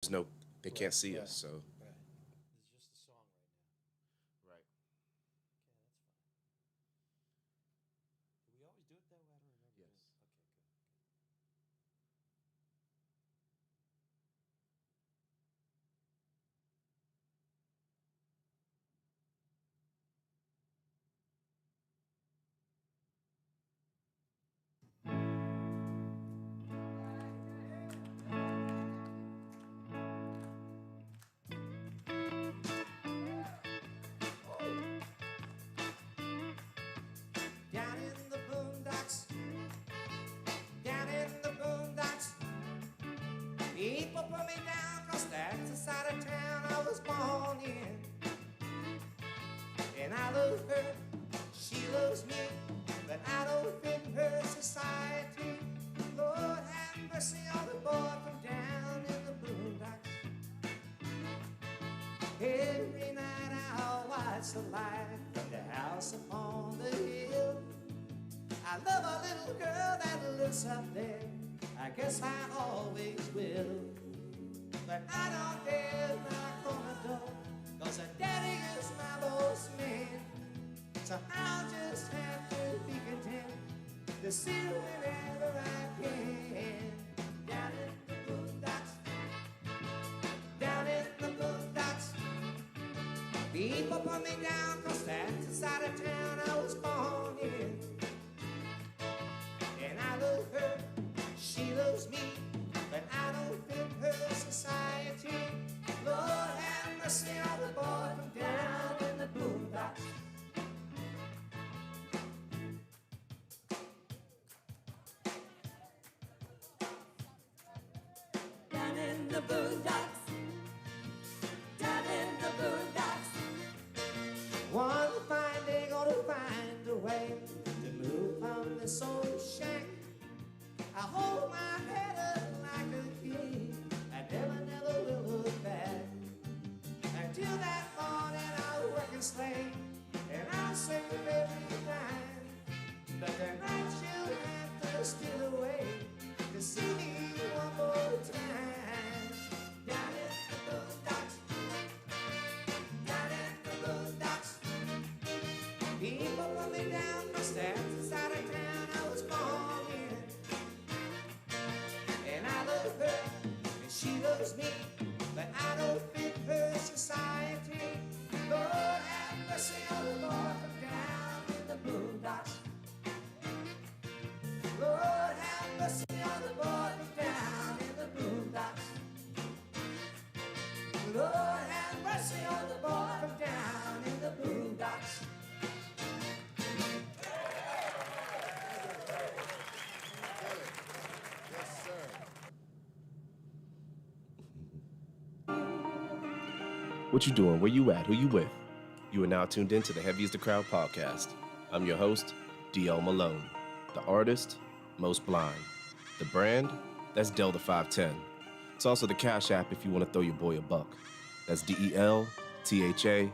there's no, they can't see us, so. Right. It's just a song right now. Right. Okay, that's fine. Do we always do it that way? I don't remember. Yes. Okay, good. Down in the boondocks, down in the boondocks, people put me down 'cause that's the side of town I was born in. And I love her, she loves me, but I don't fit her society. Lord have mercy on the boy from down in the boondocks. Every night I watch the light from the house upon the hill. I love a little girl that lives up there, I guess I always will. But I don't dare knock on the door, 'cause her daddy is my boss man. So I'll just have to be content to see her whenever I can. Down in the boondocks, down in the boondocks, people put me down 'cause that's the side of town I was born in. And I love her, she loves me, but I don't fit her society. Lord have mercy on the boy from down in the boondocks. Down in the boondocks, down in the boondocks. One fine day gonna find a way to move from this old shack. I hold my head up like a king, I never will look back. Until that morning I'll work and slave, and I'll save every dime. But tonight she'll have to steal away to see me one more time. Down in the boondocks, down in the boondocks, people put me down 'cause that's the side of town I was born in. And I love her, and she loves me, but I don't fit her society. Lord have mercy on the boy from down in the boondocks. Lord have mercy on the boy from down in the boondocks. Lord have mercy on the boy from down in the boondocks. Yes, sir. What you doing? Where you at? Who you with? You are now tuned in to the Heavy is the Crowd podcast. I'm your host, D.L. Malone. The artist, Most Blind. The brand, that's Delta 510. It's also the Cash App if you want to throw your boy a buck. That's DELTHA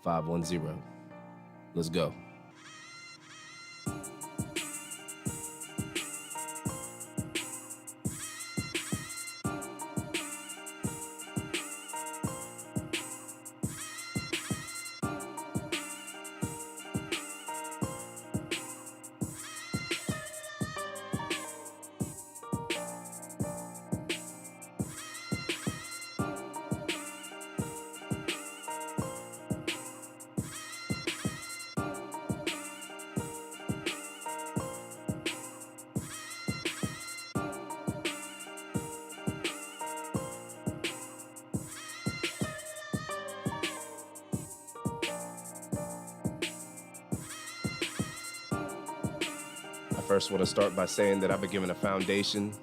510. Let's go. I first want to start by saying that I've been given a foundation,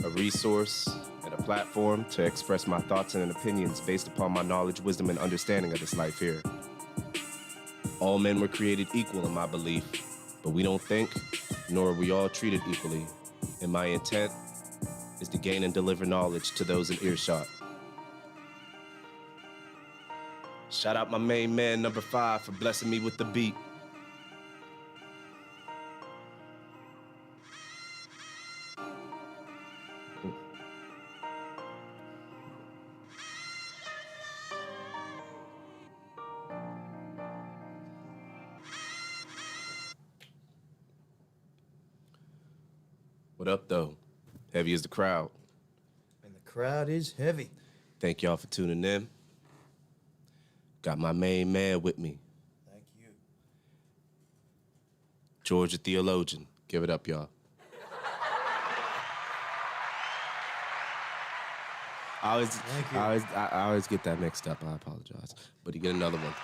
a resource, and a platform to express my thoughts and opinions based upon my knowledge, wisdom, and understanding of this life here. All men were created equal in my belief, but we don't think, nor are we all treated equally. And my intent is to gain and deliver knowledge to those in earshot. Shout out my main man, number 5, for blessing me with the beat. What up, though? Heavy as the crowd. And the crowd is heavy. Thank y'all for tuning in. Got my main man with me, Thank you. Georgia Theologian. Give it up, y'all. Thank you. I always get that mixed up. I apologize. But you get another one.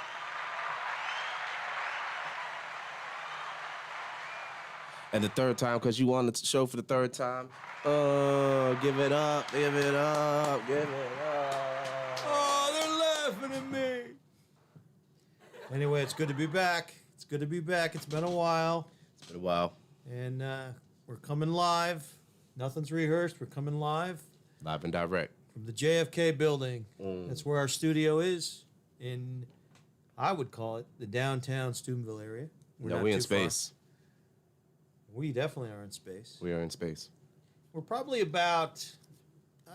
And the third time, because you on the show for the third time. Oh, give it up, give it up, give it up. Oh, they're laughing at me. Anyway, it's good to be back. It's good to be back. It's been a while. It's been a while. And we're coming live. Nothing's rehearsed. We're coming live Live and direct. from the JFK building. That's where our studio is in, I would call it, the downtown Steubenville area. We're No, not we in too far. space. We definitely are in space. We are in space. We're probably about,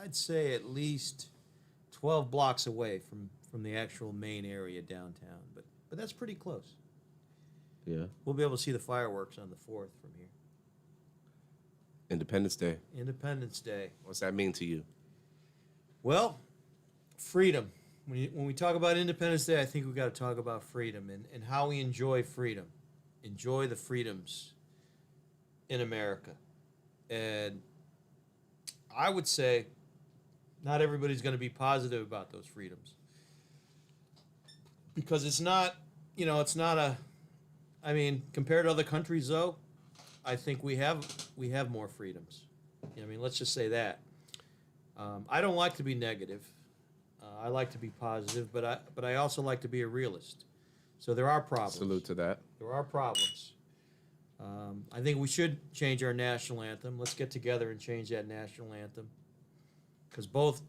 I'd say, at least 12 blocks away from the actual main area downtown. But that's pretty close. Yeah. We'll be able to see the fireworks on the 4th from here. Independence Day. Independence Day. What's that mean to you? Well, freedom. When we talk about Independence Day, I think we've got to talk about freedom and how we enjoy freedom. Enjoy the freedoms in America. And I would say not everybody's going to be positive about those freedoms. Because it's not, compared to other countries, though, I think we have more freedoms. Let's just say that. I don't like to be negative. I like to be positive, but I also like to be a realist. So there are problems. Salute to that. There are problems. I think we should change our national anthem. Let's get together and change that national anthem. Because both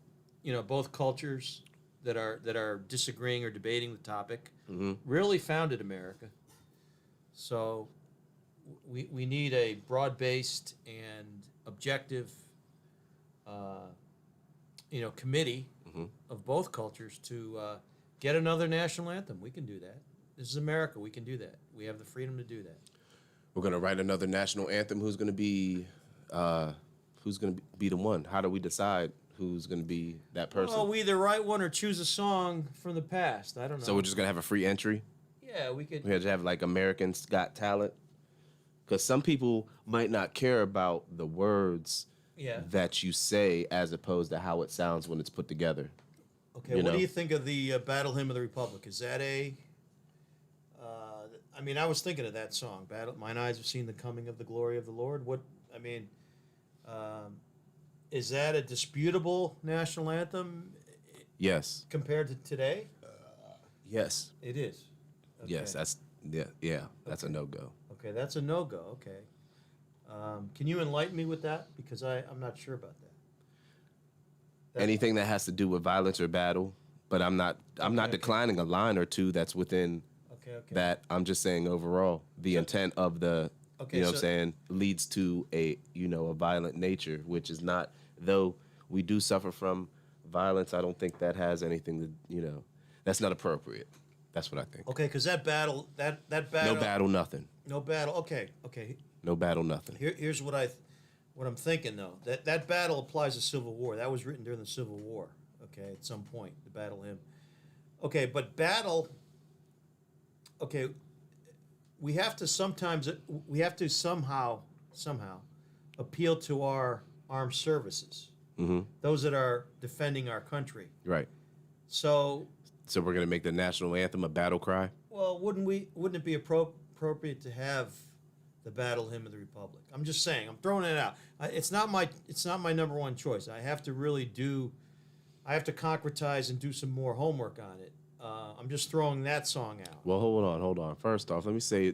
cultures that are disagreeing or debating the topic really founded America. So we need a broad-based and objective, committee of both cultures to get another national anthem. We can do that. This is America. We can do that. We have the freedom to do that. We're gonna write another national anthem. Who's gonna be the one? How do we decide who's gonna be that person? Well, we either write one or choose a song from the past. I don't know. So we're just gonna have a free entry. Yeah, we could. We had to have like Americans Got Talent, because some people might not care about the words that you say as opposed to how it sounds when it's put together. Okay, what do you think of the Battle Hymn of the Republic? Is that a? I was thinking of that song. Battle. Mine eyes have seen the coming of the glory of the Lord. Is that a disputable national anthem? Yes. Compared to today? Yes. It is. Okay. Yes. That's a no-go. Okay, that's a no-go. Okay. Can you enlighten me with that? Because I'm not sure about that. Anything that has to do with violence or battle, but I'm not declining a line or two that's within that. I'm just saying overall the intent of the what I'm saying leads to a violent nature, which is not, though we do suffer from violence, I don't think that has anything to that's not appropriate. That's what I think. Okay, because that battle. No battle, nothing. No battle. Okay. No battle, nothing. Here's what I'm thinking though. That battle applies to Civil War. That was written during the Civil War. Okay, at some point, the battle hymn. Okay, but battle. Okay, we have to somehow appeal to our armed services. Mm-hmm. Those that are defending our country. Right. So we're gonna make the national anthem a battle cry. Well, wouldn't it be appropriate to have the Battle Hymn of the Republic? I'm just saying. I'm throwing it out. It's not my number one choice. I have to concretize and do some more homework on it. I'm just throwing that song out. Well, hold on. First off, let me say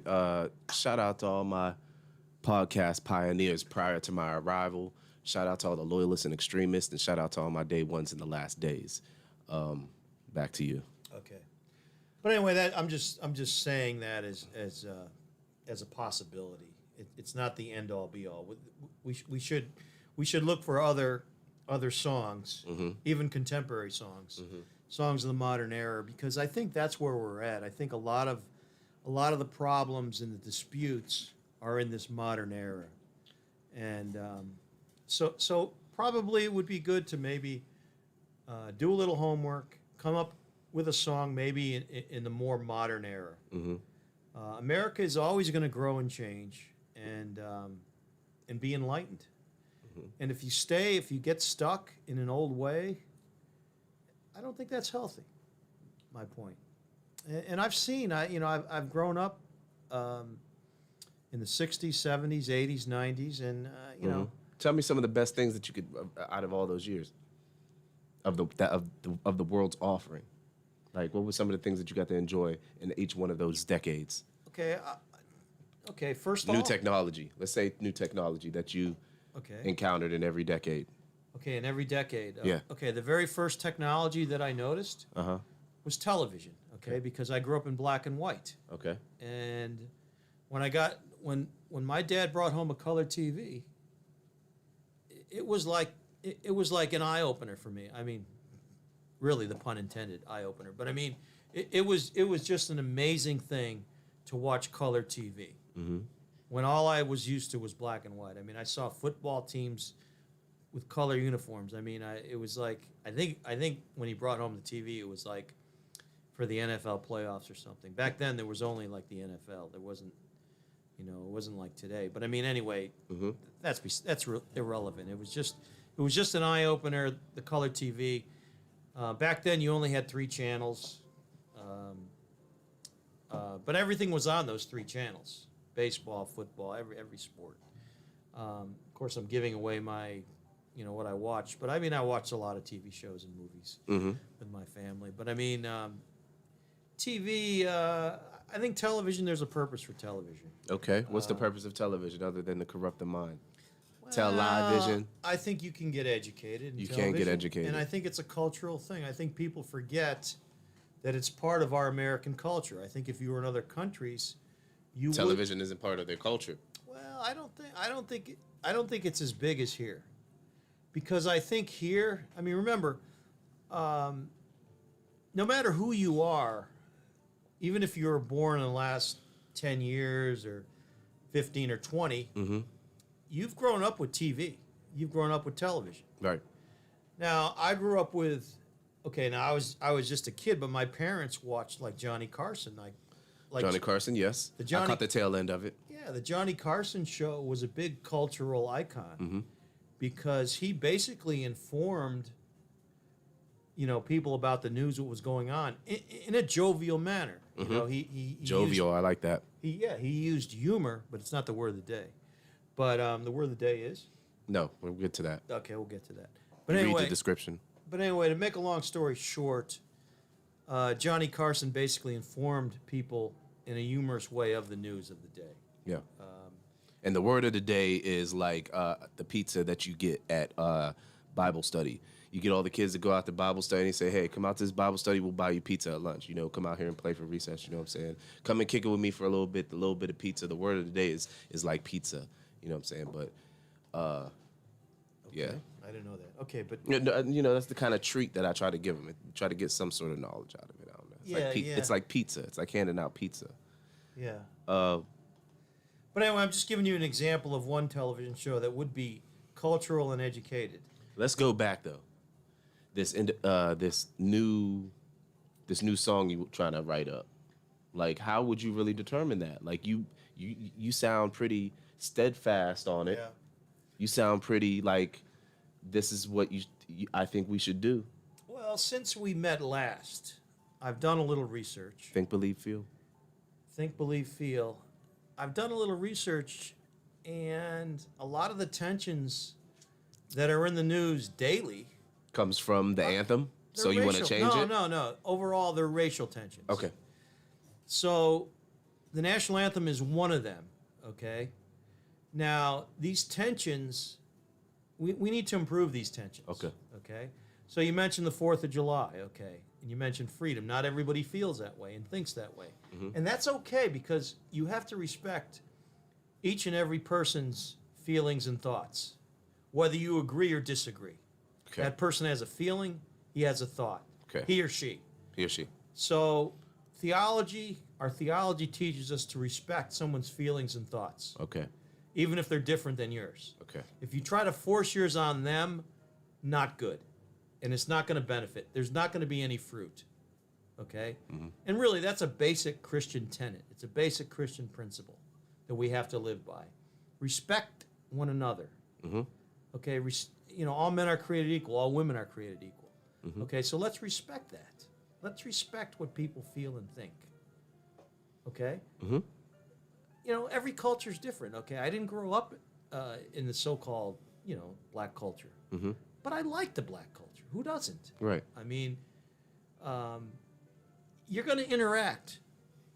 shout out to all my podcast pioneers prior to my arrival. Shout out to all the loyalists and extremists, and shout out to all my day ones in the last days. Back to you. Okay. But anyway, I'm just saying that as a possibility. It's not the end all be all. We should look for other songs, even contemporary songs, songs of the modern era, because I think that's where we're at. I think a lot of the problems and the disputes are in this modern era, And so probably it would be good to maybe do a little homework, come up with a song maybe in the more modern era. Mm-hmm. America is always going to grow and change and be enlightened. Mm-hmm. And if you get stuck in an old way, I don't think that's healthy. My point. And I've seen, I've grown up in the 60s, 70s, 80s, 90s, and, you know. Tell me some of the best things that you could, out of all those years, of the world's offering. Like, what were some of the things that you got to enjoy in each one of those decades? Okay, first New off. technology. Let's say new technology that you encountered in every decade. Okay, in every decade. Yeah. Okay, the very first technology that I noticed was television, okay, because I grew up in black and white. Okay. And when my dad brought home a color TV, it was like an eye opener for me. I mean, really, the pun intended, eye opener. But I mean, it was just an amazing thing to watch color TV. Mm-hmm. When all I was used to was black and white. I mean, I saw football teams with color uniforms. I mean, it was like I think when he brought home the TV, it was like for the NFL playoffs or something. Back then, there was only like the NFL. There wasn't, it wasn't like today. But I mean, anyway, that's irrelevant. It was just an eye opener. The color TV. Back then, you only had 3 channels, but everything was on those 3 channels: baseball, football, every sport. Of course, I'm giving away my, what I watch, but I mean, I watched a lot of TV shows and movies with my family. But I mean, TV. I think television. There's a purpose for television. Okay. What's the purpose of television other than to corrupt the mind? Television. I think you can get educated. You can get educated. And I think it's a cultural thing. I think people forget that it's part of our American culture. I think if you were in other countries, television isn't part of their culture. Well, I don't think it's as big as here, because I think here. I mean, remember, no matter who you are, even if you were born in the last 10 years or 15 or 20. You've grown up with TV. You've grown up with television. Right. Now, I grew up with, now I was just a kid, but my parents watched like Johnny Carson. Like Johnny Carson, yes. I caught the tail end of it. Yeah, the Johnny Carson show was a big cultural icon because he basically informed, people about the news, what was going on in a jovial manner. He jovial, I like that. He used humor, but it's not the word of the day. But the word of the day is? No, we'll get to that. Okay, we'll get to that. But Read anyway, the description. But anyway, to make a long story short, Johnny Carson basically informed people in a humorous way of the news of the day. Yeah. And the word of the day is like the pizza that you get at Bible study. You get all the kids to go out to Bible study and say, hey, come out to this Bible study, we'll buy you pizza at lunch. Come out here and play for recess, you know what I'm saying? Come and kick it with me for a little bit of pizza. The word of the day is like pizza. You know what I'm saying? But, yeah. I didn't know that. Okay, but... that's the kind of treat that I try to give them. Try to get some sort of knowledge out of it. I don't know. It's like pizza. It's like handing out pizza. Yeah. But anyway, I'm just giving you an example of one television show that would be cultural and educated. Let's go back, though. This new song you trying to write up. Like, how would you really determine that? Like, you sound pretty steadfast on it. Yeah. You sound pretty like this is what I think we should do. Well, since we met last, I've done a little research. Think, believe, feel. Think, believe, feel. I've done a little research, and a lot of the tensions that are in the news daily comes from the anthem. So you want to change it? No. Overall, they're racial tensions. Okay. So the national anthem is one of them, okay? Now, these tensions, we need to improve these tensions. Okay. Okay? So you mentioned the 4th of July, okay? And you mentioned freedom. Not everybody feels that way and thinks that way. And that's okay, because you have to respect each and every person's feelings and thoughts, whether you agree or disagree. Okay. That person has a feeling, he has a thought. Okay. He or she. He or she. So our theology teaches us to respect someone's feelings and thoughts. Okay. even if they're different than yours. Okay. If you try to force yours on them, not good. And it's not going to benefit. There's not going to be any fruit. Okay? And really, that's a basic Christian tenet. It's a basic Christian principle that we have to live by. Respect one another. Okay? All men are created equal. All women are created equal. Okay? So let's respect that. Let's respect what people feel and think. Okay? Every culture is different. Okay? I didn't grow up in the so-called, black culture. But I like the black culture. Who doesn't? Right. I mean, you're going to interact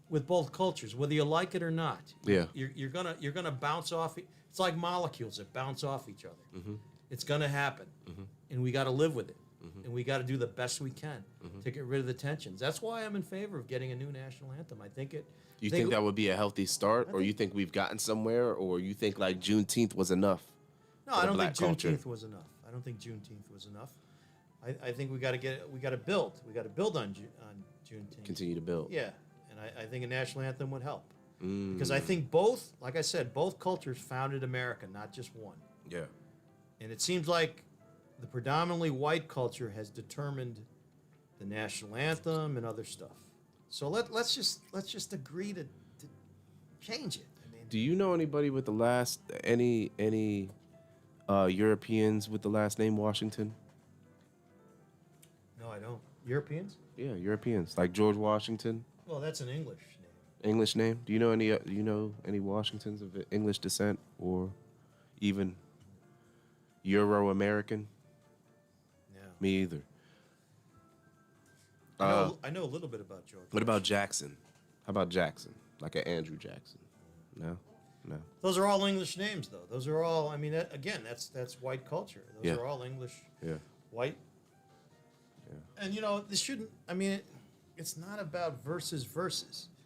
with both cultures, whether you like it or not. Yeah. You're gonna bounce off. It's like molecules that bounce off each other. It's going to happen, and we got to live with it, and we got to do the best we can to get rid of the tensions. That's why I'm in favor of getting a new national anthem. I think it. You think that would be a healthy start, or you think we've gotten somewhere, or you think like Juneteenth was enough? No, I don't think black culture? Juneteenth was enough. I don't think Juneteenth was enough. I think we got to build. We got to build on Juneteenth. Continue to build. Yeah, and I think a national anthem would help because I think both, like I said, both cultures founded America, not just one. Yeah. And it seems like the predominantly white culture has determined the national anthem and other stuff. So let's just agree to change it. I mean, Do you know anybody with the last any Europeans with the last name Washington? no, I don't. Europeans? Yeah, Europeans like George Washington. Well, that's an English name. English name? Do you know any Washingtons of English descent or even Euro-American? Yeah. Me either. I know a little bit about George. What about Jackson? How about Jackson? Like an Andrew Jackson? No? No. Those are all English names, though. Those are all. I mean, again, that's white culture. Those Yeah. are all English. Yeah. White. Yeah. And this shouldn't. I mean, it's not about verses.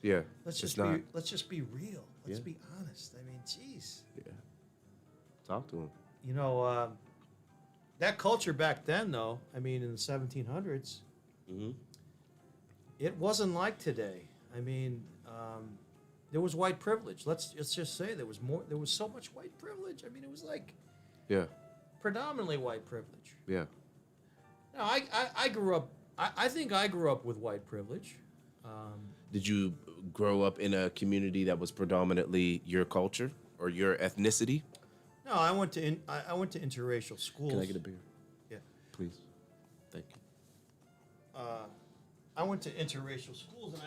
Yeah. Let's it's just not. be. Let's just be real. Let's Yeah. be honest. I mean, jeez. Yeah. Talk to him. That culture back then, though. I mean, in the 1700s, it wasn't like today. I mean, there was white privilege. Let's just say there was more. There was so much white privilege. I mean, it was like Yeah. predominantly white privilege. Yeah. No, I grew up. I think I grew up with white privilege. Did you grow up in a community that was predominantly your culture or your ethnicity? No, I went to interracial schools. Can I get a beer? Yeah. Please. Thank you. I went to interracial schools, and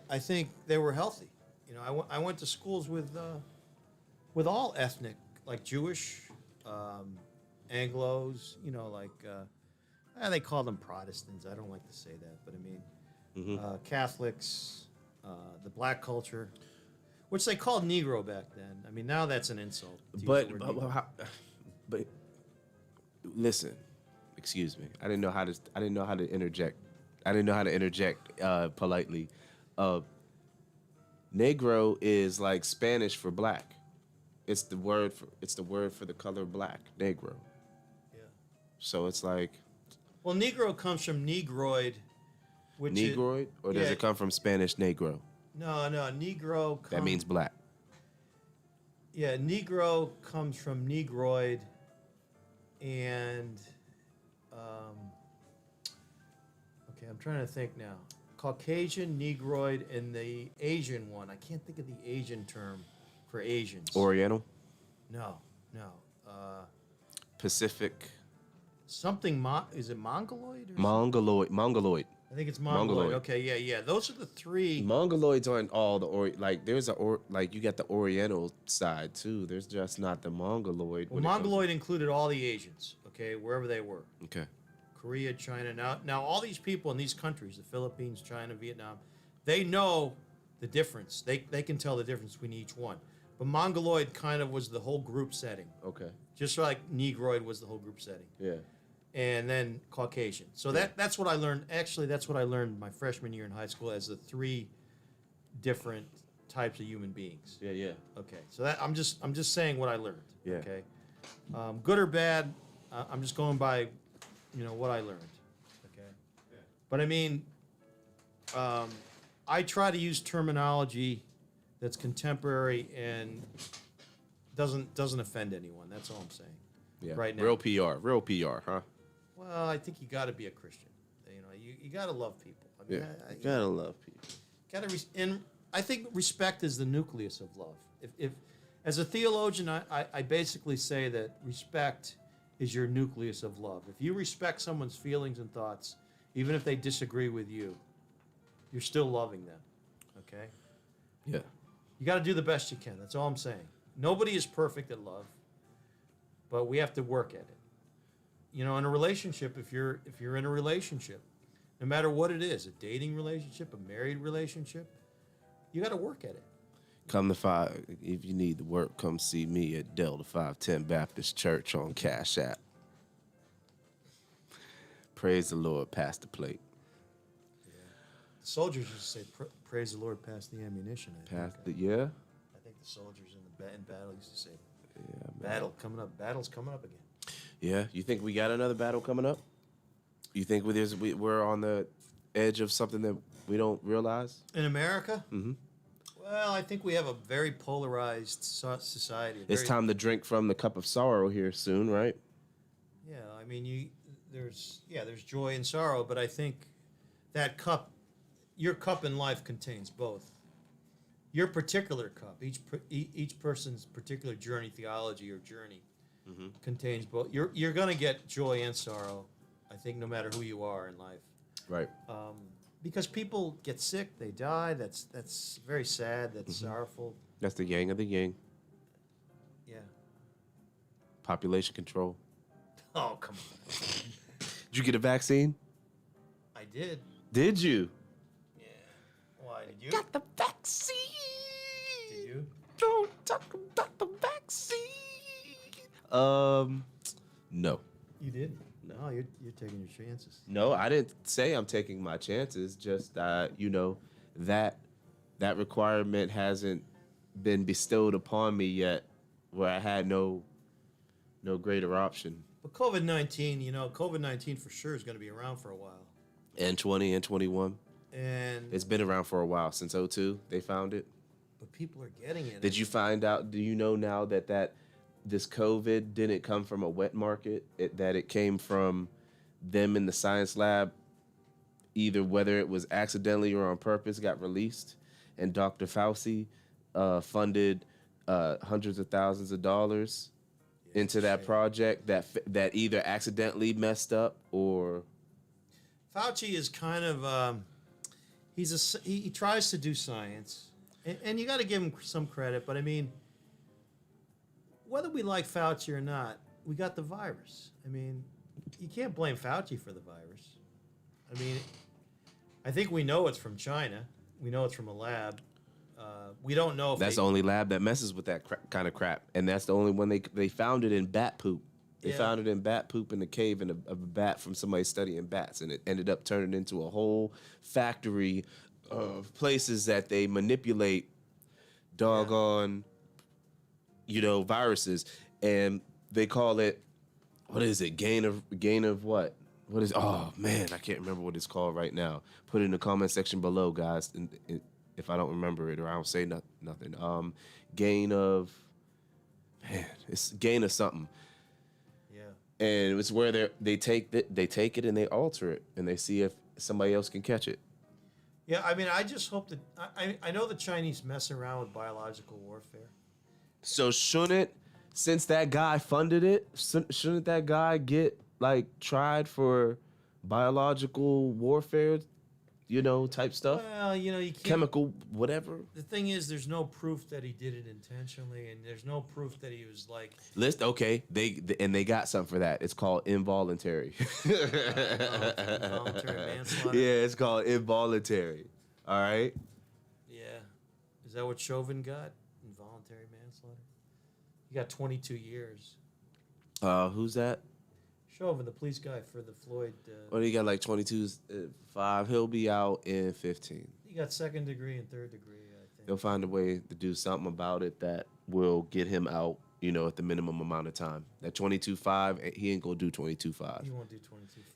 I think they were healthy. I went to schools with all ethnic, like Jewish, Anglos. They call them Protestants. I don't like to say that, but I mean Catholics, the black culture, which they called Negro back then. I mean, now that's an insult. to use But the word but, Negro. but listen, excuse me. I didn't know how to interject. I didn't know how to interject politely. Negro is like Spanish for black. It's the word for the color black. Negro. Yeah. So it's like Well, Negro comes from Negroid, which is, Negroid, or does yeah. it come from Spanish Negro? No, Negro. That means black. Yeah, Negro comes from Negroid, and okay, I'm trying to think now. Caucasian, Negroid, and the Asian one. I can't think of the Asian term for Asians. Oriental, No. Pacific, Something. Is it Mongoloid? Or Mongoloid. I think it's Mongoloid. Mongoloid. Okay, yeah. Those are the three. Mongoloids aren't all there's you got the Oriental side too. There's just not the Mongoloid. Well, Mongoloid included all the Asians. Okay, wherever they were. Okay. Korea, China. Now all these people in these countries, the Philippines, China, Vietnam, they know the difference. They can tell the difference between each one. But Mongoloid kind of was the whole group setting, Okay. just like Negroid was the whole group setting, Yeah. and then Caucasian. So that's what I learned. Actually, that's what I learned my freshman year in high school as the three different types of human beings. Yeah. Yeah. Okay, so that I'm just saying what I learned. Yeah. Okay, good or bad, I'm just going by, what I learned. Okay, but I mean, I try to use terminology that's contemporary and doesn't offend anyone. That's all I'm saying. Yeah. Right now. Real PR, huh? Well, I think you got to be a Christian. You know, you got to love people. I mean, Yeah. You gotta love people. and I think respect is the nucleus of love. If as a theologian, I basically say that respect is your nucleus of love. If you respect someone's feelings and thoughts, even if they disagree with you, you're still loving them. Okay? Yeah. You got to do the best you can. That's all I'm saying. Nobody is perfect at love, but we have to work at it. You know, in a relationship, if you're in a relationship, no matter what it is, a dating relationship, a married relationship, you got to work at it. Come to five. If you need the work, come see me at Delta 510 Baptist Church on Cash App. Praise the Lord. Pass the plate. The soldiers used to say, "Praise the Lord, pass the ammunition." Pass the yeah. I think the soldiers in battle used to say, Yeah. Man. Battle's coming up again. Yeah. You think we got another battle coming up? You think we're on the edge of something that we don't realize? In America? Mm-hmm. Well, I think we have a very polarized society. It's time to drink from the cup of sorrow here soon, right? Yeah, I mean, there's joy and sorrow, but I think that cup, your cup in life contains both. Your particular cup, each person's particular journey, theology or journey, contains both. You're going to get joy and sorrow, I think, no matter who you are in life. Right. Because people get sick, they die. That's very sad. That's sorrowful. That's the yang of the yang. Yeah. Population control. Oh, come on. Did you get a vaccine? I did. Did you? Yeah. Why did you? Got the vaccine. Did you? Don't talk about the vaccine. No. You did. No, you're taking your chances. No, I didn't say I'm taking my chances. Just that requirement hasn't been bestowed upon me yet, where I had no greater option. But COVID-19 for sure is going to be around for a while. And 20 and 21. And It's been around for a while, since 2002 they found it. but people are getting it. Did you find out, do you know now that this COVID didn't come from a wet market, that it came from them in the science lab, either whether it was accidentally or on purpose, got released, and Dr. Fauci funded hundreds of thousands of dollars into that project that either accidentally messed up or... Fauci is kind of he tries to do science, and you got to give him some credit. But I mean, whether we like Fauci or not, we got the virus. I mean, you can't blame Fauci for the virus. I mean, I think we know it's from China. We know it's from a lab. We don't know if That's the only lab that messes with that kind of crap, and that's the only one they found it in bat poop. They found it in bat poop in the cave of a bat from somebody studying bats, and it ended up turning into a whole factory of places that they manipulate doggone, viruses, and they call it, what is it? Gain of what? What is? Oh man, I can't remember what it's called right now. Put it in the comment section below, guys. If I don't remember it or I don't say nothing. Gain of, man, it's gain of something. Yeah. And it's where they take it and they alter it and they see if somebody else can catch it. Yeah, I mean, I just hope that I know the Chinese mess around with biological warfare. So since that guy funded it, shouldn't that guy get tried for biological warfare, type stuff? Well, you can't. Chemical, whatever. The thing is, there's no proof that he did it intentionally, and there's no proof that he was like. Okay, they got something for that. It's called involuntary. Involuntary manslaughter. Yeah, it's called involuntary. All right. Yeah, is that what Chauvin got? Involuntary manslaughter. He got 22 years. Who's that? Chauvin, the police guy for the Floyd. Well, he got 22.5. He'll be out in 15. He got second degree and third degree, I think. They'll find a way to do something about it that will get him out, at the minimum amount of time. That 22.5, he ain't gonna do 22.5. He won't do 22.5.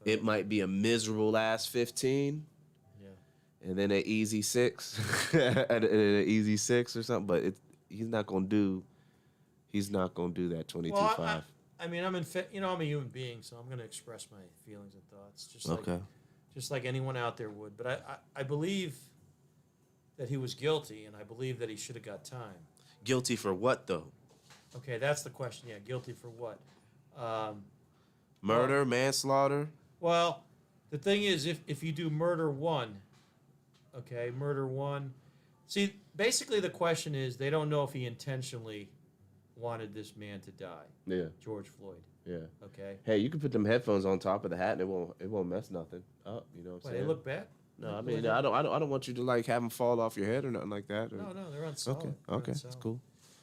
It might be a miserable last 15. Yeah. And then an easy 6, an easy 6 or something. But he's not gonna do He's not gonna do that 22-5. Well, I mean, I'm a human being, so I'm going to express my feelings and thoughts, just like anyone out there would. But I believe that he was guilty, and I believe that he should have got time. Guilty for what though? Okay, that's the question. Yeah, guilty for what? Murder, manslaughter. Well, the thing is, if you do murder one, okay, murder one. See, basically the question is they don't know if he intentionally wanted this man to die. Yeah. George Floyd. Yeah. Okay. Hey, you can put them headphones on top of the hat, and it won't mess nothing up. You know what I'm But saying? they look bad. No, I mean I don't want you to like have them fall off your head or nothing like that. Or... No, they're on solid. Okay. They're on Okay. That's solid. cool.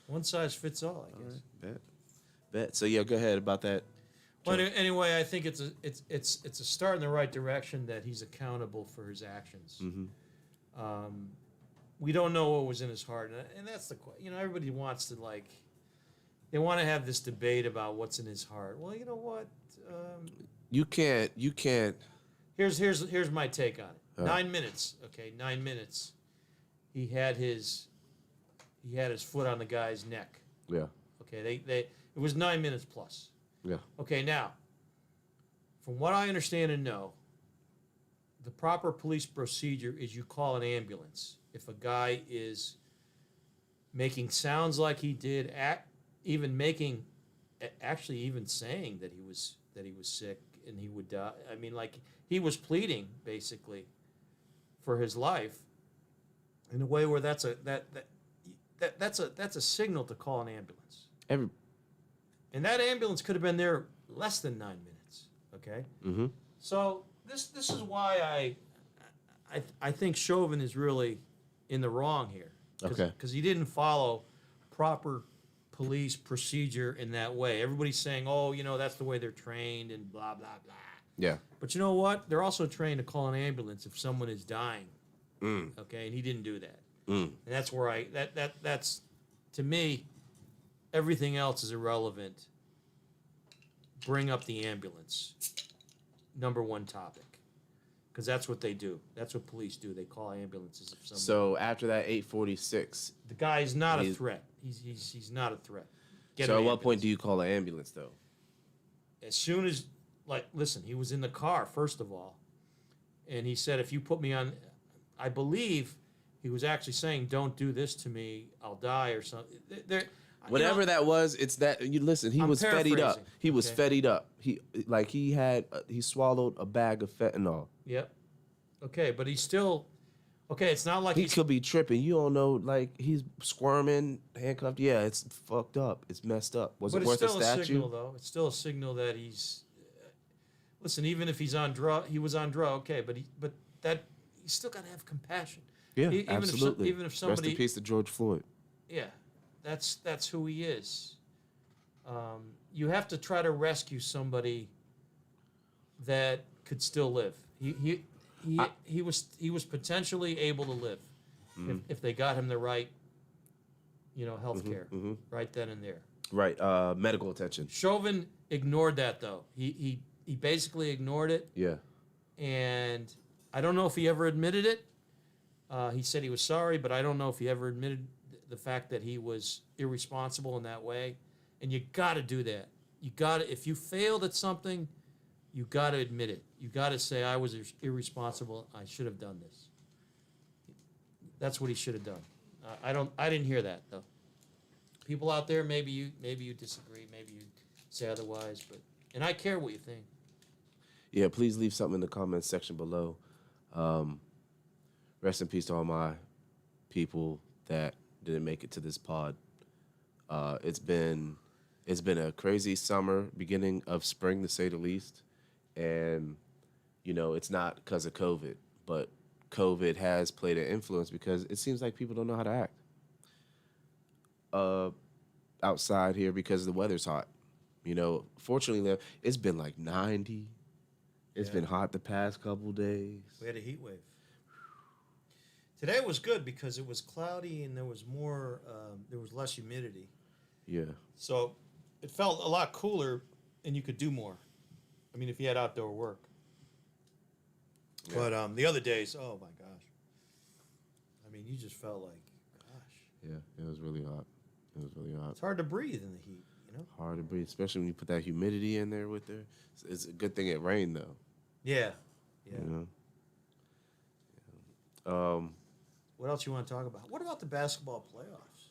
One size fits all, I All guess. right. Bet. So yeah, go ahead about that. But anyway, I think it's a start in the right direction that he's accountable for his actions. Mm-hmm. We don't know what was in his heart, and that's everybody wants to they want to have this debate about what's in his heart. Well, you know what? You can't. Here's my take on it. 9 minutes. Okay, 9 minutes. He had his foot on the guy's neck. Yeah. Okay, it was 9 minutes plus. Yeah. Okay, now, from what I understand and know, the proper police procedure is you call an ambulance. If a guy is making sounds like he did, even saying that he was sick and he would die. I mean, like he was pleading basically for his life in a way where that's a signal to call an ambulance. And that ambulance could have been there less than 9 minutes. Okay. Mm-hmm. So this is why I think Chauvin is really in the wrong here. Okay. Because he didn't follow proper police procedure in that way. Everybody's saying, oh, that's the way they're trained and blah blah blah. Yeah. But you know what? They're also trained to call an ambulance if someone is dying. Mm. Okay, and he didn't do that. Mm. And that's where that's to me, everything else is irrelevant. Bring up the ambulance. Number one topic. Because that's what they do. That's what police do. They call ambulances if someone. So after that 8:46, the guy is not a threat. He's not a threat. So at what point do you call an ambulance though? As soon as listen, he was in the car first of all, and he said, "If you put me on," I believe he was actually saying, "Don't do this to me. I'll die," or something. Whatever that was, it's that you listen. He was fettied up. He was fettied up. He swallowed a bag of fentanyl. Yep. Okay, but he's still. Okay, it's not like he could be tripping. You don't know, like he's squirming, handcuffed. Yeah, it's fucked up. It's messed up. Was it worth a statue? But it's still a signal, though. It's still a signal that he's. Listen, even if he's on drug, he was on drug. Okay, but he's still got to have compassion. Yeah, even absolutely. Even if somebody. Rest in peace to George Floyd. Yeah, that's who he is. You have to try to rescue somebody that could still live. He was potentially able to live if they got him the right, health care right then and there. Right, medical attention. Chauvin ignored that though. He basically ignored it. Yeah. And I don't know if he ever admitted it. He said he was sorry, but I don't know if he ever admitted the fact that he was irresponsible in that way. And you got to do that. If you failed at something, you got to admit it. You got to say, I was irresponsible. I should have done this. That's what he should have done. I didn't hear that though. People out there, maybe you disagree, maybe you say otherwise, and I care what you think. Yeah, please leave something in the comments section below. Rest in peace to all my people that didn't make it to this pod. It's been a crazy summer, beginning of spring to say the least. And, it's not because of COVID, but COVID has played an influence because it seems like people don't know how to act outside here because the weather's hot. Fortunately, it's been like 90. It's been hot the past couple days. We had a heat wave. Today was good because it was cloudy and there was less humidity. Yeah. So it felt a lot cooler and you could do more. I mean, if you had outdoor work. Yeah. But the other days, oh my gosh. I mean, you just felt like, gosh. Yeah, it was really hot. It was really hot. It's hard to breathe in the heat, you know? Hard to breathe, especially when you put that humidity in there with there. It's a good thing it rained though. Yeah. Yeah. You know. What else you want to talk about? What about the basketball playoffs?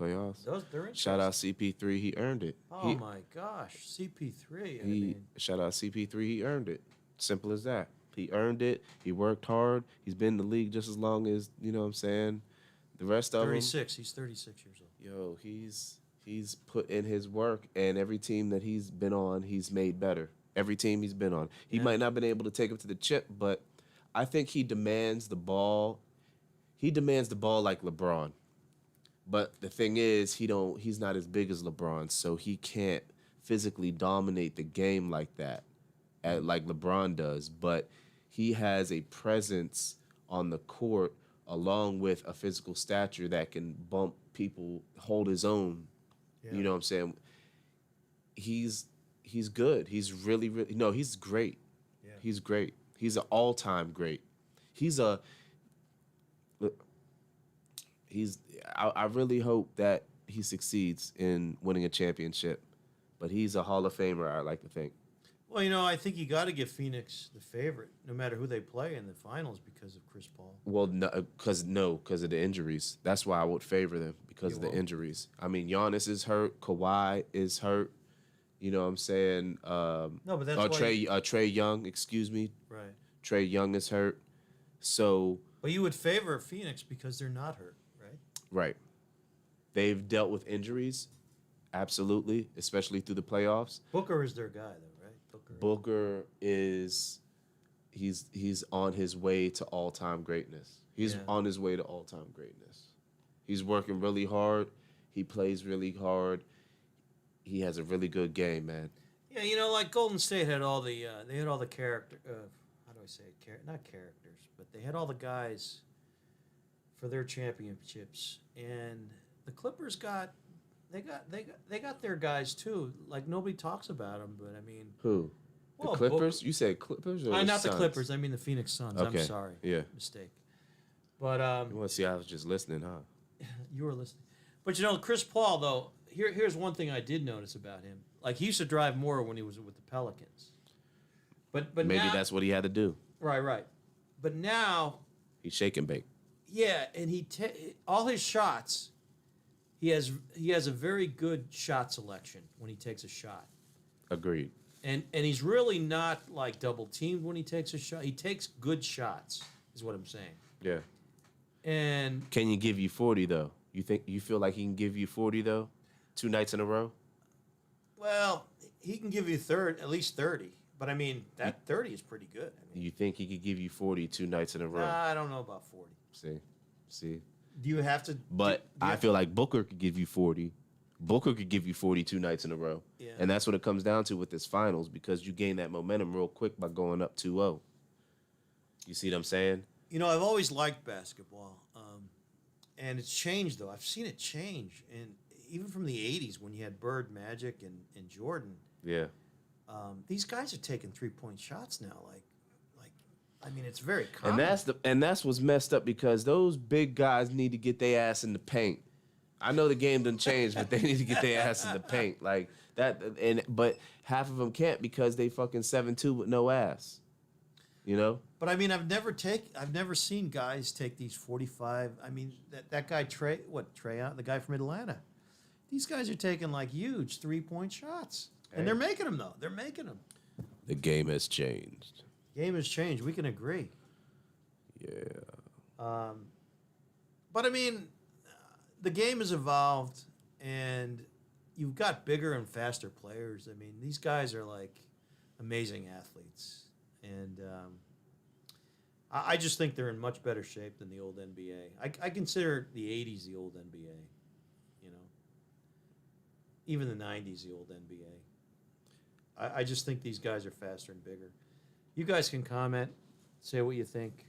Playoffs. They're interesting. Shout out CP3. He earned it. Oh my gosh, CP3. I He mean, shout out CP3. He earned it. Simple as that. He earned it. He worked hard. He's been in the league just as long as, you know what I'm saying, the rest of 36. He's 36 years old. them. Yo, he's put in his work, and every team that he's been on, he's made better. Every team he's been on. He Yeah. might not have been able to take him to the chip, but I think he demands the ball. He demands the ball like LeBron. But the thing is, he's not as big as LeBron, so he can't physically dominate the game like that, like LeBron does. But he has a presence on the court along with a physical stature that can bump people, hold his own. Yeah. You know what I'm saying? He's good. He's really, really, no, he's great. Yeah. He's great. He's an all-time great. I really hope that he succeeds in winning a championship, but he's a Hall of Famer, I like to think. Well, you know, I think you got to give Phoenix the favorite, no matter who they play in the finals, because of Chris Paul. Well, because of the injuries. That's why I would favor them, because of the injuries. I mean, Giannis is hurt. Kawhi is hurt. You know what I'm saying? No, but that's why Trey Young, excuse me. Right. Trey Young is hurt. So, But you would favor Phoenix because they're not hurt, right? right. They've dealt with injuries, absolutely, especially through the playoffs. Booker is their guy, though, right? Booker is he's on his way to all-time greatness. He's on his way to all-time greatness. He's working really hard. He plays really hard. He has a really good game, man. Yeah, you know, like Golden State had all the character. How do I say it? Not characters, but they had all the guys for their championships, and the Clippers got their guys too. Like nobody talks about them, but I mean, Who? The well, Clippers? You said Clippers or not Suns? the Clippers. I mean the Phoenix Suns. Okay. I'm sorry. Yeah. Mistake. But You want to see? I was just listening, huh? you were listening. But you know, Chris Paul though. Here's one thing I did notice about him. Like he used to drive more when he was with the Pelicans. But Maybe now, that's what he had to do. right. But now, He's shake and bake. yeah, and all his shots, he has a very good shot selection when he takes a shot. Agreed. And he's really not like double teamed when he takes a shot. He takes good shots, is what I'm saying. Yeah. And Can you give you 40 though? You feel like he can give you 40 though? 2 nights in a row? well, he can give you at least 30. But I mean, that 30 is pretty good. I mean, You think he could give you 40 2 nights in a row? I don't know about 40. See. Do you have to? But I feel like Booker could give you 40. Booker could give you 42 nights in a row. Yeah. And that's what it comes down to with this finals, because you gain that momentum real quick by going up 2-0. You see what I'm saying? You know, I've always liked basketball, and it's changed though. I've seen it change, and even from the '80s when you had Bird, Magic, and Jordan, Yeah. these guys are taking 3-point shots now. Like, I mean, it's very common. And that's what's messed up, because those big guys need to get their ass in the paint. I know the game done changed, but they need to get their ass in the paint like that. But half of them can't because they fucking 7'2" with no ass. You know. But I mean, I've never seen guys take these 45. I mean, that guy Trey, the guy from Atlanta. These guys are taking like huge 3-point shots, and they're making them though. They're making them. The game has changed. Game has changed. We can agree. Yeah. But I mean, the game has evolved, and you've got bigger and faster players. I mean, these guys are like amazing athletes, and I just think they're in much better shape than the old NBA. I consider the '80s the old NBA. You know, even the '90s the old NBA. I just think these guys are faster and bigger. You guys can comment, say what you think.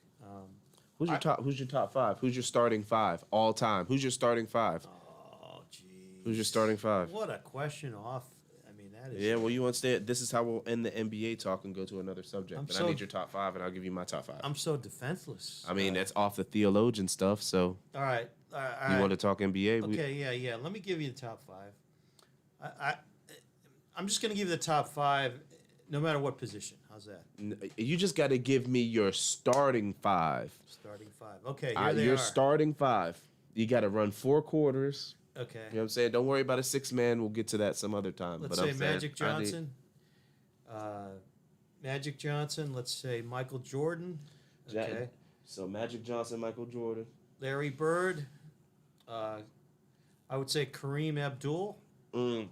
Who's your top 5? Who's your starting 5 all time? Who's your starting 5? Oh, geez. Who's your starting 5? What a question off. I mean, that is. Yeah, well, you want to stay. This is how we'll end the NBA talk and go to another subject. I need your top 5, and I'll give you my top 5. I'm so defenseless. I mean, that's off the Theologian stuff, so. All right. You want to talk NBA? Okay, yeah. Let me give you the top 5. I'm just gonna give you the top 5, no matter what position. How's that? You just got to give me your starting 5. Starting 5. Okay, here they Your are. starting 5. You got to run 4 quarters. Okay. You know what I'm saying? Don't worry about a 6-man. We'll get to that some other time. Let's but say I'm saying, Magic Johnson. Magic Johnson. Let's say Michael Jordan. Okay. So Magic Johnson, Michael Jordan. Larry Bird. I would say Kareem Abdul. And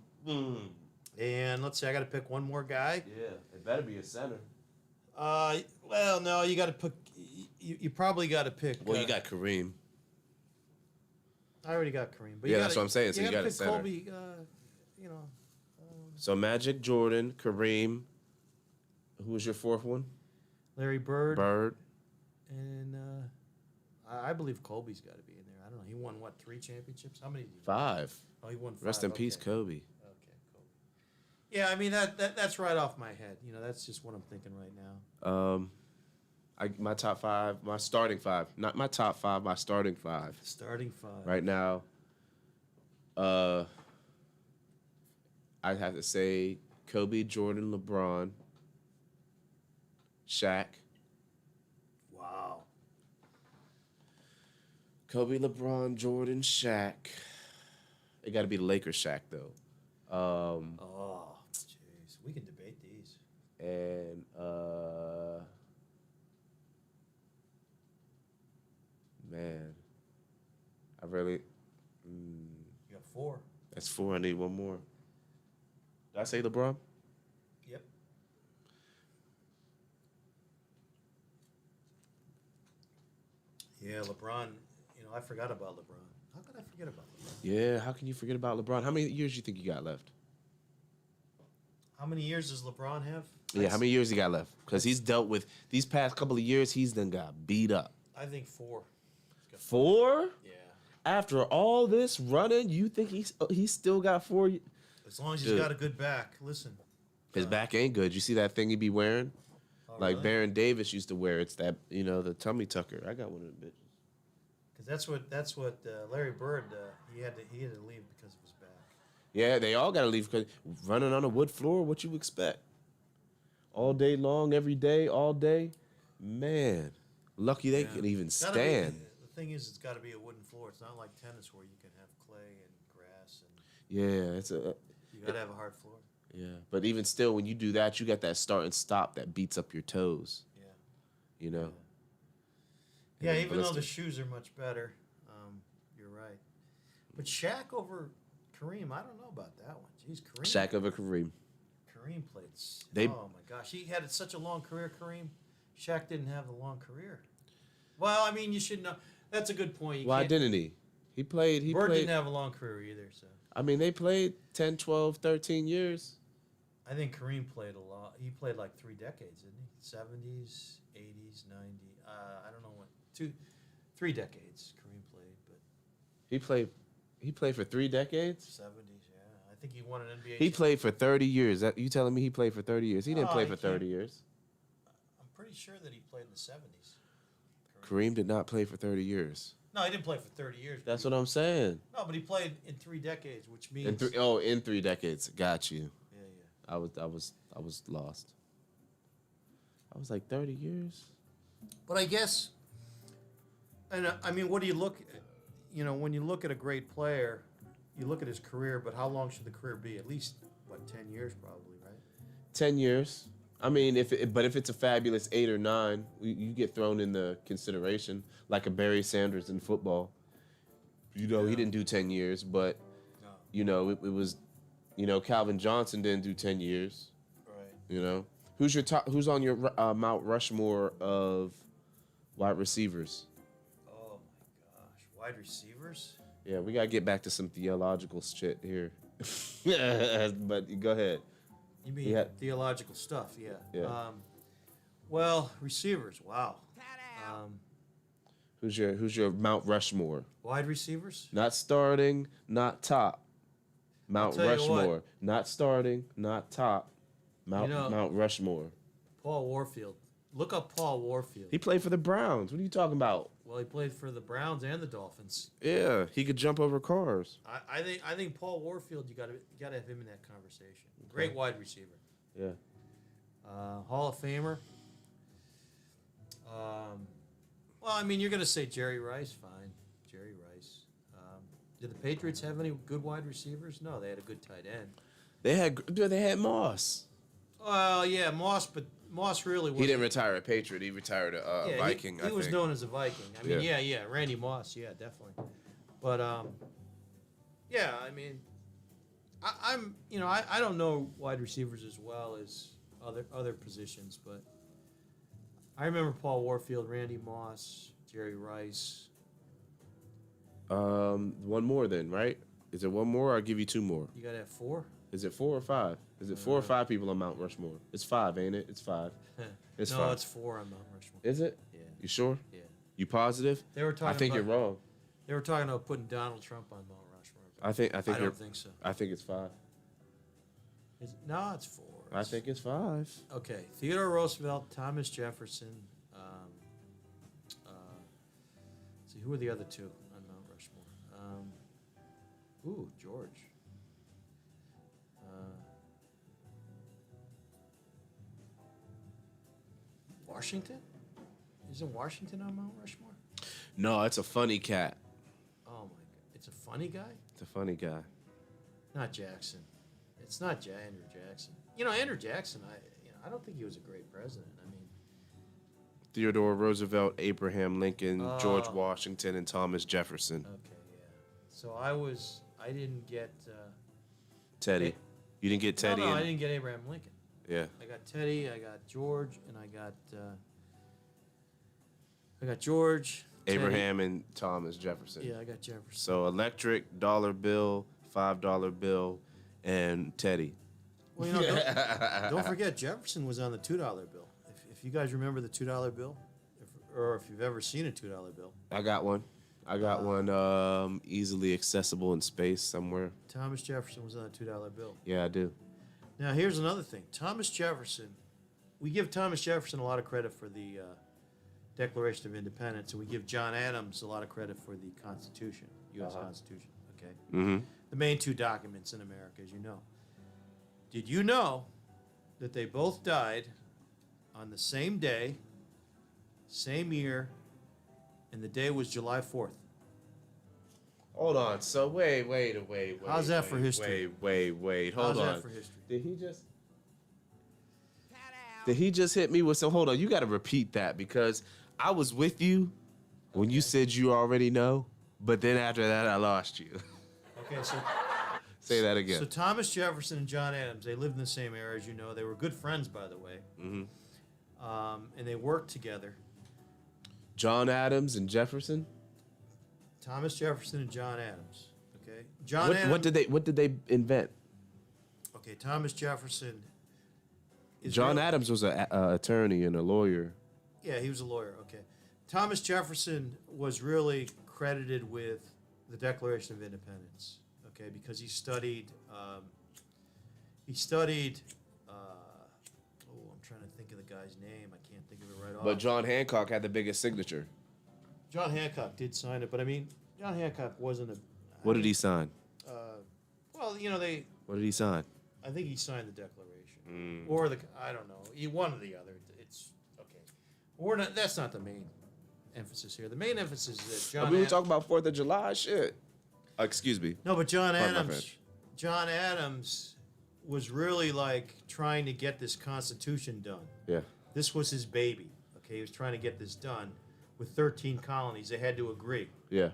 let's say I got to pick one more guy. Yeah, it better be a center. Well, no, you got to pick. You probably got to pick. Well, you got Kareem. I already got Kareem, but Yeah, you that's what I'm saying. So you got a pick center. Kobe. You know, So Magic, Jordan, Kareem. Who was your 4th one? Larry Bird. Bird. And I believe Kobe's got to be in there. I don't know. He won what, 3 championships? How many? Did he win? 5. Oh, he won 5. Rest in peace, Kobe. Okay, Kobe. Yeah, I mean that's right off my head. You know, that's just what I'm thinking right now. My top 5, my starting 5, not my top 5, my starting 5. Starting 5. Right now, I'd have to say Kobe, Jordan, LeBron, Shaq. Wow. Kobe, LeBron, Jordan, Shaq. It got to be the Lakers Shaq, though. Oh, jeez. We can debate these. And, man, I really... You got 4. That's 4. I need one more. Did I say LeBron? Yep. Yeah, LeBron. You know, I forgot about LeBron. How could I forget about LeBron? Yeah, how can you forget about LeBron? How many years do you think you got left? How many years does LeBron have? Yeah, how many years he got left? Because he's dealt with, these past couple of years, he's done got beat up. I think 4. 4? Yeah. After all this running, you think he's still got 4? As long as he's got a good back. Listen. His back ain't good. You see that thing he be wearing? Like really? Baron Davis used to wear. It's that, the tummy tucker. I got one of them bitches. Because that's what Larry Bird, he had to leave because of his back. Yeah, they all got to leave because running on a wood floor, what you expect? All day long, every day, all day. Man, lucky they can even stand. The thing is, it's got to be a wooden floor. It's not like tennis where you can have clay and grass. Yeah, You got to have a hard floor. Yeah, but even still, when you do that, you got that start and stop that beats up your toes. Yeah. You know? Yeah, even though the shoes are much better, you're right. But Shaq over Kareem, I don't know about that one. Jeez, Kareem. Shaq over Kareem. Kareem played. Oh my gosh, he had such a long career. Kareem, Shaq didn't have the long career. Well, I mean, you should know. That's a good point. Why didn't he? He played. Bird didn't have a long career either. So I mean, they played 10, 12, 13 years. I think Kareem played a lot. He played like 3 decades, didn't he? 70s, 80s, 90s. I don't know what. 3 decades Kareem played, but He played for 3 decades. 70s, yeah. I think he won an NBA. He played for 30 years. You telling me he played for 30 years? He didn't play for 30 years. I'm pretty sure that he played in the 70s. Kareem did not play for 30 years. No, he didn't play for 30 years. That's what I'm saying. No, but he played in 3 decades, which means In 3 decades. Got you. Yeah. I was lost. I was like 30 years. But I guess, and I mean, what do you look? When you look at a great player, you look at his career. But how long should the career be? At least 10 years, probably, right? 10 years. I mean, if it's a fabulous 8 or 9, you get thrown in the consideration, like a Barry Sanders in football. He didn't do 10 years, but it was, Calvin Johnson didn't do 10 years. Right. Who's on your Mount Rushmore of wide receivers? Oh my gosh, wide receivers. Yeah, we gotta get back to some theological shit here. But go ahead. You mean theological stuff? Yeah. Yeah. Well, receivers. Wow. Who's your Mount Rushmore? Wide receivers. Not starting, not top. Mount Rushmore. Not starting, not top. Mount Rushmore. Paul Warfield. Look up Paul Warfield. He played for the Browns. What are you talking about? Well, he played for the Browns and the Dolphins. Yeah, he could jump over cars. I think Paul Warfield. You got to have him in that conversation. Great wide receiver. Yeah. Hall of Famer. Well, I mean, you're going to say Jerry Rice. Fine, Jerry Rice. Did the Patriots have any good wide receivers? No, they had a good tight end. They had Moss. Well, yeah, Moss, but Moss really wasn't. He didn't retire a Patriot. He retired a Yeah, Viking. He was known as a Viking. I mean, Yeah. yeah, Randy Moss, yeah, definitely. But yeah, I mean, I'm I don't know wide receivers as well as other positions, but I remember Paul Warfield, Randy Moss, Jerry Rice. One more then, right? Is it one more? Or I'll give you two more. You got to have 4. Is it 4 or 5? Is it 4 or 5 people on Mount Rushmore? It's 5, ain't it? It's 5. It's no, 5. it's 4 on Mount Rushmore. Is it? Yeah. You sure? Yeah. You positive? They were talking. I think about, you're wrong. They were talking about putting Donald Trump on Mount Rushmore. I think I you're. don't think so. I think it's 5. No, it's 4. I think it's 5. Okay, Theodore Roosevelt, Thomas Jefferson. See, who are the other 2 on Mount Rushmore? George. Washington? Isn't Washington on Mount Rushmore? No, it's a funny cat. Oh my God, it's a funny guy. It's a funny guy. Not Jackson. It's not Andrew Jackson. Andrew Jackson. I don't think he was a great president. I mean, Theodore Roosevelt, Abraham Lincoln, George Oh. Washington, and Thomas Jefferson. okay, yeah. So I didn't get Teddy. Hey. You didn't get Teddy. No, I and- didn't get Abraham Lincoln. Yeah. I got Teddy. I got George, and I got George. Teddy. Abraham and Thomas Jefferson. Yeah, I got Jefferson. So electric, dollar bill, $5 bill, and Teddy. Well, don't forget Jefferson was on the $2 bill. If you guys remember the $2 bill, or if you've ever seen a $2 bill, I got one. I got one easily accessible in space somewhere. Thomas Jefferson was on a $2 bill. Yeah, I do. Now, here's another thing. Thomas Jefferson, we give Thomas Jefferson a lot of credit for the Declaration of Independence, and we give John Adams a lot of credit for the Constitution, U.S. Constitution, okay? Mm-hmm. The main 2 documents in America, as you know. Did you know that they both died on the same day, same year, and the day was July 4th? Hold on. So wait. How's that for history? Wait. Hold How's on. that for history? Did he just hit me with some? Hold on. You got to repeat that because I was with you when you said you already know, but then after that I lost you. Okay, so Say that again. So Thomas Jefferson and John Adams, they lived in the same era, as you know. They were good friends, by the way. Mm-hmm. And they worked together. John Adams and Jefferson. Thomas Jefferson and John Adams. Okay, John Adams. What did they invent? Okay, Thomas Jefferson. John Adams was an attorney and a lawyer. Yeah, he was a lawyer. Okay, Thomas Jefferson was really credited with the Declaration of Independence. Okay, because he studied. I'm trying to think of the guy's name. I can't think of it right off. But John Hancock had the biggest signature. John Hancock did sign it, but I mean, John Hancock wasn't a. What did he sign? Well, What did he sign? I think he signed the Declaration, or I don't know, one or the other. It's okay. We're not. That's not the main emphasis here. The main emphasis is that John. We were talking about 4th of July shit. Excuse me. No, but John Pardon my Adams. French. John Adams was really like trying to get this Constitution done. Yeah. This was his baby. Okay, he was trying to get this done with 13 colonies. They had to agree. Yeah.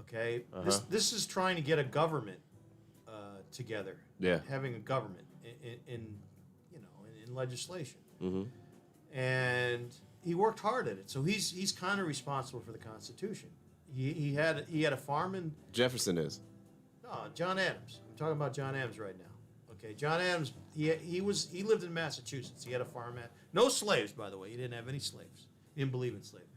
Okay, this is trying to get a government together. Yeah. Having a government in legislation. Mm-hmm. And he worked hard at it. So he's kind of responsible for the Constitution. He had a farm in. Jefferson is. No, John Adams. I'm talking about John Adams right now. Okay, John Adams. He lived in Massachusetts. He had a farm. No slaves, by the way. He didn't have any slaves. He didn't believe in slavery.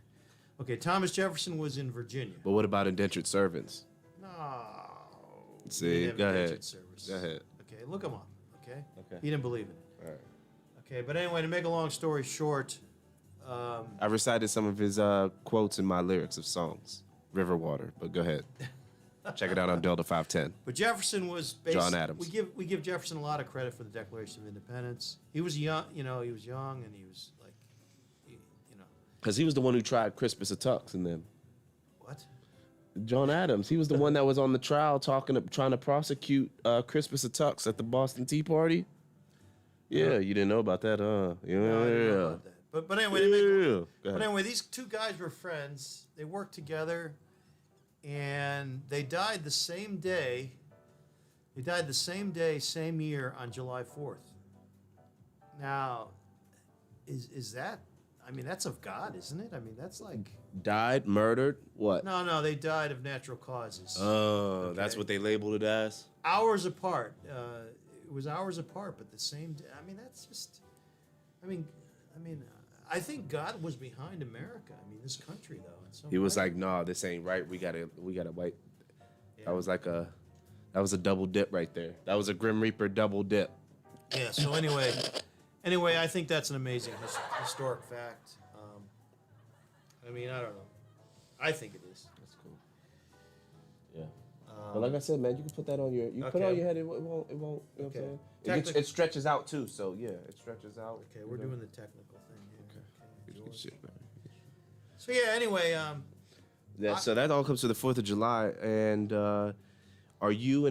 Okay, Thomas Jefferson was in Virginia. But what about indentured servants? No. See, He didn't have go indentured ahead. service. Go ahead. Okay, look him up. Okay. Okay. He didn't believe in it. All right. Okay, but anyway, to make a long story short, I recited some of his quotes in my lyrics of songs, River Water. But go ahead, check it out on Delta 510. But Jefferson was John Adams. We give Jefferson a lot of credit for the Declaration of Independence. He was young, he was young, and he was like, Because he was the one who tried Crispus Attucks and them. what? John Adams. He was the one that was on the trial trying to prosecute Crispus Attucks at the Boston Tea Party. Yeah, you didn't know about that, huh? Yeah. No, I didn't know about that. But anyway, Go but ahead. anyway, these two guys were friends. They worked together, and they died the same day. They died the same day, same year on July 4th. Now, is that? I mean, that's of God, isn't it? I mean, that's like. Died, murdered, what? No, they died of natural causes. Oh, that's Okay. what they labeled it as? Hours apart. It was hours apart, but the same day. I mean, that's just. I mean, I think God was behind America. I mean, this country, though. In some He was way. like, "No, this ain't right. We gotta wait." Yeah. That was a double dip right there. That was a Grim Reaper double dip. Yeah. So anyway, I think that's an amazing historic fact. I mean, I don't know. I think it is. That's cool. Yeah. But like I said, man, you can put that on your put it Okay. on your head. It won't. You know what I'm Okay. saying? Technic- It stretches out too. So yeah, it stretches out. Okay, we're doing the technical thing here. Good George. shit, man. So yeah. Anyway, Yeah. So that all comes to the 4th of July, and are you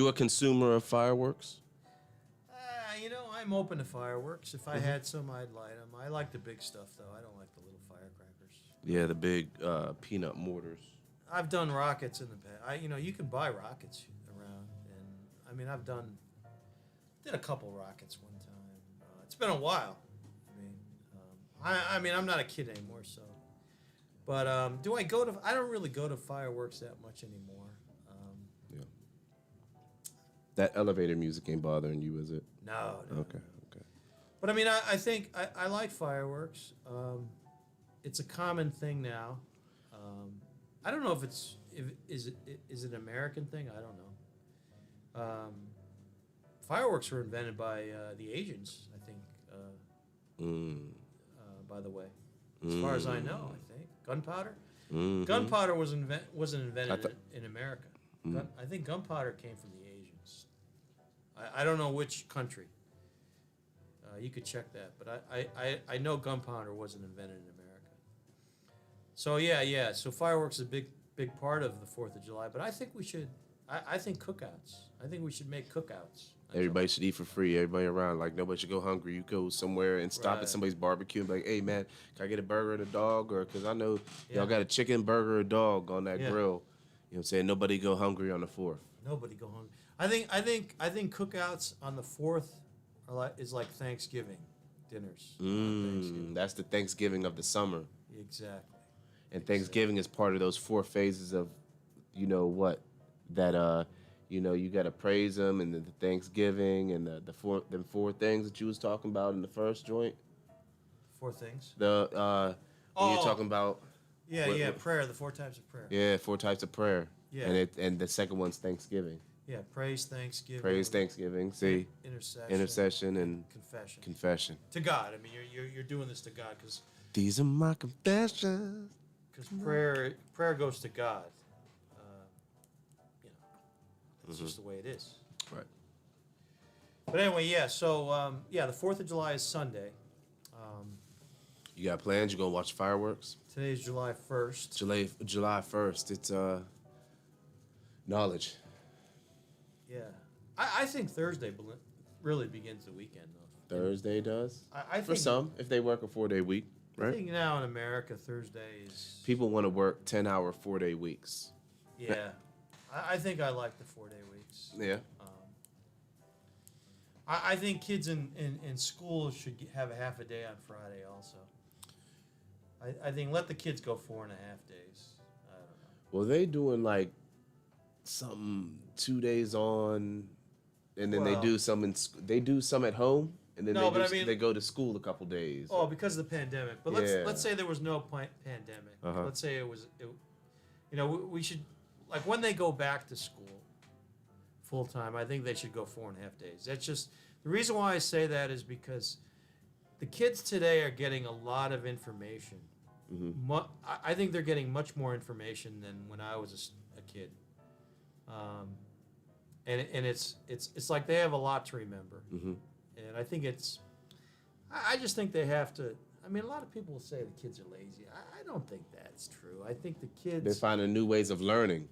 a consumer of fireworks? I'm open to fireworks. If I had some, I'd light them. I like the big stuff, though. I don't like the little firecrackers. Yeah, the big peanut mortars. I've done rockets in the past. You can buy rockets around, and I mean, did a couple rockets one time. It's been a while. I mean, I'm not a kid anymore, so. But I don't really go to fireworks that much anymore. Yeah. That elevator music ain't bothering you, is it? No. Okay. But I mean, I think I like fireworks. It's a common thing now. I don't know if is it an American thing? I don't know. Fireworks were invented by the Asians, I think. By the way, as far as I know, I think gunpowder. Gunpowder wasn't invented in America. I think gunpowder came from the Asians. I don't know which country. You could check that, but I know gunpowder wasn't invented in America. So yeah. So fireworks is a big part of the 4th of July, but I think we should. I think cookouts. I think we should make cookouts. Everybody should eat for free. Everybody around, like nobody should go hungry. You go somewhere and stop Right. at somebody's barbecue and be like, "Hey man, can I get a burger and a dog?" Or because I know Yeah. y'all got a chicken burger or dog on that Yeah. grill. You know what I'm saying? Nobody go hungry on the 4th. Nobody go hungry. I think cookouts on the 4th is like Thanksgiving dinners. on Thanksgiving. That's the Thanksgiving of the summer. Exactly. And Thanksgiving is part of those 4 phases of, you know what, that you got to praise them, and the Thanksgiving and the four things that you was talking about in the first joint. 4 things. The when you're Oh. talking about Yeah, prayer. The 4 types of prayer. 4 types of prayer. Yeah. And the second one's Thanksgiving. Yeah, praise, Thanksgiving. Praise, Thanksgiving. See, intercession and confession. confession. To God. I mean, you're doing this to God because These are my confessions. prayer goes to God. That's just the way it is. Right. But anyway, yeah. So the 4th of July is Sunday. You got plans? You gonna watch fireworks? Today's July 1st. July 1st. It's knowledge. Yeah. I think Thursday really begins the weekend, though. Thursday does. I For think, some, if they work a 4-day week, I right? think now in America, Thursday is. People want to work 10-hour 4-day weeks. Yeah. I think I like the 4-day weeks. Yeah. I think kids in school should have a half a day on Friday also. I think let the kids go 4.5 days. I don't know. Well, they doing like something 2 days on, and then they Well- do some they do some at home, and then No, but I mean- they go to school a couple days. Oh, because of the pandemic. But Yeah. let's say there was no pandemic. Uh-huh. Let's say we should, like when they go back to school full time, I think they should go 4.5 days. That's just the reason why I say that is because the kids today are getting a lot of information. I think they're getting much more information than when I was a kid. And it's like they have a lot to remember. And I think I just think they have to. I mean, a lot of people will say the kids are lazy. I don't think that's true. I think the kids. They're finding new ways of learning.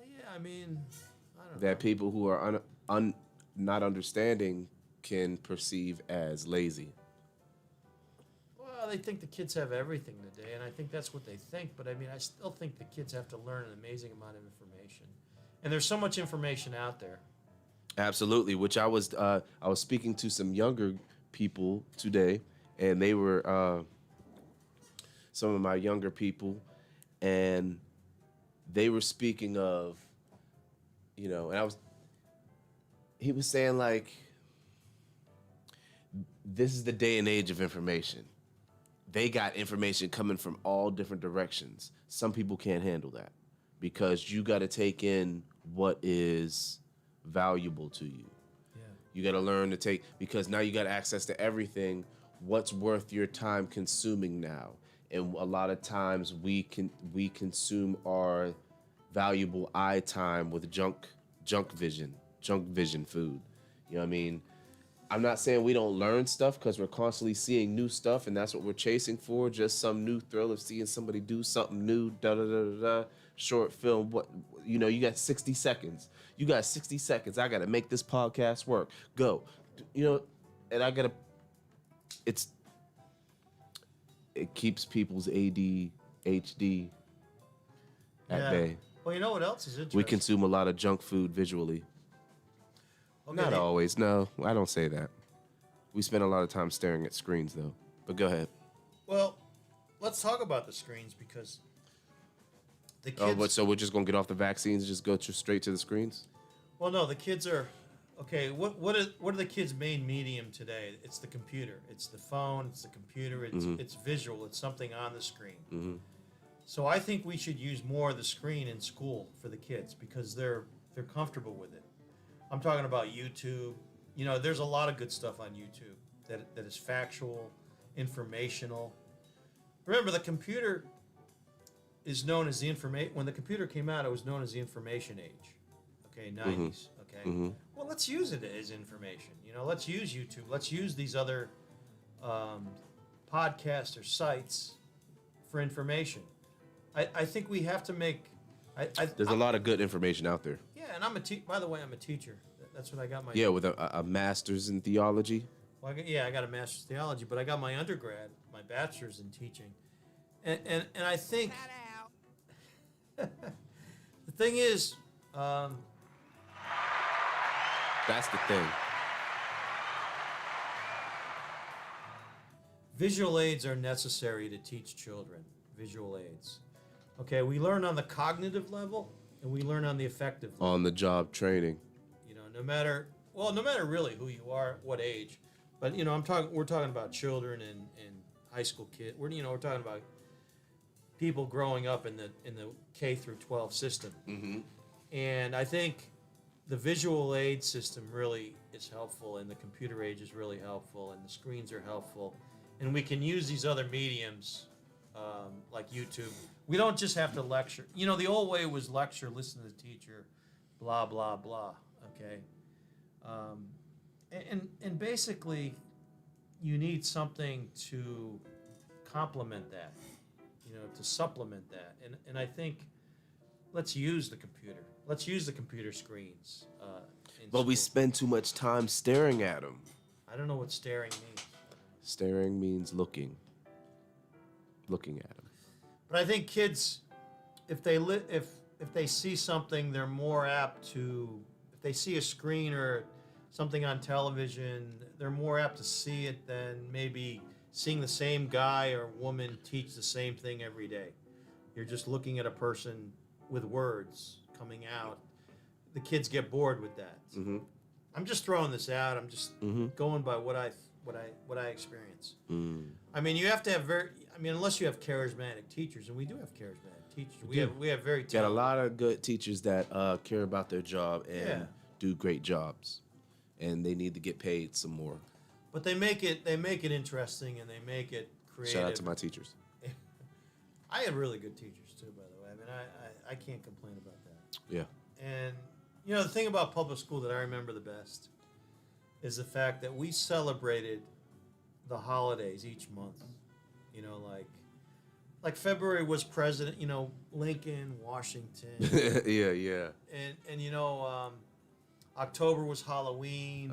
Yeah, I mean, I don't know. That people who are not understanding can perceive as lazy. Well, they think the kids have everything today, and I think that's what they think. But I mean, I still think the kids have to learn an amazing amount of information, and there's so much information out there. Absolutely, which I was speaking to some younger people today, and they were some of my younger people, and they were speaking of, and he was saying, like, this is the day and age of information. They got information coming from all different directions. Some people can't handle that because you got to take in what is valuable to you. Yeah. You got to learn to take, because now you got access to everything. What's worth your time consuming now? And a lot of times we consume our valuable eye time with junk vision food. You know what I mean? I'm not saying we don't learn stuff, because we're constantly seeing new stuff, and that's what we're chasing for. Just some new thrill of seeing somebody do something new. Short film. What you got 60 seconds. You got 60 seconds. I gotta make this podcast work. Go. And I gotta. It keeps people's ADHD at bay. Well, you know what else is interesting? We consume a lot of junk food visually. Okay, Not always. No, I don't say that. We spend a lot of time staring at screens, though. But go ahead. Well, let's talk about the screens, because the kids. So we're just gonna get off the vaccines and just go straight to the screens? Well, no, the kids are. Okay, what are the kids' main medium today? It's the computer. It's the phone. It's the computer. It's visual. It's something on the screen. So I think we should use more of the screen in school for the kids, because they're comfortable with it. I'm talking about YouTube. There's a lot of good stuff on YouTube that is factual, informational. Remember, the computer is known as the information. When the computer came out, it was known as the information age. Okay, 90s. Okay. Well, let's use it as information. Let's use YouTube. Let's use these other podcasts or sites for information. I think we have to make. There's a lot of good information out there. Yeah, and by the way, I'm a teacher. That's what I got my. Yeah, with a master's in theology. Well, I got a master's in theology, but I got my undergrad, my bachelor's in teaching, and I think the thing is, that's the thing. Visual aids are necessary to teach children. Visual aids. Okay, we learn on the cognitive level, and we learn on the affective level. On the job training. No matter really who you are, what age, but we're talking about children and high school kids. We're talking about people growing up in the K through 12 system. And I think the visual aid system really is helpful, and the computer age is really helpful, and the screens are helpful, and we can use these other mediums like YouTube. We don't just have to lecture. The old way was lecture, listen to the teacher, blah blah blah. Okay, and basically, you need something to complement that, to supplement that, and I think let's use the computer. Let's use the computer screens. But we spend too much time staring at them. I don't know what staring means. Staring means looking at them. But I think kids, if they see something, they're more apt to. If they see a screen or something on television, they're more apt to see it than maybe seeing the same guy or woman teach the same thing every day. You're just looking at a person with words coming out. The kids get bored with that. I'm just throwing this out. I'm just going by what I experience. I mean, you have to have unless you have charismatic teachers, and we do have charismatic teachers. We have very talented. Got a lot of good teachers that care about their job and do great jobs, and they need to get paid some more. But they make it interesting and they make it creative. Shout out to my teachers. I had really good teachers too, by the way. I mean, I can't complain about that. Yeah. And you know, the thing about public school that I remember the best is the fact that we celebrated the holidays each month. You know, like February was president. You know, Lincoln, Washington, yeah. and you know, October was Halloween.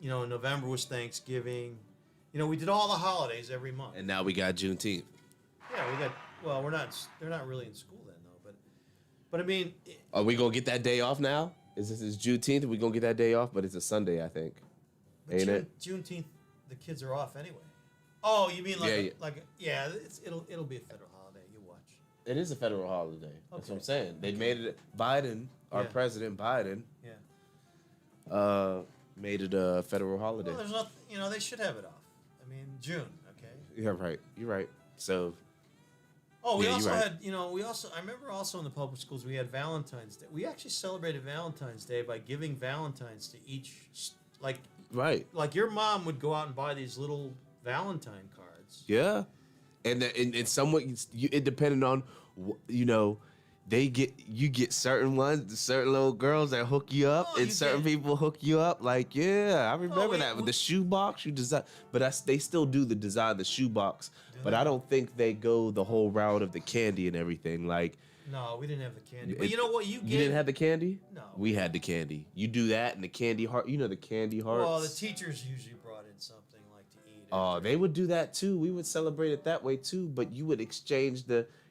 You know, November was Thanksgiving. You know, we did all the holidays every month. And now we got Juneteenth. Yeah, we got. Well, we're not. They're not really in school then, though. But I mean, Are we gonna get that day off now? Is Juneteenth? We gonna get that day off? But it's a Sunday, I think. Ain't it? Juneteenth, the kids are off anyway. Oh, you mean Yeah, it'll be a federal holiday. You watch. It is a federal holiday. That's what I'm Okay. saying. They made it. Biden, our Yeah. president Biden, Yeah. made it a federal holiday. Well, there's not. You know, they should have it off. I mean, June. Okay. Yeah, right. You're right. So Oh, we Yeah, also you're right. had. You know, I remember also in the public schools we had Valentine's Day. We actually celebrated Valentine's Day by giving Valentines to each. right. Like your mom would go out and buy these little Valentine cards. Yeah, and somewhat it depended on you know. You get certain ones, certain little girls that hook you up, Oh, and you certain get- people hook you up. Like, yeah, I remember we- that with we- the shoebox you design. But they still do the design of the shoebox. But they? I don't think they go the whole route of the candy and everything. Like, No, we didn't have the candy. But It- you know what? You didn't have the candy. No. We had the candy. You do that and the candy heart. You know the candy hearts. Well, the teachers usually brought in something like to eat. Oh, they would do that too. We would celebrate it that way too. But you would exchange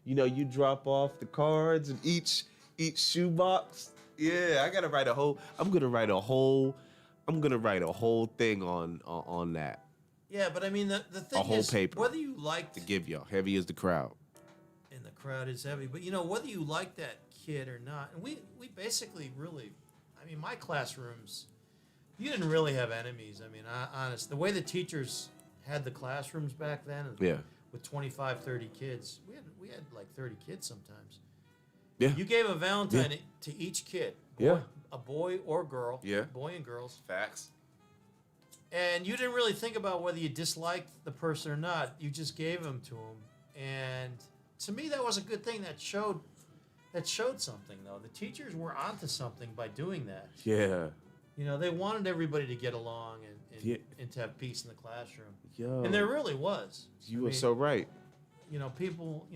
you drop off the cards and each shoebox. Yeah, I'm gonna write a whole thing on that Yeah, but I mean the thing whole is paper whether you liked to give y'all. Heavy as the crowd. and the crowd is heavy, but you know whether you like that kid or not. And we basically really, I mean my classrooms, you didn't really have enemies. I mean, honest, the way the teachers had the classrooms back then, Yeah. with 25, 30 kids, we had like 30 kids sometimes. Yeah. You gave a Valentine to each kid. Yeah. A boy or girl. Yeah. Boy and girls. Facts. And you didn't really think about whether you disliked the person or not. You just gave them to them. And to me, that was a good thing. That showed something, though. The teachers were onto something by doing that. Yeah. You know, they wanted everybody to get along Yeah. and to have peace in the classroom. Yo. And there really was. You I were mean, so right. You know, people,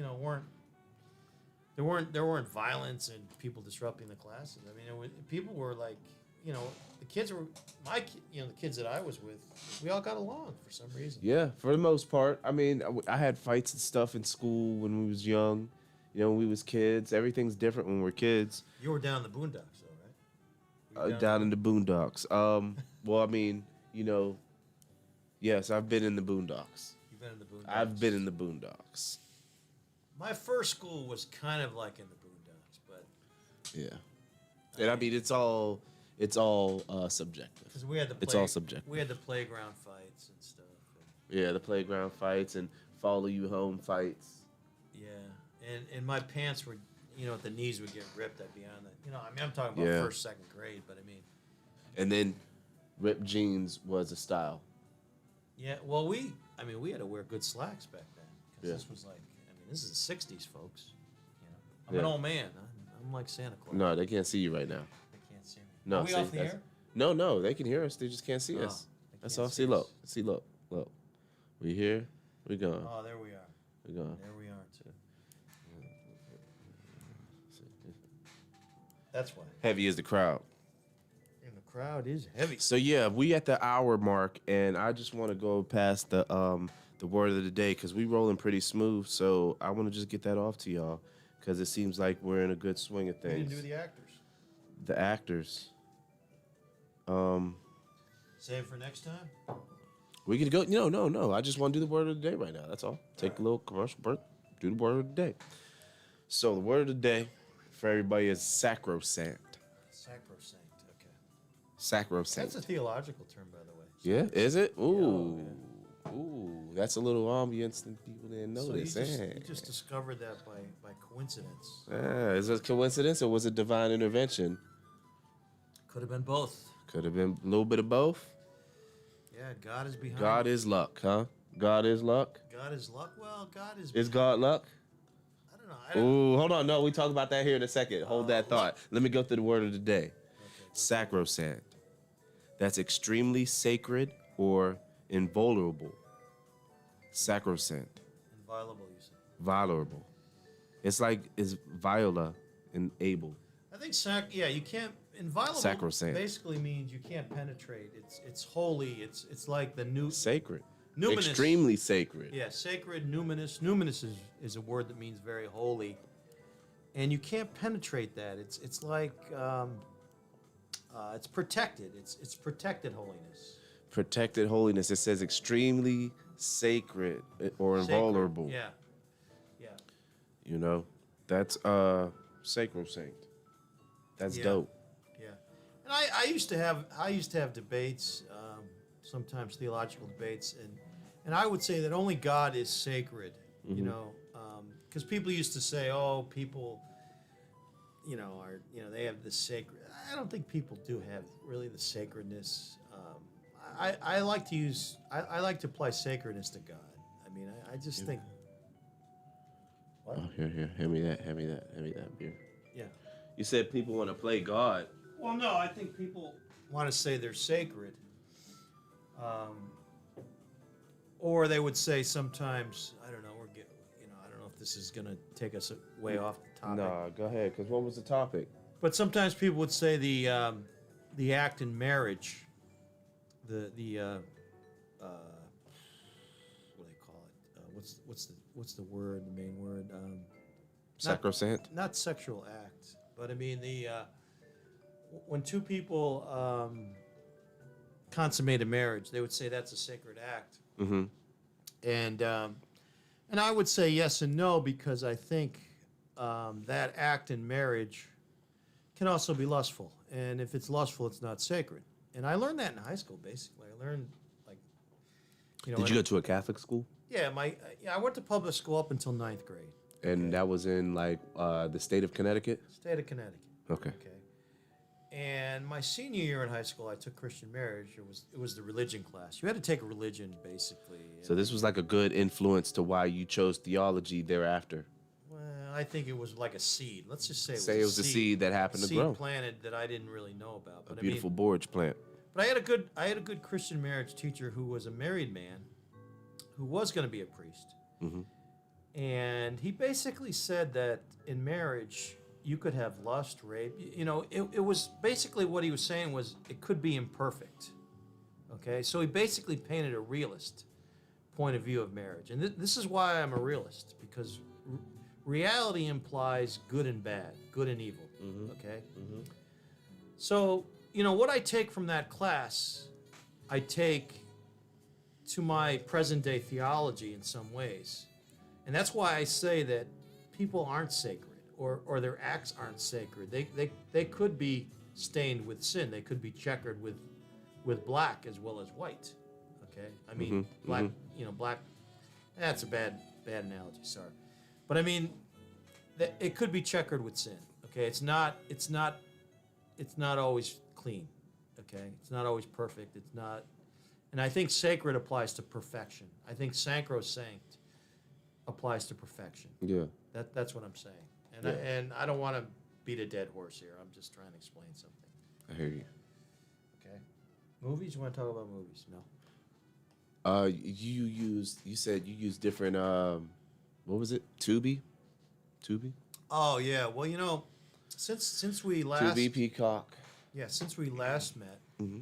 there weren't violence and people disrupting the classes. I mean, people were like, you know, the kids were the kids that I was with, we all got along for some reason. Yeah, for the most part. I mean, I had fights and stuff in school when we was young. You know, when we was kids. Everything's different when we're kids. You were down in the boondocks, though, right? Were you Down in the boondocks. Well, I mean, you know, yes, I've been in the boondocks. You've been in the boondocks. I've been in the boondocks. My first school was kind of like in the boondocks, but Yeah, and I mean, it's all subjective. because we had the It's all subjective. We had the playground fights and stuff. Yeah, the playground fights and follow you home fights. Yeah, and my pants were, you know, at the knees would get ripped. I'd be on that. You know, I mean, I'm talking about Yeah. first, second grade, but I mean, And then ripped jeans was a style. yeah. Well, we had to wear good slacks back then because Yeah. this was like, I mean, this is the '60s, folks. You know, I'm an Yeah. old man. I'm like Santa Claus. No, they can't see you right now. They can't see me. No, Are we see, off the that's- air? No, they can hear us. They just can't see Oh, us. they That's can't all. see See, look. us. See, look. We here. We going. Oh, there we are. We going. There we are too. That's why. Heavy is the crowd. And the crowd is heavy. So yeah, we at the hour mark, and I just want to go past the word of the day because we rolling pretty smooth. So I want to just get that off to y'all because it seems like we're in a good swing of We things. didn't do the actors. The actors. Save it for next time. We could go. No. I just want to do the word of the day right now. That's all. Take a little commercial break. Do the word of the day. So the word of the day for everybody is sacrosanct. Sacrosanct. Okay. Sacrosanct. That's a theological term, by the way. Yeah, is it? Ooh. Yeah. Ooh. That's a little ambience that people didn't So notice. you just discovered that by coincidence. Is it coincidence or was it divine intervention? Could have been both. Could have been a little bit of both. Yeah, God is behind. God is luck, huh? God is luck. God is luck. Well, God is. Is God luck? I don't know. I don't, Ooh, hold on. No, we talk about that here in a second. Hold that thought. luck. Let me go through the word of the day. okay. Sacrosanct. That's extremely sacred or invulnerable. Sacrosanct. Inviolable, you said. Vulnerable. It's like is Viola and Abel. I think you can't. Inviolable Sacrosanct. basically means you can't penetrate. It's holy. It's like the new Sacred. numinous. Extremely sacred. Yeah, sacred, numinous. Numinous is a word that means very holy, and you can't penetrate that. It's like it's protected. It's protected holiness. Protected holiness. It says extremely sacred or Sacred. invulnerable. Yeah, yeah. You know, that's sacrosanct. That's Yeah. dope. Yeah, and I used to have debates, sometimes theological debates, and I would say that only God is sacred. You know, because people used to say, oh, people, they have this sacred. I don't think people do have really the sacredness. I like to use I like to apply sacredness to God. I mean, I just think. What? Oh, here. Hand me that beer. Yeah. You said people want to play God. Well, no, I think people want to say they're sacred. Or they would say sometimes, I don't know, I don't know if this is going to take us way off the topic. Nah, go ahead, because what was the topic? But sometimes people would say the act in marriage, what do they call it? What's the word, the main word? Sacrosanct? Not sexual act, but I mean when two people consummate a marriage, they would say that's a sacred act. Mm-hmm. And I would say yes and no, because I think that act in marriage can also be lustful, and if it's lustful, it's not sacred. And I learned that in high school. Basically, I learned Did you go to a Catholic school? Yeah, I went to public school up until 9th grade. And that was in the state of Connecticut? State of Connecticut. Okay. Okay. And my senior year in high school, I took Christian marriage. It was the religion class. You had to take a religion, basically. So this was like a good influence to why you chose theology thereafter. Well, I think it was like a seed. Let's just say It was a seed that happened to seed grow. planted that I didn't really know about. A But beautiful borage plant. But I had a good Christian marriage teacher who was a married man, who was going to be a priest. Mm-hmm. And he basically said that in marriage, you could have lust, rape. It was basically what he was saying was it could be imperfect. Okay, so he basically painted a realist point of view of marriage. And this is why I'm a realist, because reality implies good and bad, good and evil. Mm-hmm. Okay? Mm-hmm. So, what I take from that class, I take to my present day theology in some ways. And that's why I say that people aren't sacred, or their acts aren't sacred. They could be stained with sin. They could be checkered with black as well as white. Okay? I mean, black, black, that's a bad analogy, sorry. But I mean, it could be checkered with sin. Okay? It's not always clean. Okay? It's not always perfect. It's not. And I think sacred applies to perfection. I think sacrosanct applies to perfection. Yeah. That's what I'm saying. And Yeah. I don't want to beat a dead horse here. I'm just trying to explain something. I hear you. Okay. Movies? You want to talk about movies? No. You said you used different what was it? Tubi? Oh yeah. Well, since we last Tubi Peacock. since we last met Mm-hmm.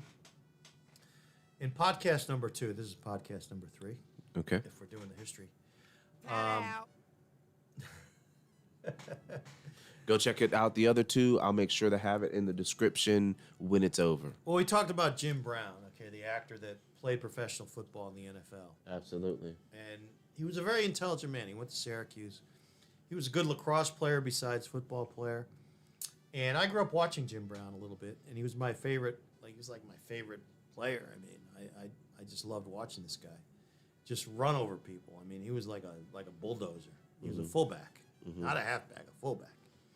in podcast number 2. This is podcast number 3. Okay. If we're doing the history. Go check it out. The other 2, I'll make sure to have it in the description when it's over. Well, we talked about Jim Brown, okay, the actor that played professional football in the NFL. Absolutely. And he was a very intelligent man. He went to Syracuse. He was a good lacrosse player besides football player. And I grew up watching Jim Brown a little bit, and he was my favorite. He was like my favorite player. I mean, I just loved watching this guy just run over people. I mean, he was like a bulldozer. He was a fullback, not a halfback, a fullback.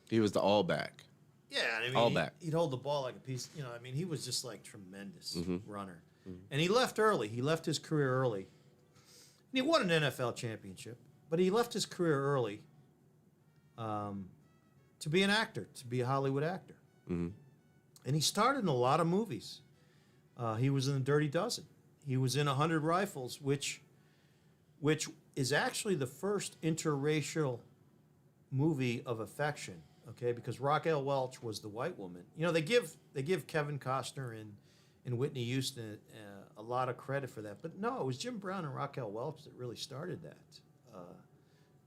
He was the all back. Yeah, I mean, All back. He'd hold the ball like a piece. I mean, he was just like tremendous runner. And he left early. He left his career early. And he won an NFL championship, but he left his career early to be an actor, to be a Hollywood actor. Mm-hmm. And he starred in a lot of movies. He was in The Dirty Dozen. He was in 100 Rifles, which is actually the first interracial movie of affection. Okay, because Raquel Welch was the white woman. You know, they give Kevin Costner and Whitney Houston a lot of credit for that, but no, it was Jim Brown and Raquel Welch that really started that,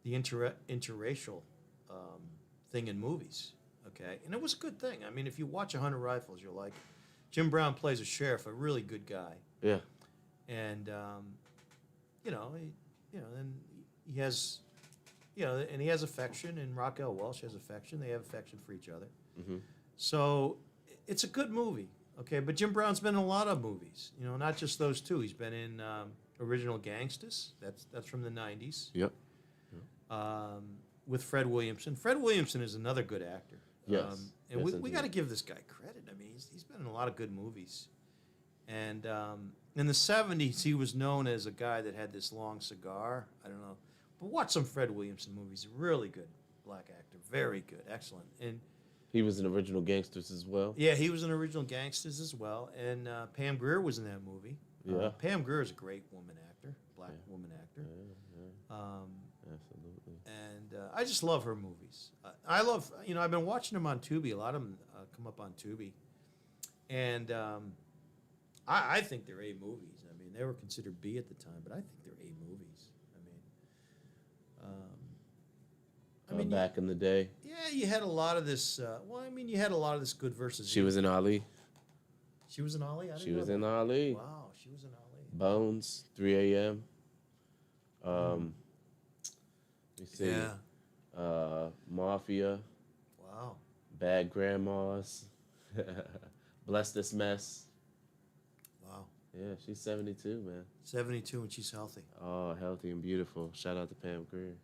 the interracial thing in movies. Okay, and it was a good thing. I mean, if you watch 100 Rifles, you're like, Jim Brown plays a sheriff, a really good guy. Yeah. And then he has, and he has affection, and Raquel Welch has affection. They have affection for each other. Mm-hmm. So it's a good movie. Okay, but Jim Brown's been in a lot of movies. You know, not just those two. He's been in Original Gangsters. That's from the '90s. Yep. With Fred Williamson. Fred Williamson is another good actor. Yes. And Yes, we got to give this guy credit. I mean, he's been in a lot of good movies. And in the '70s, he was known as a guy that had this long cigar. I don't know. But watch some Fred Williamson movies. Really good black actor. Very good. Excellent. And He was in Original Gangsters as well. yeah, he was in Original Gangsters as well. And Pam Grier was in that movie. Yeah. Pam Grier is a great woman actor, black woman actor. Absolutely. And I just love her movies. I love, I've been watching them on Tubi. A lot of them come up on Tubi. And I think they're A movies. I mean, they were considered B at the time, but I think they're A movies. Back in the day. Yeah, you had a lot of this. You had a lot of this good versus She evil. was in Ali. She was in Ali? I didn't She know was that. in Ali. Wow, she was in Ali. Bones, 3 a.m. Let me see. Yeah. Mafia, Wow. Bad Grandmas, Bless This Mess. Wow. Yeah, she's 72, man. 72 and she's healthy. Oh, healthy and beautiful. Shout out to Pam Grier.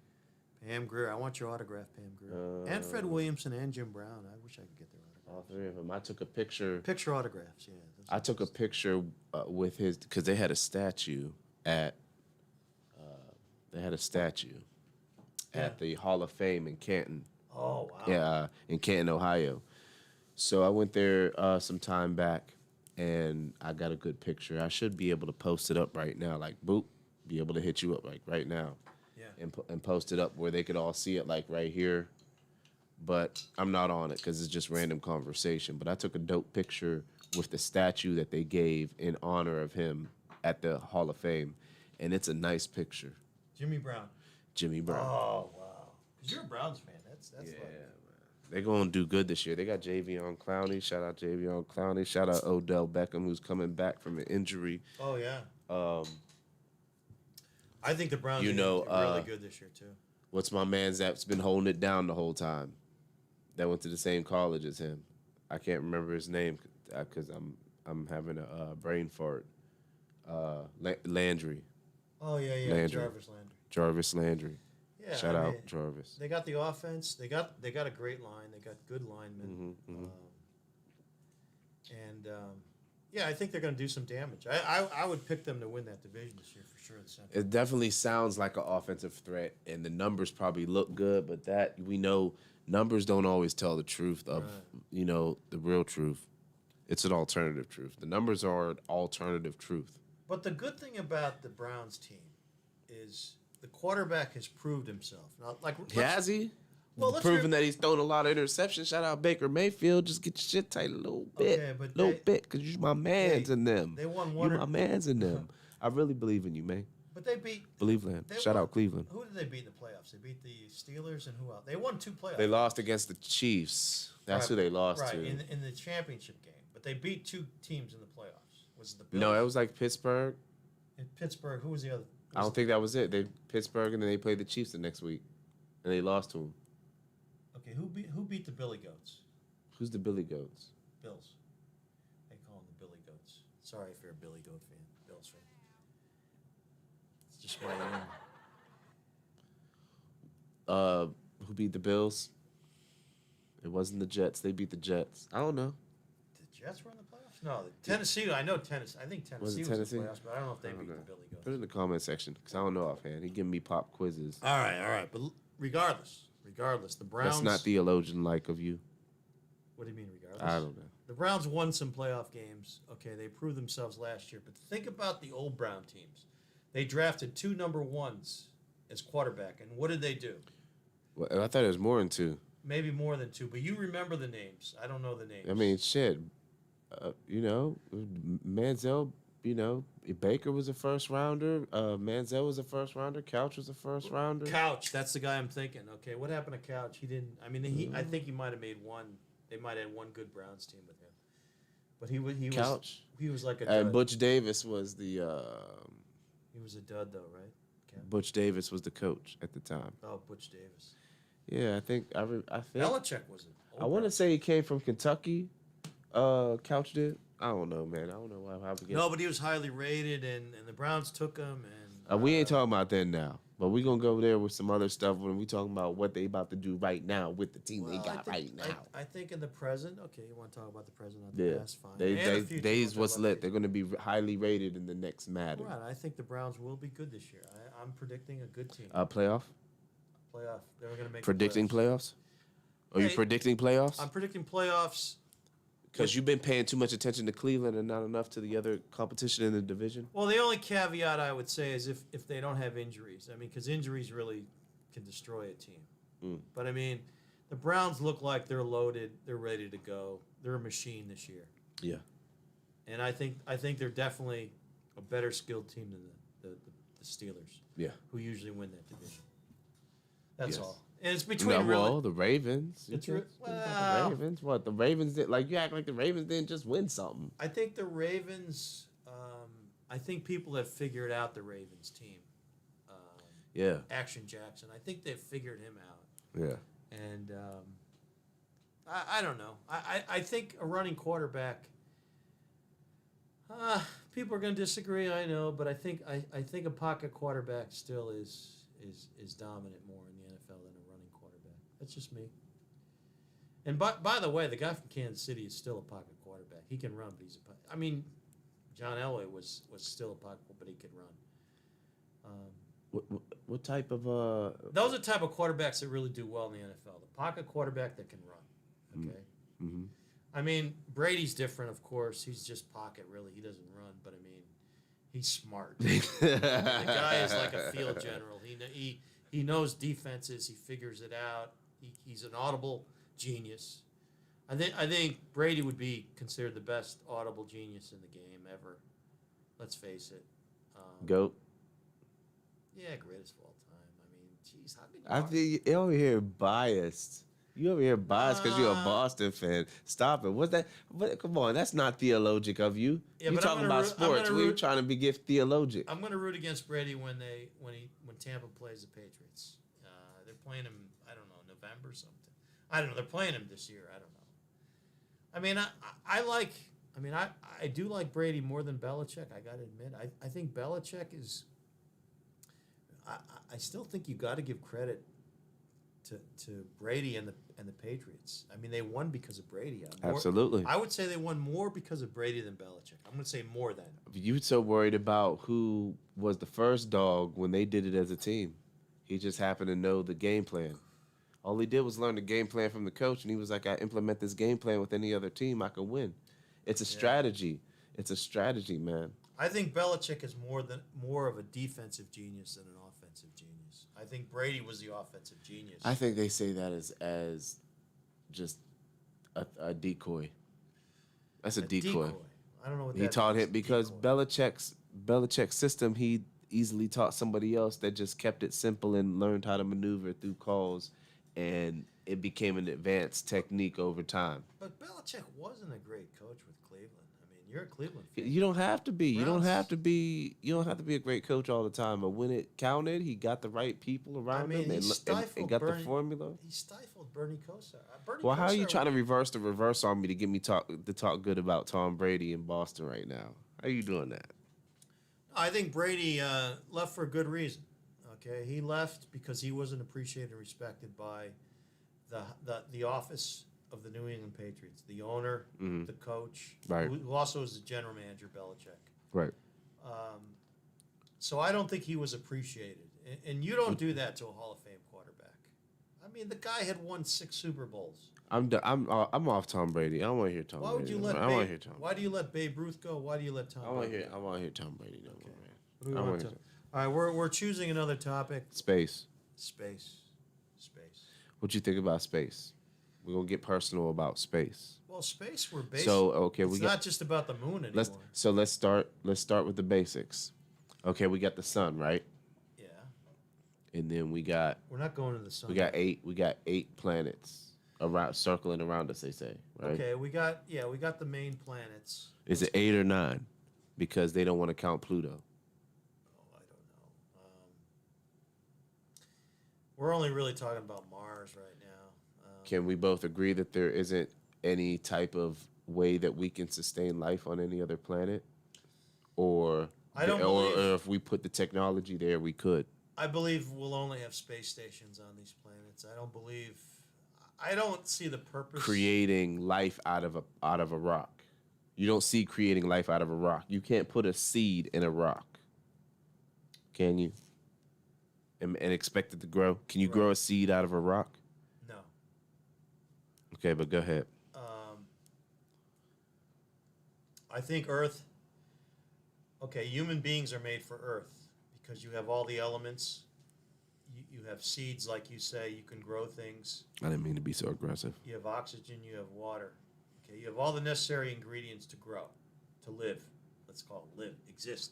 Pam Grier. I want your autograph, Pam Grier. And Fred Williamson and Jim Brown. I wish I could get their All autographs. 3 of them. I took a picture. Picture autographs, yeah. I took a picture with his, because they had a statue at the Hall of Fame in Canton. Oh, wow. Yeah, in Canton, Ohio. So I went there some time back, and I got a good picture. I should be able to post it up right now, like boop, be able to hit you up like right now, Yeah. and post it up where they could all see it like right here. But I'm not on it because it's just random conversation. But I took a dope picture with the statue that they gave in honor of him at the Hall of Fame, and it's a nice picture. Jimmy Brown. Jimmy Brown. Oh, wow. Because you're a Browns fan. That's Yeah, like, man. They're going to do good this year. They got Javion Clowney. Shout out Javion Clowney. Shout out Odell Beckham, who's coming back from an injury. oh, yeah. I think the Browns You are know, gonna do really good this year, too. What's my man's that's been holding it down the whole time? That went to the same college as him. I can't remember his name because I'm having a brain fart. Landry. Oh, yeah. Landry. Jarvis Landry. Jarvis Landry. Yeah, Shout I out mean, Jarvis. They got the offense. They got a great line. They got good linemen. Yeah, I think they're going to do some damage. I would pick them to win that division this year for sure. The Central. It definitely sounds like an offensive threat, and the numbers probably look good, but that we know numbers don't always tell the truth of, the real truth. It's an alternative truth. The numbers are an alternative truth. But the good thing about the Browns team is the quarterback has proved himself. Now, Has he? Well, let's Proving that he's thrown a lot of interceptions. Shout out Baker Mayfield. Just get your shit tight a little bit. Okay, but because you're my mans in them. They won one. You my mans in them. I really believe in you, man. But they beat Cleveland. Shout out Cleveland. Who did they beat in the playoffs? They beat the Steelers and who else? They won 2 playoffs. They lost against the Chiefs. That's who they lost to. In the championship game. But they beat 2 teams in the playoffs. Was it the Bills? No, it was like Pittsburgh. In Pittsburgh. Who was the other? I don't think that was it. They Pittsburgh, and then they played the Chiefs the next week, and they lost to them. Okay, who beat the Billy Goats? Who's the Billy Goats? Bills. They call them the Billy Goats. Sorry if you're a Billy Goat fan, Bills fan. It's just my own. Who beat the Bills? It wasn't the Jets. They beat the Jets. I don't know. The Jets were in the playoffs? No, Tennessee. I know Tennessee. I think Tennessee was in the Tennessee? playoffs, but I don't know if they I don't beat know. the Billy Goats. Put it in the comment section because I don't know offhand. He giving me pop quizzes. All right. But regardless, the Browns. That's not theologian like of you. What do you mean regardless? I don't know. The Browns won some playoff games. Okay, they proved themselves last year. But think about the old Brown teams. They drafted 2 number 1s as quarterback, and what did they do? Well, I thought it was more than 2. Maybe more than 2, but you remember the names. I don't know the names. I mean, shit. Manziel. Baker was a first rounder. Manziel was a first rounder. Couch was a first rounder. Couch, that's the guy I'm thinking. Okay, what happened to Couch? He didn't. I mean, I think he might have made one. They might have had one good Browns team with him, but he was Couch. He was like a And dud. Butch Davis was the. He was a dud though, right? Couch. Butch Davis was the coach at the time. Oh, Butch Davis. Yeah, I think I think. Belichick was it? I want to say he came from Kentucky. Couch did. I don't know, man. I don't know how we get. No, but he was highly rated, and the Browns took him. And We ain't talking about that now. But we gonna go there with some other stuff when we talking about what they about to do right now with the team they got right now. I think in the present. Okay, you want to talk about the present? Not the Yeah, past, fine. they And the future, days we'll what's talk about lit. They're gonna be highly rated in the next Madden. Right, I think the Browns will be good this year. I'm predicting a good team. Playoff. Playoff. They're going to make. Predicting the playoffs. playoffs. Are you Hey, predicting playoffs? I'm predicting playoffs. Because you've been paying too much attention to Cleveland and not enough to the other competition in the division. Well, the only caveat I would say is if they don't have injuries. I mean, because injuries really can destroy a team. Mm. But I mean, the Browns look like they're loaded. They're ready to go. They're a machine this year. Yeah. And I think they're definitely a better skilled team than the Steelers. Yeah. Who usually win that division. That's Yes. all. And it's between really. The Ravens. It's You re- can't think about well- the Ravens. What the Ravens did? Like you act like the Ravens didn't just win something. I think the Ravens. I think people have figured out the Ravens team. Yeah. Action Jackson. I think they've figured him out. Yeah. And I don't know. I think a running quarterback. People are going to disagree. I know, but I think a pocket quarterback still is dominant more in the NFL than a running quarterback. That's just me. And by the way, the guy from Kansas City is still a pocket quarterback. He can run, but he's a. I mean, John Elway was still a pocket, but he could run. What type of Those are the type of quarterbacks that really do well in the NFL. The pocket quarterback that can run. Okay. Mm-hmm. I mean, Brady's different, of course. He's just pocket, really. He doesn't run, but I mean, he's smart. The guy is like a field general. He knows defenses. He figures it out. He's an audible genius. I think Brady would be considered the best audible genius in the game ever. Let's face it. GOAT? Yeah, greatest of all time. I mean, jeez, how could you? I think you over here biased. You over here biased because you're a Uh, Boston fan. Stop it. What's that? Come on, that's not theologic of you. Yeah, You but I'm talking gonna about I'm sports. gonna We're root- trying to be gift theologic. I'm going to root against Brady when Tampa plays the Patriots. They're playing him. I don't know, November or something. I don't know. They're playing him this year. I don't know. I mean, I like. I mean, I do like Brady more than Belichick. I got to admit. I think Belichick is. I still think you got to give credit to Brady and the Patriots. I mean, they won because of Brady. Absolutely. I would say they won more because of Brady than Belichick. I'm going to say more than. You so worried about who was the first dog when they did it as a team. He just happened to know the game plan. All he did was learn the game plan from the coach, and he was like, I implement this game plan with any other team, I could win. It's a strategy. It's a strategy, man. I think Belichick is more of a defensive genius than an offensive genius. I think Brady was the offensive genius. I think they say that as just a decoy. That's a decoy. I don't know what He that taught means, him because decoy. Belichick's system, he easily taught somebody else that just kept it simple and learned how to maneuver through calls, and it became an advanced technique over time. But Belichick wasn't a great coach with Cleveland. I mean, you're a Cleveland fan. You don't have to be. You don't Browns- have to be. You don't have to be a great coach all the time. But when it counted, he got the right people around mean, him he and stifled got Bernie- the formula. He stifled Bernie Kosar. Well, how are you trying to reverse the reverse on me to get me talk good about Tom Brady in Boston right now? How are you doing that? I think Brady left for a good reason. Okay, he left because he wasn't appreciated and respected by the office. of the New England Patriots, the owner, the coach, Right. who also is the general manager, Belichick. Right. So I don't think he was appreciated. And you don't do that to a Hall of Fame quarterback. I mean, the guy had won 6 Super Bowls. I'm off Tom Brady. I don't want to hear Tom Why Brady. would you no let more. I want to hear Tom. Why do you let Babe Ruth go? Why do you let Tom I want to Brady hear. go? I want to hear Tom Brady. No more, man. What do we I want wanna to? hear- All right, we're choosing another topic. Space. Space. What you think about space? We're gonna get personal about space. Well, space, we're basically. So okay, it's we not got. just about the moon anymore. Let's start. Let's start with the basics. Okay, we got the sun, right? Yeah. And then we got We're not going to the sun. we got 8. We got 8 planets around circling around us. They say, right? Okay, we got the main planets. Is it 8 or 9? Because they don't want to count Pluto. Oh, I don't know. We're only really talking about Mars right now. Can we both agree that there isn't any type of way that we can sustain life on any other planet? Or or if we put the technology there, we could. I believe we'll only have space stations on these planets. I don't see the purpose. Creating life out of a rock. You don't see creating life out of a rock. You can't put a seed in a rock. Can you? And expect it to grow? Can you grow a seed out of a rock? No. Okay, but go ahead. I think Earth. Okay, human beings are made for Earth because you have all the elements. You have seeds, like you say. You can grow things. I didn't mean to be so aggressive. You have oxygen. You have water. Okay, you have all the necessary ingredients to grow, to live. Let's call it live, exist.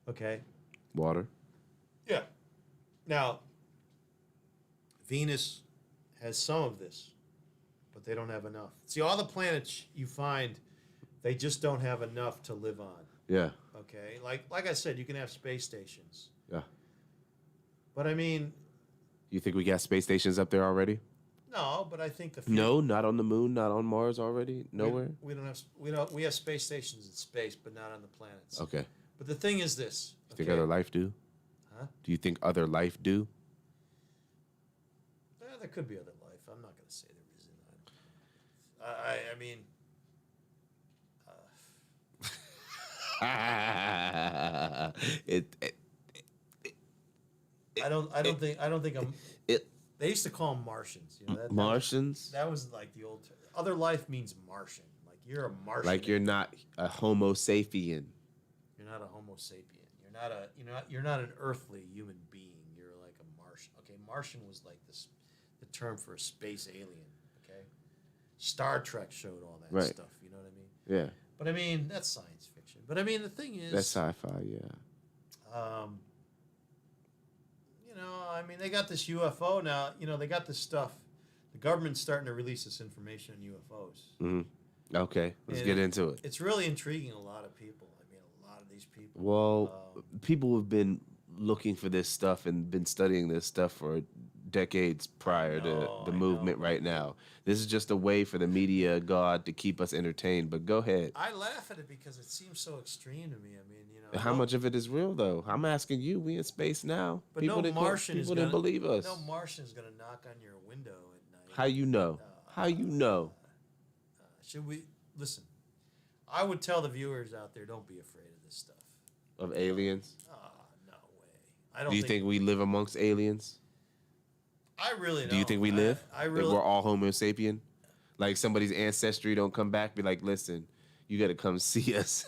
Okay. Water. Yeah. Now, Venus has some of this, but they don't have enough. See, all the planets you find, they just don't have enough to live on. Yeah. Okay, like I said, you can have space stations. Yeah. But I mean, You think we got space stations up there already? no. But I think the No, not on the moon, not on Mars already. Nowhere. We have space stations in space, but not on the planets. Okay. But the thing is this. You think other life do? Huh? Do you think other life do? There could be other life. I'm not going to say there isn't. I mean. I don't think I'm. They used to call them Martians. You know, Martians? That was like the old. Other life means Martian. Like you're a Martian. Like you're not a Homo sapien. You're not a Homo sapien. You're not an earthly human being. You're like a Martian. Okay, Martian was like the term for a space alien. Okay, Star Trek showed all that stuff. You know what I mean? Yeah. But I mean that's science fiction. But I mean the thing is That's sci-fi, yeah. I mean, they got this UFO now. They got this stuff. The government's starting to release this information on UFOs. Mm-hmm. Okay, let's And get into it. It's really intriguing a lot of people. I mean, a lot of these people. Well, people have been looking for this stuff and been studying this stuff for decades prior to the movement right now. This is just a way for the media god to keep us entertained. But go ahead. I laugh at it because it seems so extreme to me. I mean, How much of it is real, though? I'm asking you. We in space now. But People no Martian people didn't believe us. No Martian is going to knock on your window at night. How you know? How you know? Should we listen? I would tell the viewers out there, don't be afraid of this stuff. Of aliens? No way. I don't. Do you think we live amongst aliens? I really don't. Do you think we live? I That really. we're all Homo sapien? Like somebody's ancestry don't come back, be like, listen, you got to come see us.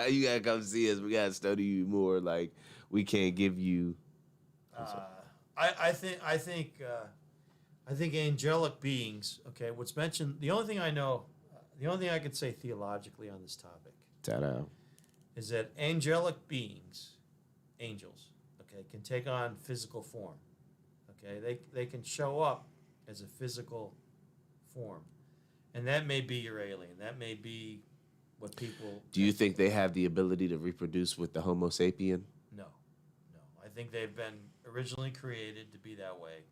You got to come see us. We got to study you more. Like, we can't give you. I think angelic beings. Okay, what's mentioned? The only thing I know, the only thing I could say theologically on this topic Ta-da. is that angelic beings, angels, okay, can take on physical form. Okay, they can show up as a physical form, and that may be your alien. That may be what people. Do you think they have the ability to reproduce with the Homo sapien? No. I think they've been originally created to be that way.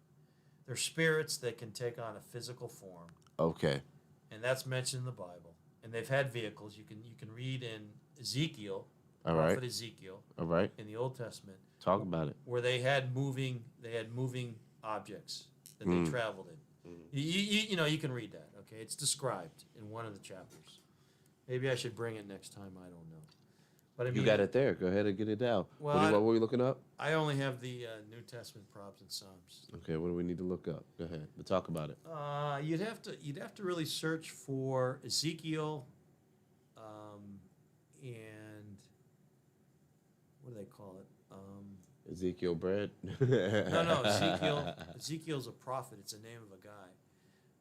They're spirits that can take on a physical form, Okay. and that's mentioned in the Bible. And they've had vehicles. You can read in Ezekiel, All right. Prophet Ezekiel, All right. in the Old Testament, Talk about it. where they had moving objects that they traveled in. You can read that. Okay, it's described in one of the chapters. Maybe I should bring it next time. I don't know. But I mean, You got it there. Go ahead and get it down. Well, what were we looking up? I only have the New Testament props and Psalms. Okay, what do we need to look up? Go ahead. We'll talk about it. You'd have to really search for Ezekiel, and what do they call it? Ezekiel bread? No, Ezekiel. Ezekiel's a prophet. It's the name of a guy.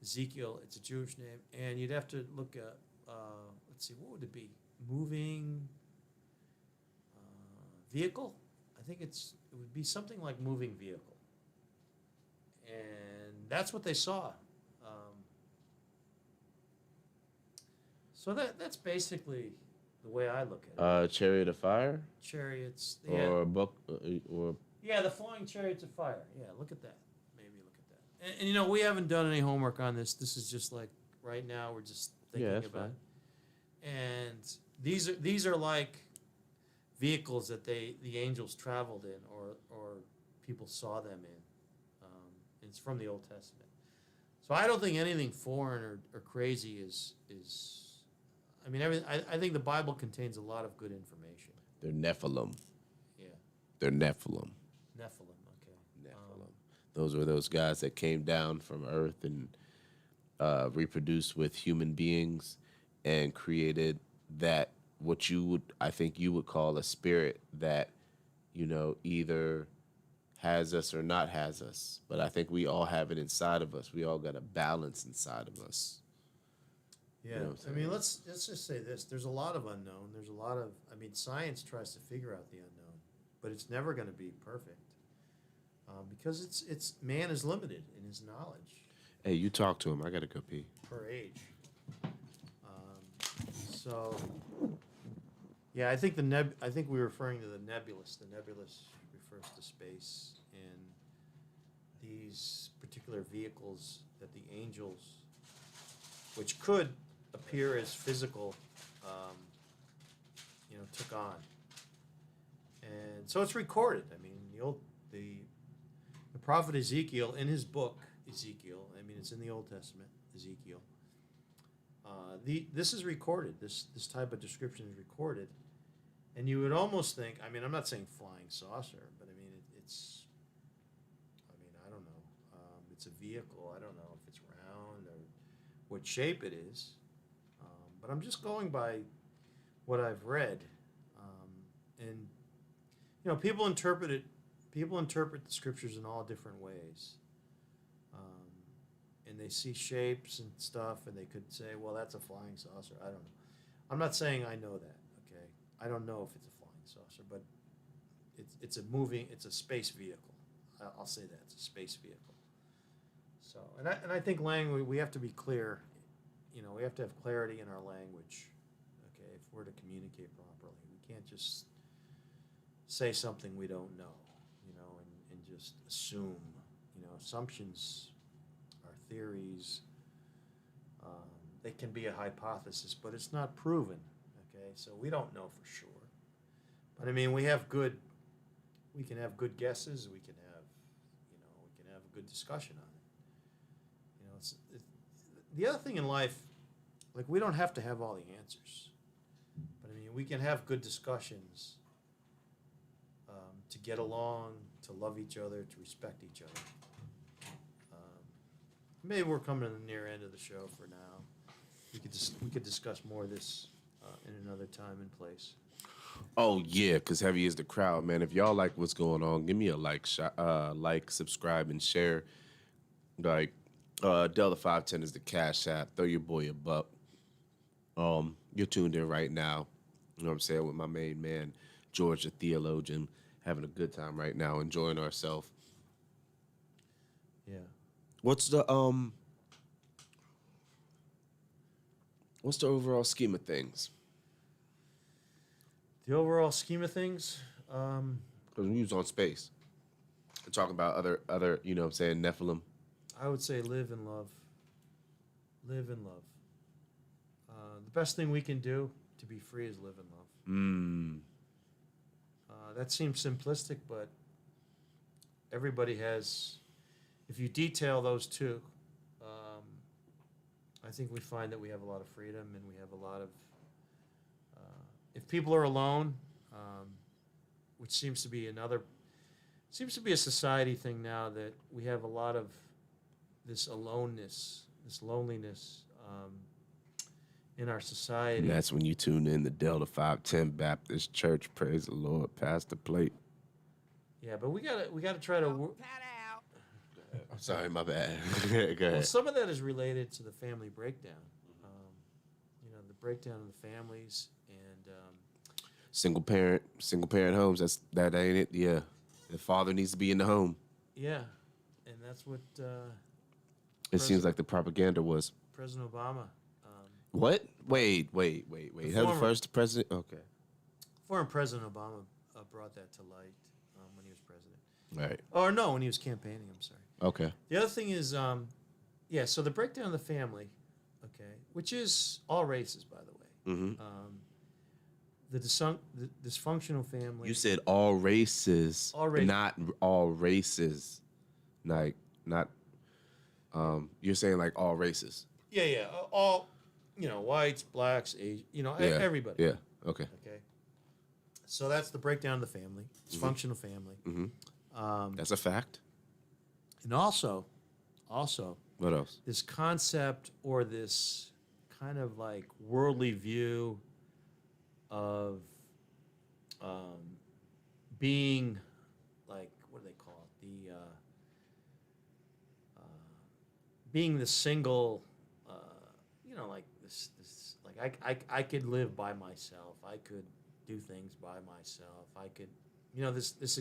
Ezekiel. It's a Jewish name, and you'd have to look at. Let's see, what would it be? Moving vehicle. I think it would be something like moving vehicle, and that's what they saw. So that's basically the way I look at it. Chariot of Fire? Chariots. Or a book, or... Yeah, the flying chariots of fire. Yeah, look at that. Maybe look at that. And we haven't done any homework on this. This is just like right now we're just thinking that's about fine. it. And these are like vehicles that the angels traveled in or people saw them in. It's from the Old Testament. So I don't think anything foreign or crazy is I mean, I think the Bible contains a lot of good information. They're Nephilim. Yeah. They're Nephilim. Nephilim, okay. Nephilim. Those were those guys that came down from Earth and reproduced with human beings and created that, what I think you would call a spirit that, either has us or not has us. But I think we all have it inside of us. We all got a balance inside of us. Yeah, I mean, let's just say this. There's a lot of unknown. There's a lot of, science tries to figure out the unknown, but it's never going to be perfect because it's man is limited in his knowledge. Hey, you talk to him. I got to go pee. Per age. So, yeah, I think I think we're referring to the nebulous. The nebulous refers to space, and these particular vehicles that the angels, which could appear as physical, took on. And so it's recorded. I mean, the prophet Ezekiel, in his book, Ezekiel, it's in the Old Testament, Ezekiel. This is recorded. This type of description is recorded. And you would almost think, I'm not saying flying saucer, but it's, I don't know. It's a vehicle. I don't know if it's round or what shape it is. But I'm just going by what I've read. And people interpret it. People interpret the scriptures in all different ways. And they see shapes and stuff, and they could say, well, that's a flying saucer. I don't know. I'm not saying I know that, okay? I don't know if it's a flying saucer, but it's a space vehicle. I'll say that. It's a space vehicle. So, and I think language, we have to be clear. We have to have clarity in our language, okay, if we're to communicate properly. We can't just say something we don't know, and just assume. Assumptions are theories. They can be a hypothesis, but it's not proven, okay? So we don't know for sure. But we can have good guesses. We can have a good discussion on it. The other thing in life, like, we don't have to have all the answers, but we can have good discussions to get along, to love each other, to respect each other. Maybe we're coming to the near end of the show for now. We could discuss more of this in another time and place. Oh yeah, because heavy is the crowd, man. If y'all like what's going on, give me a like, subscribe, and share. Like, Delta 510 is the Cash App. Throw your boy a buck. You're tuned in right now. You know what I'm saying, with my main man, George the Theologian, having a good time right now, enjoying ourselves. Yeah. What's the overall scheme of things? The overall scheme of things, Because we was on space. We're talking about other, Nephilim. I would say live and love. Live and love. The best thing we can do to be free is live and love. That seems simplistic, but everybody has, if you detail those two, I think we find that we have a lot of freedom and we have a lot of. If people are alone, which seems to be a society thing now, that we have a lot of this aloneness, this loneliness in our society. And that's when you tune in the Delta 510 Baptist Church. Praise the Lord. Pass the plate. Yeah, but we gotta try to. I'm sorry, my bad. Go ahead. Well, some of that is related to the family breakdown. The breakdown of the families and. Single parent homes. That ain't it. Yeah, the father needs to be in the home. Yeah, and that's what It seems like the propaganda was. President Obama. What? Wait. How the first president? Okay. Former President Obama brought that to light when he was president. Right. Or no, when he was campaigning. I'm sorry. Okay. The other thing is, so the breakdown of the family, okay, which is all races, by the way. Mm-hmm. The dysfunctional family. You said all races, not all races. Like, not. You're saying like all races. Yeah. All, whites, blacks, Asian, everybody. Yeah. Okay. Okay. So that's the breakdown of the family, dysfunctional family. Mm-hmm. That's a fact. And also, What else? this concept or this kind of like worldly view of being like, what do they call it? Being the single, like this like I could live by myself. I could do things by myself. I could, this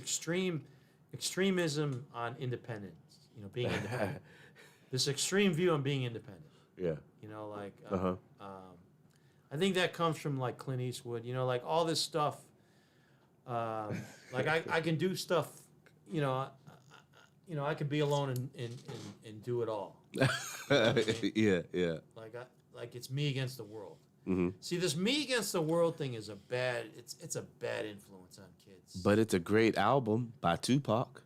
extremism on independence. Being independent. This extreme view on being independent. Yeah. I think that comes from like Clint Eastwood. Like all this stuff. Like I can do stuff. I could be alone and do it all. Yeah. Like it's me against the world. Mm-hmm. See, this me against the world thing is it's a bad influence on kids. But it's a great album by Tupac.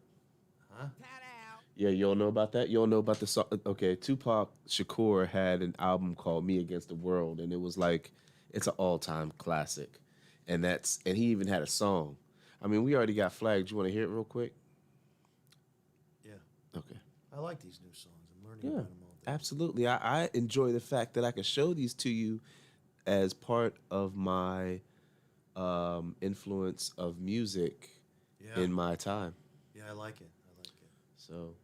Huh? Yeah, you all know about that? You all know about the song? Okay, Tupac Shakur had an album called Me Against the World, and it was like, it's an all-time classic. And he even had a song. I mean, we already got flagged. You want to hear it real quick? Yeah. Okay. I like these new songs. I'm learning Yeah, about them all day. absolutely. I enjoy the fact that I can show these to you as part of my influence of music in my time. Yeah, I like it. So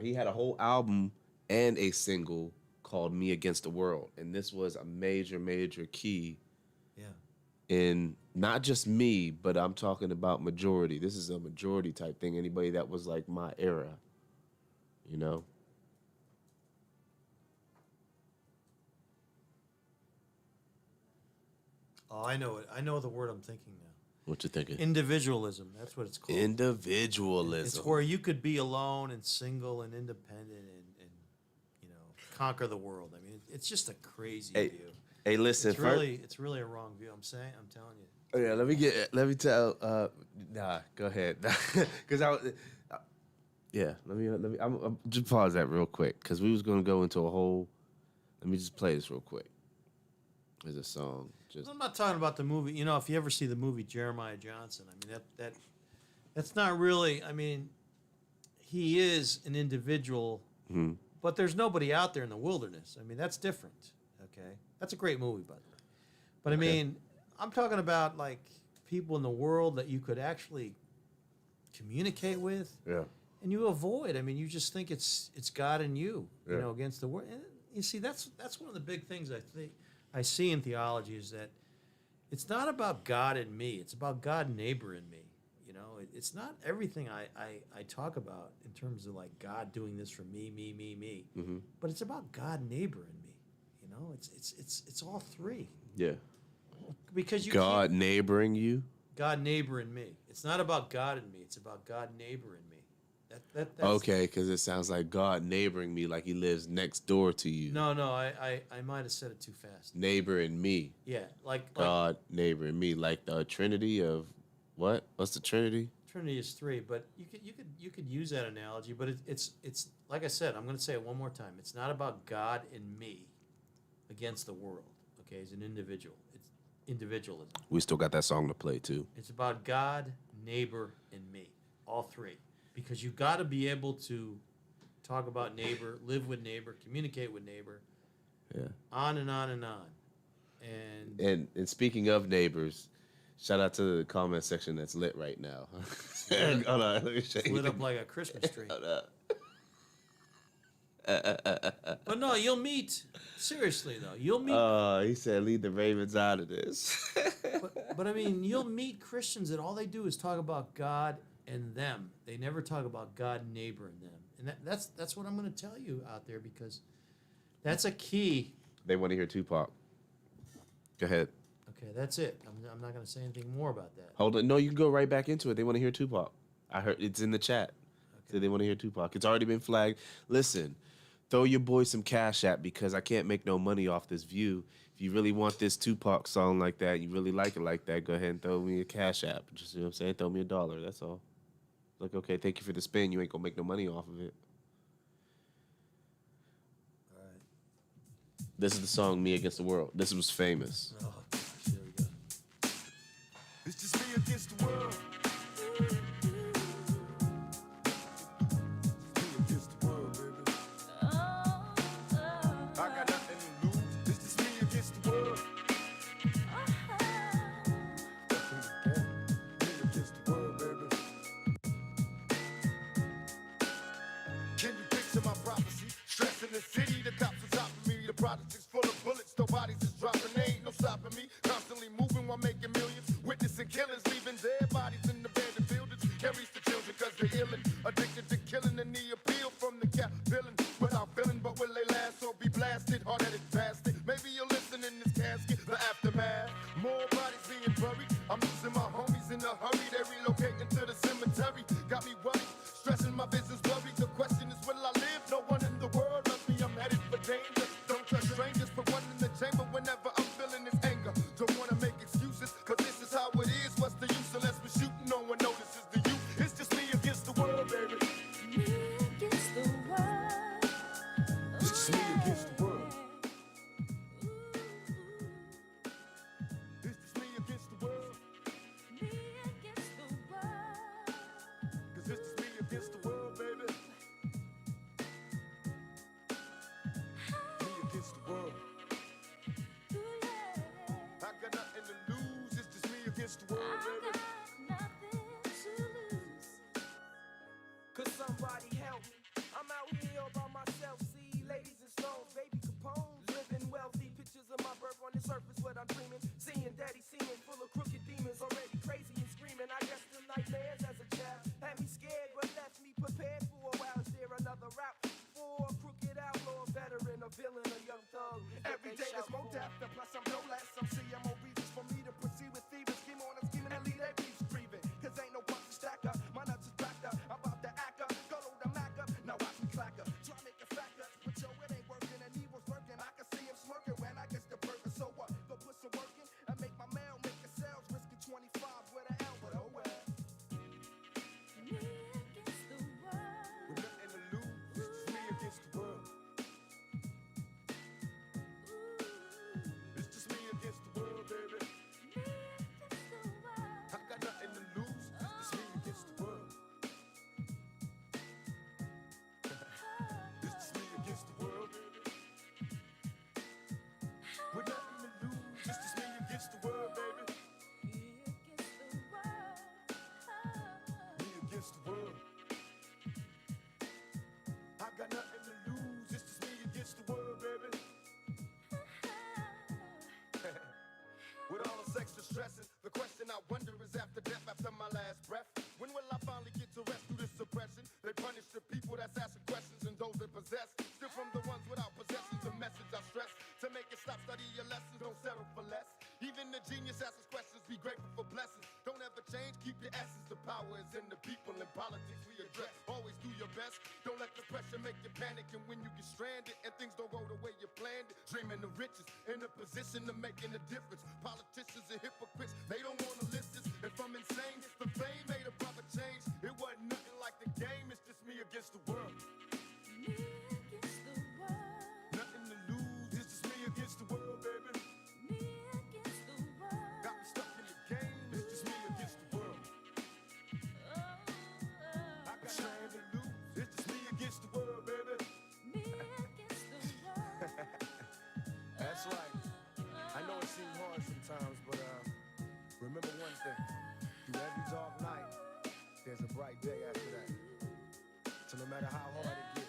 he had a whole album and a single called Me Against the World. And this was a major, major key in not just me, but I'm talking about majority. This is a majority type thing. Anybody that was like my era, Oh, I know it. I know the word I'm thinking now. What you thinking? Individualism. That's what it's called. Individualism. It's where you could be alone and single and independent and conquer the world. I mean, it's just a crazy view. Hey, listen. It's really a wrong view. I'm telling you. Oh, yeah, let me tell. Go ahead. Because let me. I'm just pause that real quick because we was gonna go into a whole. Let me just play this real quick. There's a song. I'm not talking about the movie. If you ever see the movie Jeremiah Johnson, I mean that's not really. I mean, he is an individual, but there's nobody out there in the wilderness. I mean, that's different. Okay, that's a great movie, by the way. But I mean, I'm talking about like people in the world that you could actually communicate with. Yeah. And you avoid. I mean, you just think it's God and you, against the world. And you see, that's one of the big things I see in theology is that it's not about God and me. It's about God and neighbor and me. It's not everything I talk about in terms of like God doing this for me. Mm-hmm. But it's about God, neighbor, and me. It's all three. Yeah. Because God neighboring you. God, neighbor, and me. It's not about God and me. It's about God, neighbor, and me. That's okay, because it sounds like God neighboring me, like he lives next door to you. No, I might have said it too fast. Neighbor and me. Yeah, like God, neighbor, and me, like the Trinity of what? What's the Trinity? Trinity is three, but you could use that analogy. But it's like I said. I'm going to say it one more time. It's not about God and me. against the world. Okay, as an individual, it's individualism. We still got that song to play too. It's about God, neighbor, and me, all three, because you got to be able to talk about neighbor, live with neighbor, communicate with neighbor, Yeah. on and on and on. And And speaking of neighbors, shout out to the comment section that's lit right now. Hold on, let me show it's you. lit up like a Christmas tree. Hold up. But no, you'll meet. Seriously though, you'll meet. He said, "Leave the Ravens out of this." But I mean, you'll meet Christians that all they do is talk about God and them. They never talk about God, neighbor, and them. And that's what I'm going to tell you out there, because that's a key. They want to hear Tupac. Go ahead. Okay, that's it. I'm not going to say anything more about that. Hold on. No, you can go right back into it. They want to hear Tupac. I heard it's in the chat. Okay. So they want to hear Tupac. It's already been flagged. Listen, throw your boy some cash at, because I can't make no money off this view. If you really want this Tupac song like that, you really like it like that, go ahead and throw me a cash app. Just, you know what I'm saying? Throw me $1. That's all. Like, okay, thank you for the spin. You ain't gonna make no money off of it. All right. This is the song "Me Against the World." This was famous. Oh, gosh, here we go. It's just me against the world. Me against the world, baby. I got nothing to lose. It's just me against the world. Me against the world, baby. Can you picture my prophecy? Stress in the city, the cops are topping me. The project is full of bullets, the bodies is dropping. They ain't no stopping me. Constantly moving while making millions. Witnessing killings, leaving dead bodies in abandoned buildings. Carries the children cause they're illin'. Addicted to killing and the appeal from the cap villain. Without feeling, but will they last or be blasted? Hard-headed bastard. Maybe you'll listen in this casket, the aftermath. More bodies being buried. I'm losing my homies in a hurry. They're relocating to the cemetery. Got me worried, stressing my business blurry. The question is, will I live? No one in the world loves me. I'm headed for danger. Don't trust strangers. Put one in the chamber whenever I'm feeling this anger. Don't wanna make excuses, cause this is how it is. What's the use unless we're shooting? No one notices the youth. It's just me against the world, baby. Me against the world. It's just me against the world. It's just me against the world. Me against the world. Cause it's just me against the world, baby. Me against the world. Ooh, yeah. I got nothing to lose. It's just me against the world, I baby. got nothing to lose. Could somebody help me? I'm out here all by myself. See, ladies and stones, baby Capone, living wealthy. Pictures of my birth on the surface, what I'm dreaming. Seeing daddy seeing full of crooked demons, already crazy and screaming. I guess the nightmares as a child had me scared, but left me prepared for a while. Is there another route for a crooked outlaw, veteran, a villain, a young thug? Every day there's more death, and plus I'm no less. Some CMO reasons for me to proceed with thieves. Scheme on and scheming and leave their beefs grieving. Cause ain't no punch to stack up. My nuts is backed up. I'm about to act up. Go load the Mac up. Now watch me clack up. Try make a fact up. But yo, it ain't working. And evil's lurking. I can see him smirking when I get the burger. So what? Go put some work in and make my mail, make a sales. Risking 25 with an L, but oh well. Me against the world. With nothing to lose. It's just me against the world. It's just me against the world, baby. Me against the world. I got nothing to lose. It's me against the world. It's just me against the world, baby. With nothing to lose. It's just me against the world, baby. Me against the world. Me against the world. I got nothing to lose. It's just me against the world, baby. With all this extra stressing, the question I wonder is after death, after my last breath, when will I finally get to rest through this suppression? They punish the people that's asking questions and those that possess. Still from the ones without possessions, the message I stress. To make it stop, study your lessons, don't settle for less. Even the genius asks questions, be grateful for blessings. Don't ever change, keep your essence. The power is in the people, in politics we address. Always do your best, don't let the pressure make you panic. And when you get stranded and things don't go the way you planned it, dreaming the riches, in a position of making a difference. Politicians are hypocrites, they don't want to listen. If I'm insane, it's the fame made a proper change. It wasn't nothing like the game, it's just me against the world. Me against the world. Nothing to lose, it's just me against the something. Through every dark night, there's a bright day after that. So no matter how hard it gets,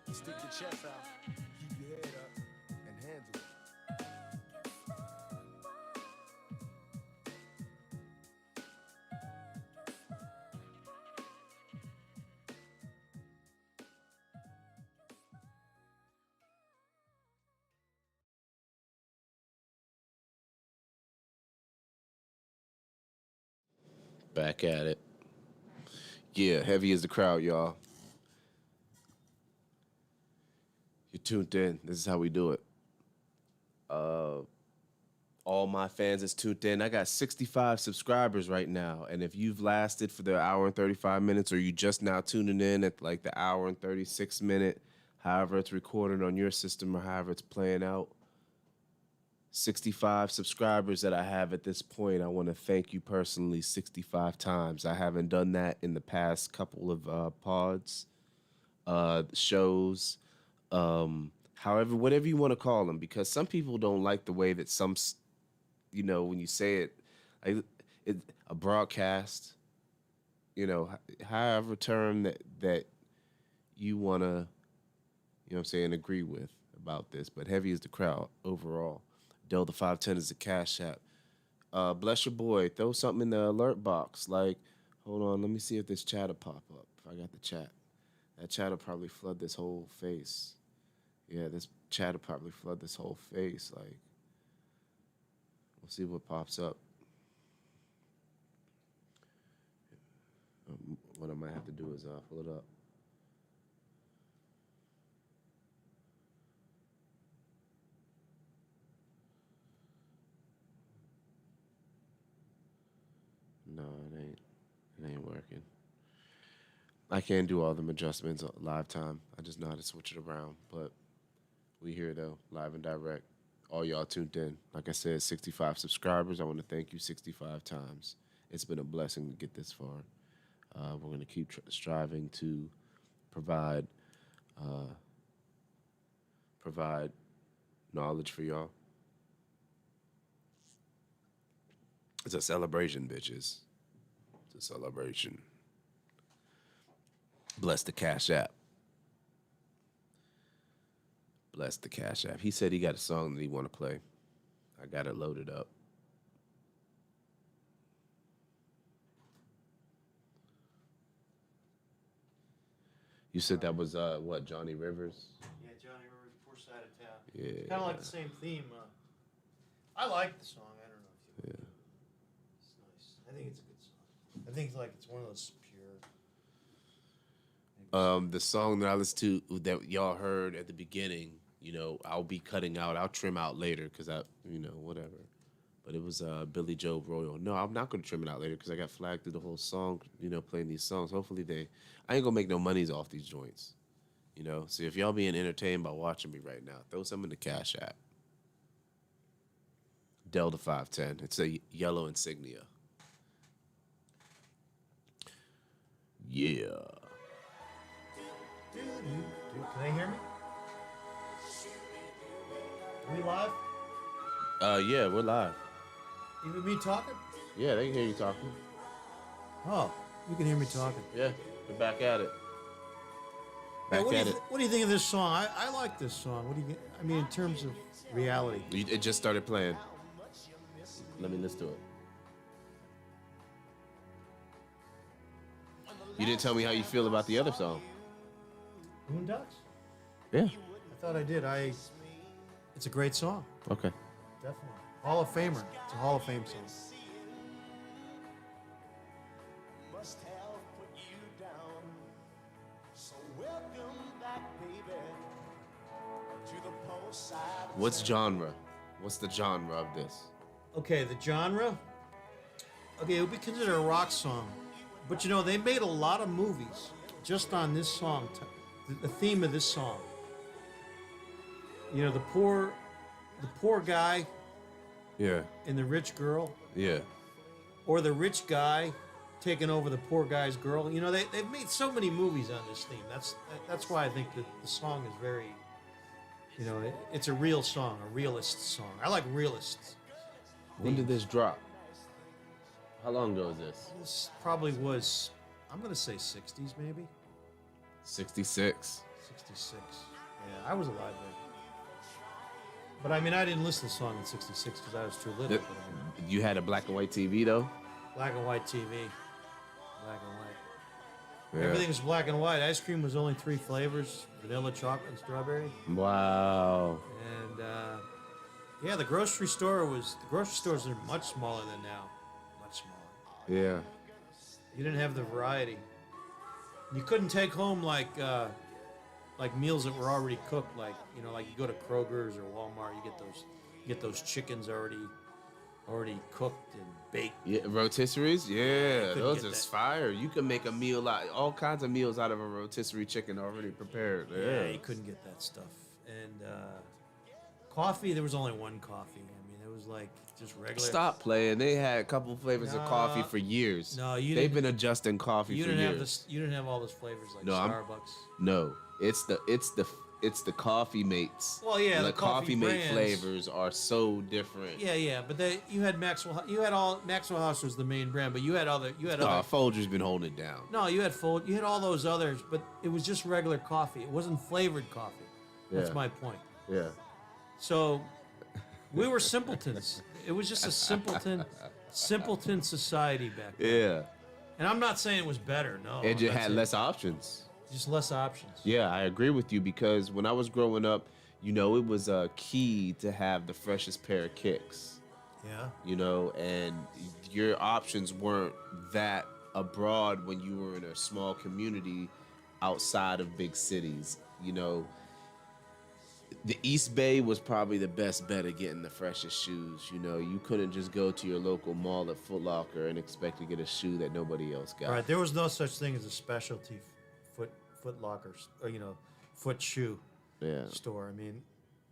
you stick your chest out, keep your head up, and handle it. Back at it. Yeah, heavy is the crowd, y'all. You're tuned in. This is how we do it. All my fans that's tuned in. I got 65 subscribers right now. And if you've lasted for the hour and 35 minutes, or you just now tuning in at like the hour and 36 minute, however it's recorded on your system or however it's playing out, 65 subscribers that I have at this point, I want to thank you personally 65 times. I haven't done that in the past couple of pods, shows, however, whatever you want to call them, because some people don't like the way that some, you know, when you say it, a broadcast, you know, however term that you want to, you know what I'm saying, agree with about this. But heavy is the crowd overall. Delta 510 is the cash app. Bless your boy. Throw something in the alert box. Like, hold on, let me see if this chat will pop up. If I got the chat. That chat will probably flood this whole face. Yeah, this chat will probably flood this whole face. Like, we'll see what pops up. What I might have to do is pull it up. No, it ain't working. I can't do all them adjustments live time. I just know how to switch it around. But we here though, live and direct. All y'all tuned in. Like I said, 65 subscribers. I want to thank you 65 times. It's been a blessing to get this far. We're going to keep striving to provide knowledge for y'all. It's a celebration, bitches. It's a celebration. Bless the Cash App. Bless the Cash App. He said he got a song that he want to play. I got it loaded up. You said that was, what, Johnny Rivers? Yeah, Johnny Rivers, Poor Side of Town. Yeah. Kind of like the same theme. I like the song. I don't know if you Yeah. It's nice. I think it's a good song. I think it's one of those pure. The song that I listened to that y'all heard at the beginning, you know, I'll be cutting out. I'll trim out later because whatever. But it was Billy Joe Royal. No, I'm not going to trim it out later because I got flagged through the whole song, you know, playing these songs. Hopefully I ain't going to make no monies off these joints, you know. So if y'all being entertained by watching me right now, throw some in the Cash App. Delta 510. It's a yellow insignia. Yeah. Dude, can they hear me? Are we live? Yeah, we're live. Even me talking? Yeah, they can hear you talking. Oh, you can hear me talking. Yeah, we're back at it. Hey, Back at it. What do you think of this song? I like this song. What do you? I mean, in terms of reality. It just started playing. Let me listen to it. You didn't tell me how you feel about the other song. Boondocks? Yeah. I thought I did. It's a great song. Okay. Definitely. Hall of Famer. It's a Hall of Fame song. Must have put you down. So welcome back, baby, to the post side. What's genre? What's the genre of this? Okay, the genre. Okay, it would be considered a rock song, but you know they made a lot of movies just on this song. The theme of this song. You know, the poor guy Yeah. and the rich girl, Yeah. or the rich guy taking over the poor guy's girl. You know, they've made so many movies on this theme. That's why I think that the song is very, you know, it's a real song, a realist song. I like realists. When did this drop? How long ago is this? This probably was, I'm gonna say 60s maybe. 66. 66. Yeah, I was alive then. But I mean, I didn't listen to the song in 66 because I was too little. Th- But I mean, You had a black and white TV though? black and white TV. Black and white. Yeah. Everything was black and white. Ice cream was only 3 flavors: vanilla, chocolate, and strawberry. Wow. And yeah, the grocery stores are much smaller than now. Much smaller. Yeah. You didn't have the variety. You couldn't take home like meals that were already cooked. Like like you go to Kroger's or Walmart, you get those chickens already cooked and baked. Yeah, rotisseries. Yeah, couldn't those get are that. fire. You can make a meal out, all kinds of meals out of a rotisserie chicken already prepared. Yeah, you couldn't get that stuff. And coffee, there was only one coffee. I mean, it was like just regular. Stop playing. They had a couple flavors of coffee for years. No, you They've didn't- been adjusting coffee You for didn't years. have this. You didn't have all those flavors like No, I'm- Starbucks. No, it's the coffee mates. Well, yeah, the the coffee mate brands. flavors are so different. Yeah, but you had Maxwell. You had Maxwell House was the main brand, but you had other. Folger's been holding it down. No, you had all those others, but it was just regular coffee. It wasn't flavored coffee. That's Yeah. my point. Yeah. So we were simpletons. It was just a simpleton society back then. Yeah. And I'm not saying it was better. No, It I'm just not had saying- less options. just less options. Yeah, I agree with you because when I was growing up, it was key to have the freshest pair of kicks. Yeah. And your options weren't that abroad when you were in a small community outside of big cities. The East Bay was probably the best bet at getting the freshest shoes. You couldn't just go to your local mall at Foot Locker and expect to get a shoe that nobody else got. Right. There was no such thing as a specialty foot lockers or foot shoe Yeah. store. I mean,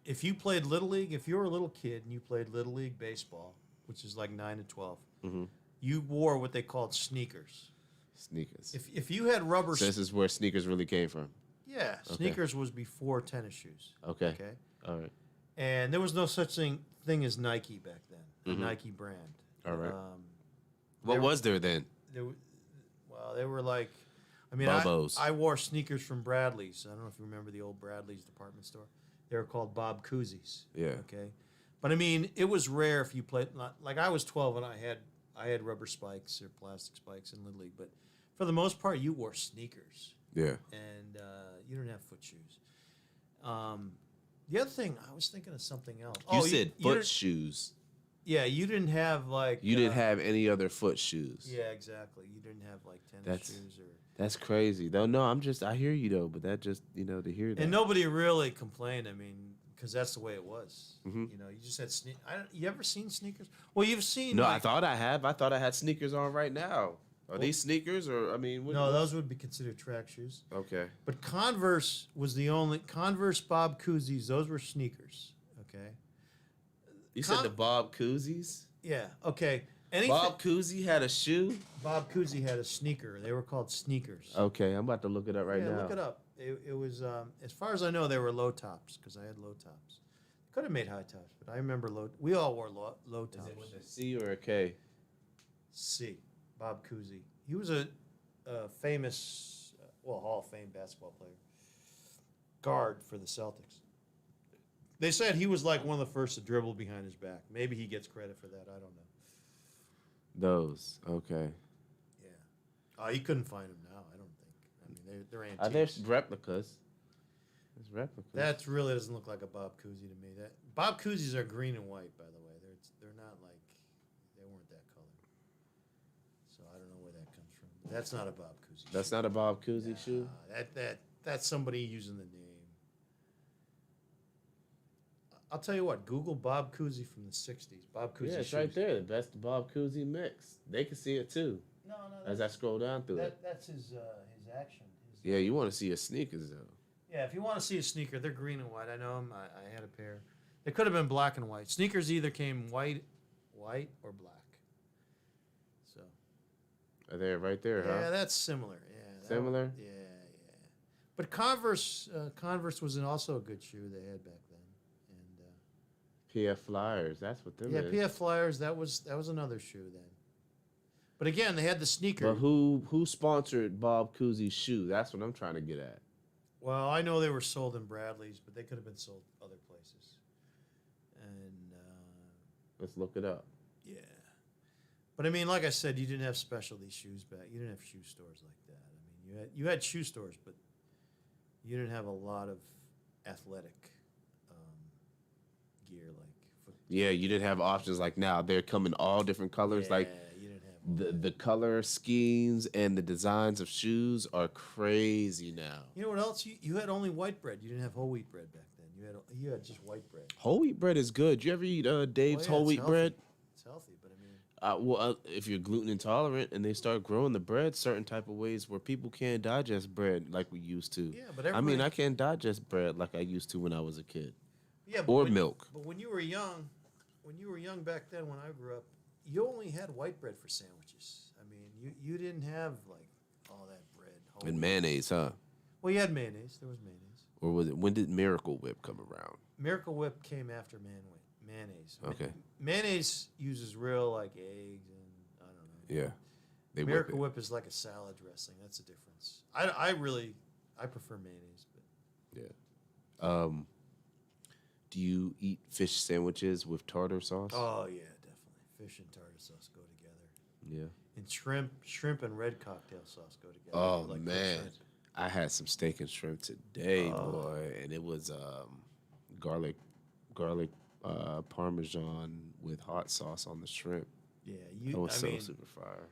if you played Little League, if you were a little kid and you played Little League baseball, which is like 9 to 12, you wore what they called sneakers. Sneakers. If you had rubber, So this is where sneakers really came from. yeah, sneakers was before tennis shoes. Okay. Okay. All right. And there was no such thing as Nike back then. The Nike brand. All right. There- What was there then? They were like, I mean, Bobos. I wore sneakers from Bradley's. I don't know if you remember the old Bradley's department store. They were called Bob Cousy's. Yeah. Okay. But I mean, it was rare if you played. Like I was 12 and I had rubber spikes or plastic spikes in Little League, but for the most part, you wore sneakers Yeah. and you didn't have foot shoes. The other thing, I was thinking of something else. You said you foot didn't- shoes. Yeah, you didn't have like. You didn't have any other foot shoes. Yeah, exactly. You didn't have like tennis That's- shoes or. That's crazy. Though, no, I hear you though, but that just, to hear that. And nobody really complained. I mean, because that's the way it was. Mhm. You just had you ever seen sneakers? Well, you've seen. No, like, I thought I have. I thought I had sneakers on right now. Are these sneakers or, what? No, those would be considered track shoes. Okay. But Converse was the only Converse Bob Cousy's. Those were sneakers. Okay. You said the Bob Cousy's? Yeah. Okay. Anything. Bob Cousy had a shoe? Bob Cousy had a sneaker. They were called sneakers. Okay, I'm about to look it up right yeah, now. look it up. It was as far as I know, they were low tops because I had low tops. Could have made high tops, but I remember low. We all wore low Is tops. it with a C or a K? C. Bob Cousy. He was a famous, Hall of Fame basketball player. Guard for the Celtics. They said he was like one of the first to dribble behind his back. Maybe he gets credit for that. I don't know. Those. Okay. Yeah. You couldn't find them now. I don't think. I mean, they're antiques. There's replicas. There's replicas. That really doesn't look like a Bob Cousy to me. That Bob Cousy's are green and white, by the way. They're not like they weren't that color. So I don't know where that comes from. But that's not a Bob Cousy. That's not a Bob Cousy shoe? That's somebody using the name. I'll tell you what. Google Bob Cousy from the '60s. Bob Cousy. Yeah, it's shoes. right there. The best Bob Cousy mix. They can see it too No, as I scroll down through it. that's his action. Yeah, you want to see his sneakers though. Yeah, if you want to see a sneaker, they're green and white. I know them. I had a pair. They could have been black and white. Sneakers either came white or black. So. Are they right there, Yeah, huh? that's similar. Yeah. Similar? Yeah. But Converse was also a good shoe they had back then. And PF Flyers. That's what them yeah, is. PF Flyers. That was another shoe then. But again, they had the sneaker. But who sponsored Bob Cousy's shoe? That's what I'm trying to get at. Well, I know they were sold in Bradley's, but they could have been sold other places. And Let's look it up. yeah, but I mean, like I said, you didn't have specialty shoes back. You didn't have shoe stores like that. I mean, you had shoe stores, but you didn't have a lot of athletic gear like. Yeah, you didn't have options like now. They're coming all different colors. Like you didn't have all the color schemes and the designs of shoes are crazy now. You know what else? You had only white bread. You didn't have whole wheat bread back then. You had just white bread. Whole wheat bread is good. You ever eat Dave's Oh, yeah, whole it's wheat healthy. bread? It's healthy, but I mean, If you're gluten intolerant and they start growing the bread certain type of ways where people can't digest bread like we used to. Yeah, but I mean, everybody- I can't digest bread like I used to when I was a kid. yeah, Or milk. But when you were young back then, when I grew up, you only had white bread for sandwiches. I mean, you didn't have like all that bread. whole And wheat. mayonnaise, huh? Well, you had mayonnaise. There was mayonnaise. Or was it, when did Miracle Whip come around? Miracle Whip came after mayonnaise. Okay. Mayonnaise uses real like eggs and I don't know. Yeah. They whip Miracle it. Whip is like a salad dressing. That's the difference. I prefer mayonnaise, but Yeah. Do you eat fish sandwiches with tartar sauce? oh yeah, definitely. Fish and tartar sauce go together. Yeah. And shrimp and red cocktail sauce go together. Oh Like cooked man, shrimp. I had some steak and shrimp today, boy, and it was garlic parmesan with hot sauce on the shrimp. Yeah, That was I mean, super fire.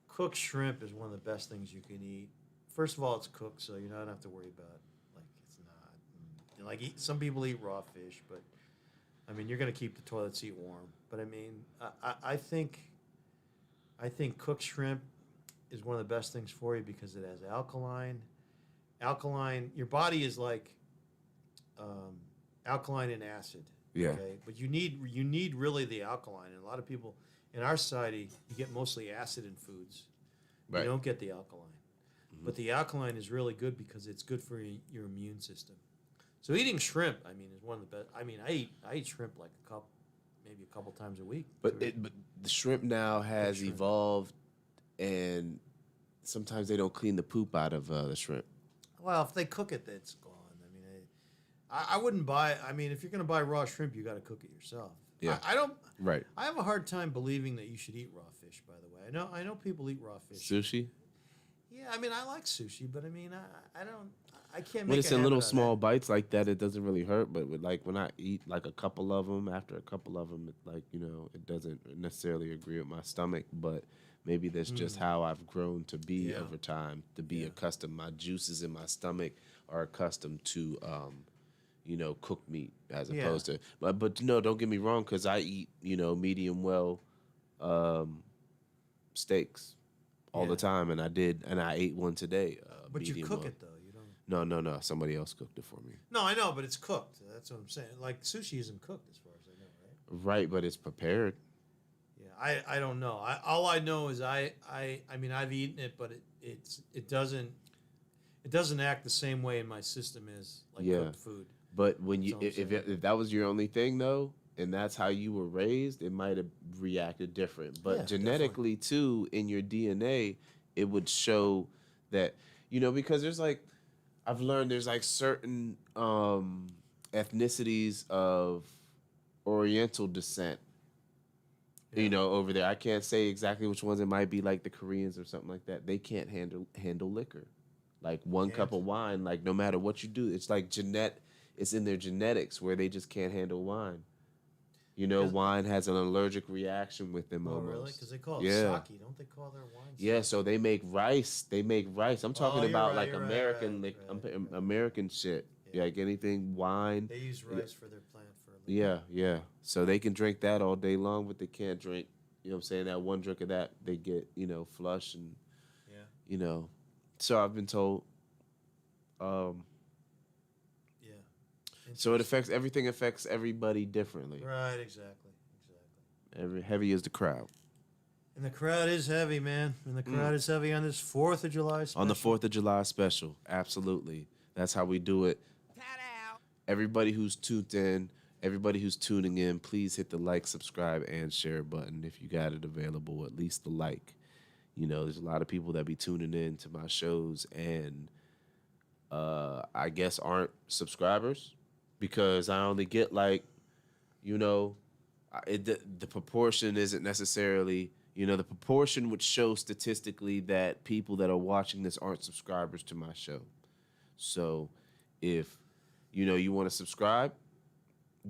cooked shrimp is one of the best things you can eat. First of all, it's cooked, so you don't have to worry about like it's not. And, like some people eat raw fish, but I mean you're gonna keep the toilet seat warm. But I mean, I think cooked shrimp is one of the best things for you because it has alkaline. Your body is like alkaline and acid. Yeah. Okay, but you need really the alkaline, and a lot of people in our society you get mostly acid in foods. Right. You don't get the alkaline. But the alkaline is really good because it's good for your immune system. So eating shrimp, I mean, is one of the best. I mean, I eat shrimp like maybe a couple times a week. But the shrimp now has shrimp. evolved, and sometimes they don't clean the poop out of the shrimp. Well, if they cook it, it's gone. I mean, I wouldn't buy. I mean, if you're going to buy raw shrimp, you got to cook it yourself. Yeah. I don't. Right. I have a hard time believing that you should eat raw fish. By the way, I know people eat raw fish. Sushi? Yeah, I mean, I like sushi, but I mean, I don't. I can't make. When it's a in little habit out of small that. bites like that, it doesn't really hurt. But when I eat like a couple of them, after a couple of them, it doesn't necessarily agree with my stomach. But maybe that's just how I've grown to be Yeah. over time, to be accustomed. My juices in my stomach are accustomed to, cooked meat as Yeah. opposed to. But no, don't get me wrong, because I eat medium well steaks all the Yeah. time, and I ate one today. But you medium cook well. it though. You don't. No. Somebody else cooked it for me. No, I know, but it's cooked. That's what I'm saying. like sushi isn't cooked, as far as I know, right? Right, but it's prepared. Yeah, I don't know. All I know is I mean I've eaten it, but it doesn't act the same way in my system as like Yeah. cooked food. But when you, That's all I'm if that was your only thing though, and that's how you were raised, it might have reacted different. But Yeah, genetically too, in your DNA, it would show that because I've learned there's like certain ethnicities of Oriental descent. Over there, I can't say exactly which ones. It might be like the Koreans or something like that. They can't handle liquor, like one cup of wine. Like no matter what you do, it's like it's in their genetics where they just can't handle wine. Wine has an allergic reaction with them Oh, almost. really? Because they call it Yeah. sake, don't they call their wine? Yeah, so they make rice. I'm talking you're about right, like you're right, American, right. American shit. Yeah. Like anything wine. They use rice for their plant for. Yeah. So they can drink that all day long, but they can't drink. You know what I'm saying? That one drink of that, they get flush and. Yeah. So I've been told. Yeah. So everything affects everybody differently. Right. Exactly. Heavy is the crowd. And the crowd is heavy, man. And the crowd is heavy on this 4th of July special. On the 4th of July special, absolutely. That's how we do it. Everybody who's tuned in, everybody who's tuning in, please hit the like, subscribe, and share button if you got it available. At least the like. You know, there's a lot of people that be tuning in to my shows and I guess aren't subscribers because I only get like, you know, the proportion isn't necessarily, you know, the proportion would show statistically that people that are watching this aren't subscribers to my show. So if, you know, you want to subscribe,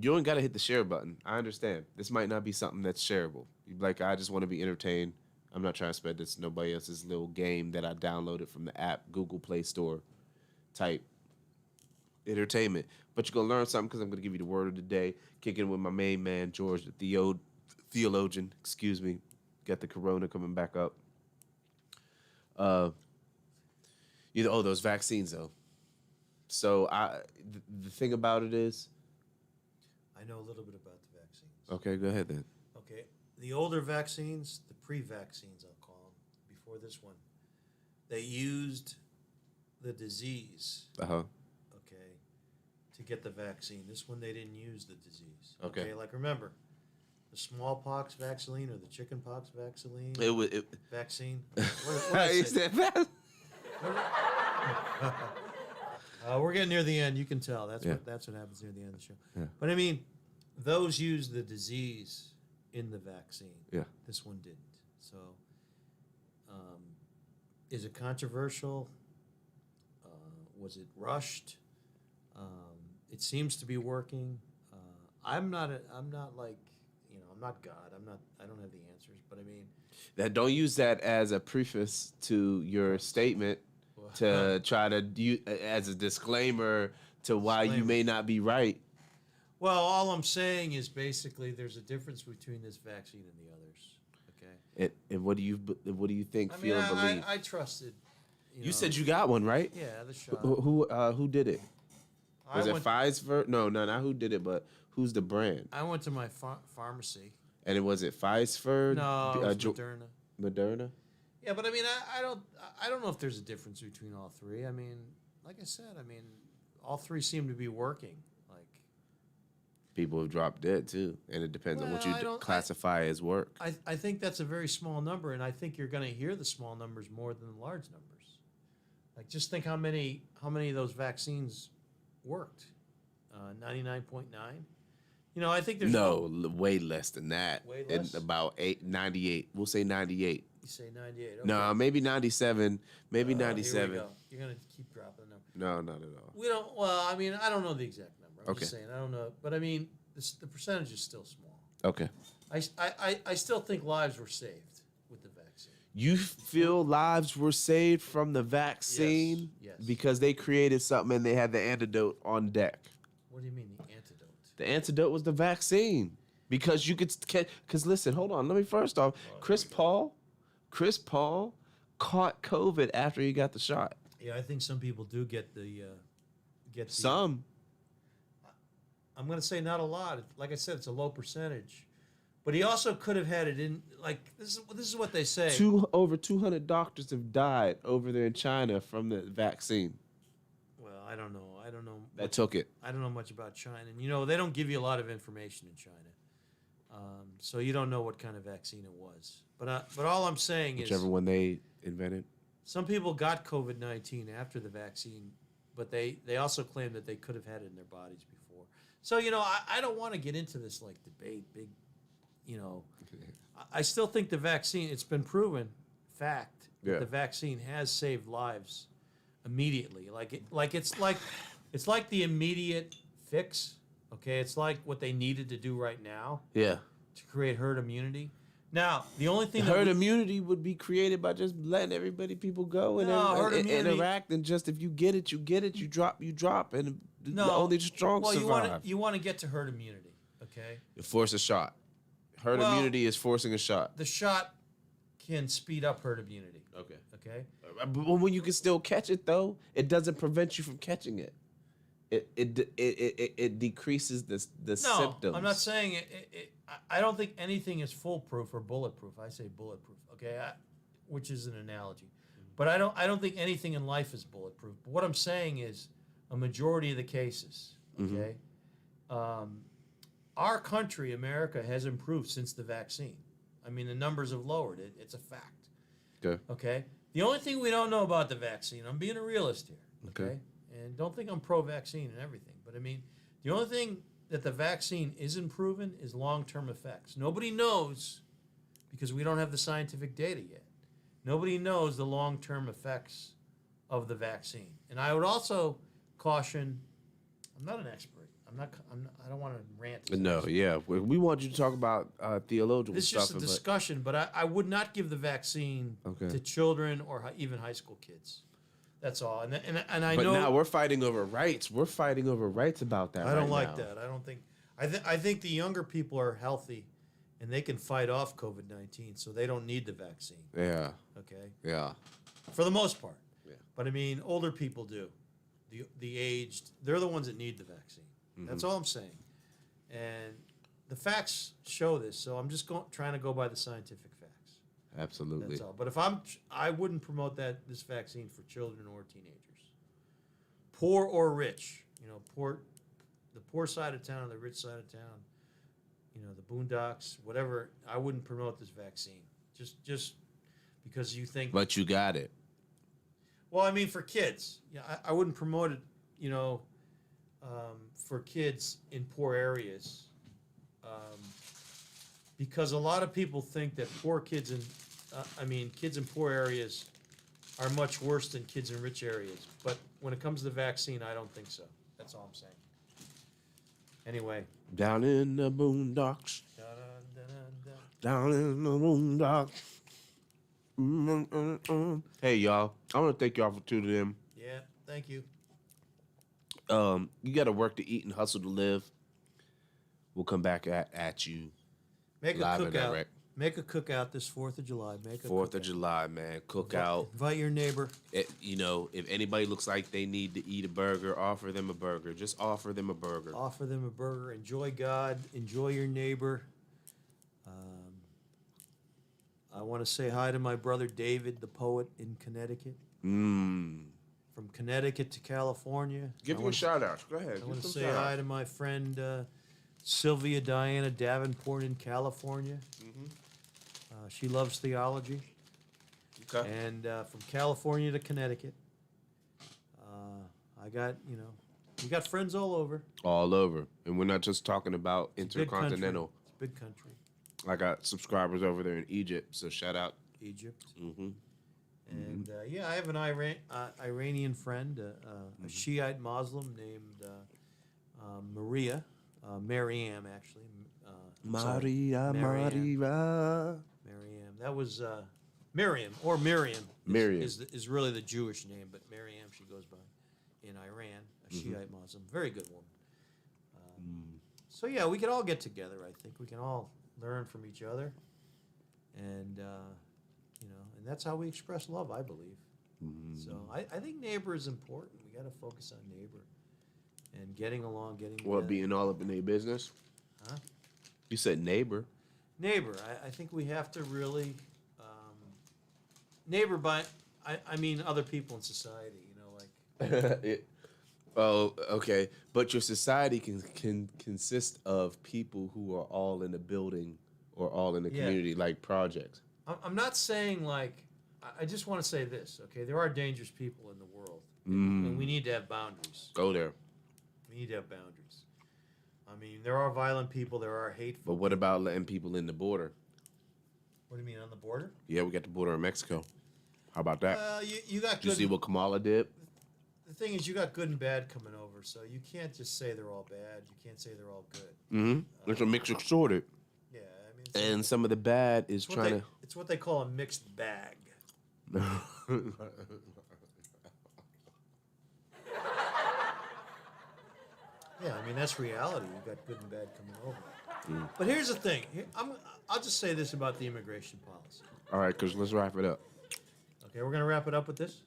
you don't got to hit the share button. I understand. This might not be something that's shareable. You'd be like, I just want to be entertained. I'm not trying to spread this nobody else's little game that I downloaded from the app, Google Play Store type entertainment. But you're going to learn something because I'm going to give you the word of the day. Kicking with my main man, George, the Theologian. Excuse me. Got the corona coming back up. You know, those vaccines, though. So the thing about it is... I know a little bit about the vaccines. Okay, go ahead then. Okay. The older vaccines, the pre-vaccines, I'll call them, before this one, they used the disease, Uh-huh. okay, to get the vaccine. This one, they didn't use the disease. Okay. Like, remember, the smallpox vaccine or the chickenpox vaccine? Vaccine? What You said that? We're getting near the end. You can tell. That's Yeah. what happens near the end of the show. Yeah. But, I mean, those use the disease in the vaccine. Yeah. This one didn't. So, is it controversial? Was it rushed? It seems to be working. I'm not like, you know, I'm not God. I don't have the answers. But I mean, Don't use that as a preface to your statement to try to use as a disclaimer to why you may not be right. well, all I'm saying is basically there's a difference between this vaccine and the others. Okay. And what do you think? I mean, Feel and believe? I trusted. You said you got one, right? Yeah, the shot. Who did it? I Was it went- Pfizer? No, not who did it, but who's the brand? I went to my pharmacy. And was it Pfizer? No, it was Moderna. Moderna. Yeah, but I mean, I don't know if there's a difference between all three. I mean, like I said, all three seem to be working. Like, People have dropped dead too, and it depends on what Well, I you don't- classify as work. I think that's a very small number, and I think you're going to hear the small numbers more than the large numbers. Like, just think how many of those vaccines worked. 99.9. You know, I think there's Way less than that. Way And less? about 98. We'll say 98. You say 98. Okay. No, maybe 97. Maybe Here we 97. go. You're going to keep dropping the number. No, not at all. We don't. Well, I mean, I don't know the exact number. I'm just Okay. saying I don't know, but I mean, the percentage is still small. Okay. I still think lives were saved with the vaccine. You feel lives were saved from the vaccine Yes. because they created something and they had the antidote on deck. What do you mean the antidote? The antidote was the vaccine because you could. Because listen, hold on. Let me first off, Chris Paul caught COVID after he got the shot. Yeah, I think some people do get the Some. I'm going to say not a lot. Like I said, it's a low percentage, but he also could have had it in. Like this is what they say. Over 200 doctors have died over there in China from the vaccine Well, I don't know. that took it. I don't know much about China, and you know they don't give you a lot of information in China, so you don't know what kind of vaccine it was. But all I'm saying is Whichever one they invented. some people got COVID-19 after the vaccine, but they also claim that they could have had it in their bodies before. So you know I don't want to get into this like debate, big, you know. I still think the vaccine. It's been proven fact that Yeah. the vaccine has saved lives immediately. It's like the immediate fix. Okay, it's like what they needed to do right now Yeah. to create herd immunity. Now, the only thing Herd immunity would be created by just letting people go and, No, herd and immunity- interact, and just if you get it, you get it. You drop, and only the strong well, survive. you want to get to herd immunity. Okay, Force a shot. Herd Well- immunity is forcing a shot. the shot can speed up herd immunity. Okay. Okay. But when you can still catch it, though, it doesn't prevent you from catching it. It decreases the No, symptoms. I'm not saying it. I don't think anything is foolproof or bulletproof. I say bulletproof, okay, which is an analogy. But I don't think anything in life is bulletproof. But what I'm saying is a majority of the cases, okay, our country, America, has improved since the vaccine. I mean, the numbers have lowered. It's a fact. Okay. Okay? The only thing we don't know about the vaccine, I'm being a realist here. Okay. And don't think I'm pro-vaccine and everything, but I mean, the only thing that the vaccine isn't proven is long-term effects. Nobody knows, because we don't have the scientific data yet. Nobody knows the long-term effects of the vaccine. And I would also caution, I'm not an expert. I don't want to rant. as an No, expert. yeah. We want you to talk about theological This is stuff. just a discussion, but I would not give the vaccine Okay. to children or even high school kids. That's all. And I But know now we're fighting over rights. We're fighting over rights about that. I don't right like now. that. I don't think. I think the younger people are healthy, and they can fight off COVID-19, so they don't need the vaccine. Yeah. Okay, Yeah. for the most part. Yeah. But I mean, older people do. The aged, they're the ones that need the vaccine. That's all I'm saying. And the facts show this, so I'm just trying to go by the scientific facts. Absolutely. That's all. But I wouldn't promote this vaccine for children or teenagers, poor or rich. You know, the poor side of town, the rich side of town. You know, the boondocks, whatever. I wouldn't promote this vaccine just because you think. But you got it. Well, I mean, for kids, yeah, I wouldn't promote it. You know, for kids in poor areas. Because a lot of people think that kids in poor areas are much worse than kids in rich areas. But when it comes to the vaccine, I don't think so. That's all I'm saying. Anyway. Down in the boondocks. Dun-dun-dun-dun-dun. Down in the boondocks. Hey, y'all. I want to thank y'all for tuning in. Yeah, thank you. You got to work to eat and hustle to live. We'll come back at you. Make a Live and cookout. direct. Make a cookout this 4th of July. Make a 4th of cookout. July, man. Cookout. Invite your neighbor. You know, if anybody looks like they need to eat a burger, offer them a burger. Just offer them a burger. Offer them a burger. Enjoy God. Enjoy your neighbor. I want to say hi to my brother David, the poet in Connecticut. From Connecticut to California. Give you a shout out. Go ahead. I want to say hi to my friend Sylvia Diana Davenport in California. She loves theology. Okay. And from California to Connecticut. I got, we got friends all over. All over. And we're not just talking about It's a big country. intercontinental. It's a big country. I got subscribers over there in Egypt, so shout out. Egypt. Mm-hmm. And I have an Iranian friend, a Shiite Muslim named Maria, Maryam actually. Maria. Maryam. That was Miriam or Miriam. Miriam. Is really the Jewish name, but Maryam she goes by in Iran, a Shiite Muslim, very good woman. So yeah, we can all get together. I think we can all learn from each other, and and that's how we express love, I believe. So I think neighbor is important. We got to focus on neighbor and getting along, getting What, together. being all up in their business? Huh? You said neighbor. Neighbor. I think we have to really neighbor by I mean other people in society. Like Oh, okay. But your society can consist of people who are all in a building or all in a Yeah. community, like projects. I'm not saying like I just want to say this. Okay, there are dangerous people in the world, and we need to have boundaries. Go there. We need to have boundaries. I mean, there are violent people. There are hateful. But what about letting people in the border? What do you mean on the border? Yeah, we got the border in Mexico. How about that? You got Did you good. see what Kamala did? The thing is, you got good and bad coming over, so you can't just say they're all bad. You can't say they're all good. Mm-hmm. It's a mixed sorted. Yeah, I mean, And some of the bad is trying it's what they call a mixed bag. to. Yeah, I mean that's reality. You got good and bad coming over. But here's the thing. I'll just say this about the immigration policy. All right, Chris, let's wrap it up. Okay, we're gonna wrap it up with this.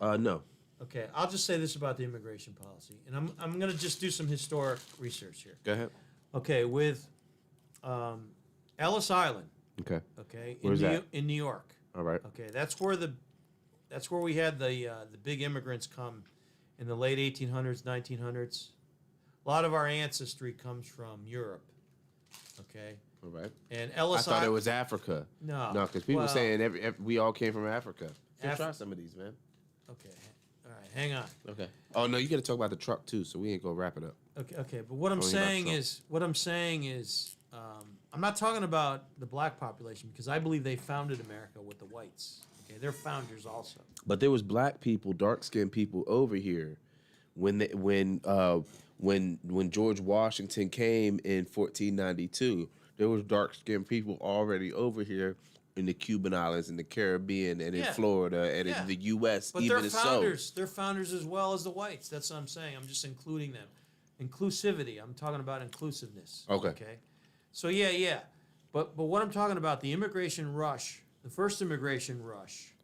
No. Okay, I'll just say this about the immigration policy, and I'm gonna just do some historic research here. Go ahead. Okay, with Ellis Island. Okay. Okay, Where's that? In New York. All right. Okay, that's where we had the big immigrants come in the late 1800s, 1900s. A lot of our ancestry comes from Europe. Okay, All right. And I Ellis thought it Island. was Africa. No. No, because people Well, saying we all came from Africa. Let's try Af- some of these, man. Okay. All right. Hang on. Okay. Oh no, you got to talk about the truck too, so we ain't gonna wrap it up. Okay. Okay. But what I'm Only about saying Trump. is, I'm not talking about the black population because I believe they founded America with the whites. Okay. They're founders also. But there was black people, dark skinned people over here when George Washington came in 1492. There was dark skinned people already over here in the Cuban islands, in the Caribbean, and in Yeah. Florida, and Yeah. in the U.S. But even they're as founders. so. They're founders as well as the whites. That's what I'm saying. I'm just including them. Inclusivity. I'm talking about inclusiveness. Okay. Okay. So yeah. But what I'm talking about, the immigration rush, the first immigration rush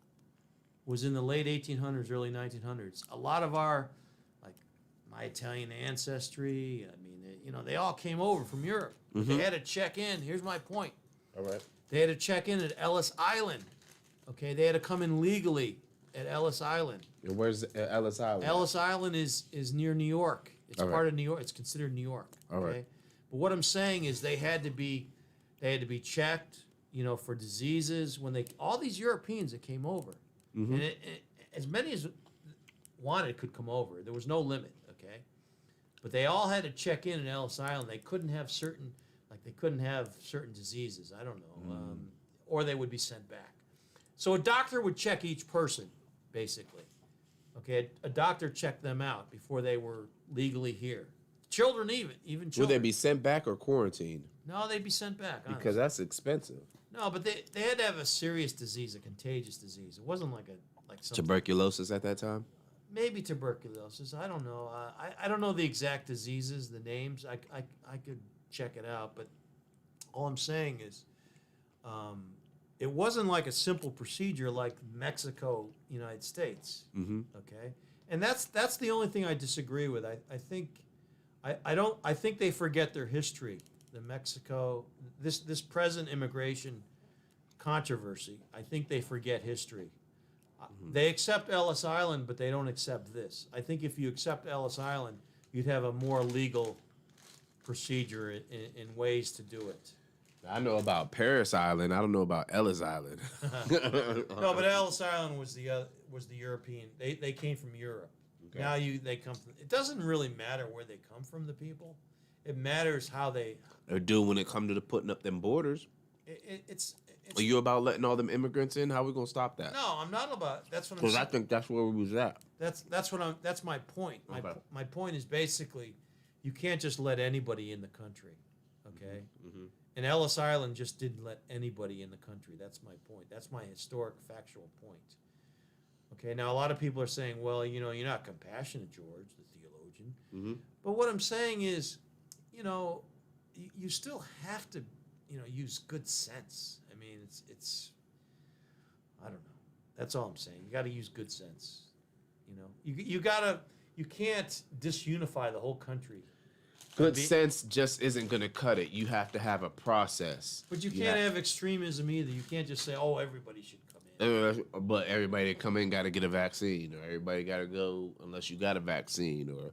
was in the late 1800s, early 1900s. A lot of my Italian ancestry, I mean, they all came over from Europe. But they had to check in. Here's my point. All right. They had to check in at Ellis Island. Okay, they had to come in legally at Ellis Island. And where's Ellis Island? Ellis Island is near New York. It's All right. part of New York. It's considered New York. All right. But what I'm saying is they had to be checked, for diseases when all these Europeans that came over, and as many as wanted could come over. There was no limit. Okay, but they all had to check in at Ellis Island. They couldn't have certain diseases. I don't know, or they would be sent back. So a doctor would check each person, basically. Okay, a doctor checked them out before they were legally here. Children, even children. Would they be sent back or quarantined? No, they'd be sent back. Honestly. Because that's expensive. No, but they had to have a serious disease, a contagious disease. It wasn't like something, Tuberculosis at that time? maybe tuberculosis. I don't know. I don't know the exact diseases, the names. I could check it out, but all I'm saying is, it wasn't like a simple procedure like Mexico, United States. Mm-hmm. Okay, and that's the only thing I disagree with. I think they forget their history. The Mexico, this present immigration controversy, I think they forget history. They accept Ellis Island, but they don't accept this. I think if you accept Ellis Island, you'd have a more legal procedure in ways to do it. I know about Paris Island. I don't know about Ellis Island. No, but Ellis Island was the European. They came from Europe. Okay. Now they come from. It doesn't really matter where they come from. The people. It matters how they. They're doing when it come to putting up them borders. It's Are you about letting all them immigrants in? How we gonna stop that? no, I'm not about. That's what I'm Because I saying. think that's where we was at. That's my point. Okay. My point is basically, you can't just let anybody in the country, okay? Mm-hmm. And Ellis Island just didn't let anybody in the country. That's my point. That's my historic, factual point. Okay. Now a lot of people are saying, well, you're not compassionate, George, the theologian. Mm-hmm. But what I'm saying is, you still have to, use good sense. I mean, it's I don't know. That's all I'm saying. You got to use good sense. You can't disunify the whole country. Good sense just isn't gonna cut it. You have to have a process. But you can't have extremism either. You can't just say, oh, everybody should come in. But everybody that come in got to get a vaccine, or everybody got to go unless you got a vaccine, or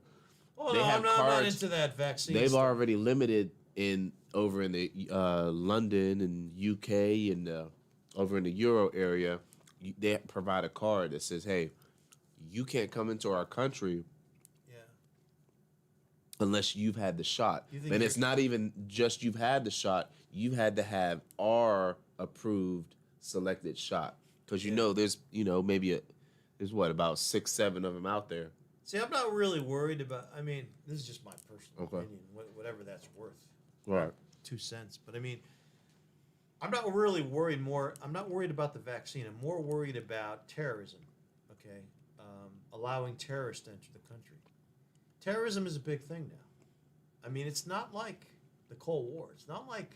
Oh, they no, have I'm not cards. into that vaccine They've stuff. already limited over in the London and UK and over in the Euro area. They provide a card that says, "Hey, you can't come into our country Yeah. unless you've had the shot." You think And it's not even just you've had the shot. You had to have our approved selected shot, because there's maybe there's about 6-7 of them out there. See, I'm not really worried about. I mean, this is just my personal Okay. opinion, whatever that's worth. Right. 2 cents. But I mean, I'm not really worried I'm not worried about the vaccine. I'm more worried about terrorism. Okay, allowing terrorists to enter the country. Terrorism is a big thing now. I mean, it's not like the Cold War. It's not like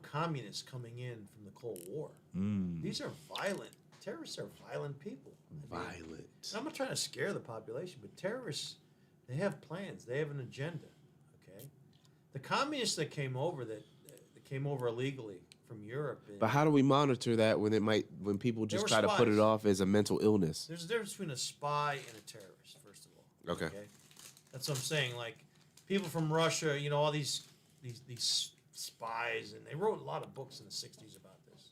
communists coming in from the Cold War. These are violent. Terrorists are violent people. I mean, Violent. and I'm not trying to scare the population, but terrorists, they have plans. They have an agenda. Okay, the communists that came over illegally from Europe. But how do we monitor that when people just were try to put it spies. off as a mental illness? There's a difference between a spy and a terrorist. First of all. Okay. That's what I'm saying. Like people from Russia, all these spies, and they wrote a lot of books in the 60s about this.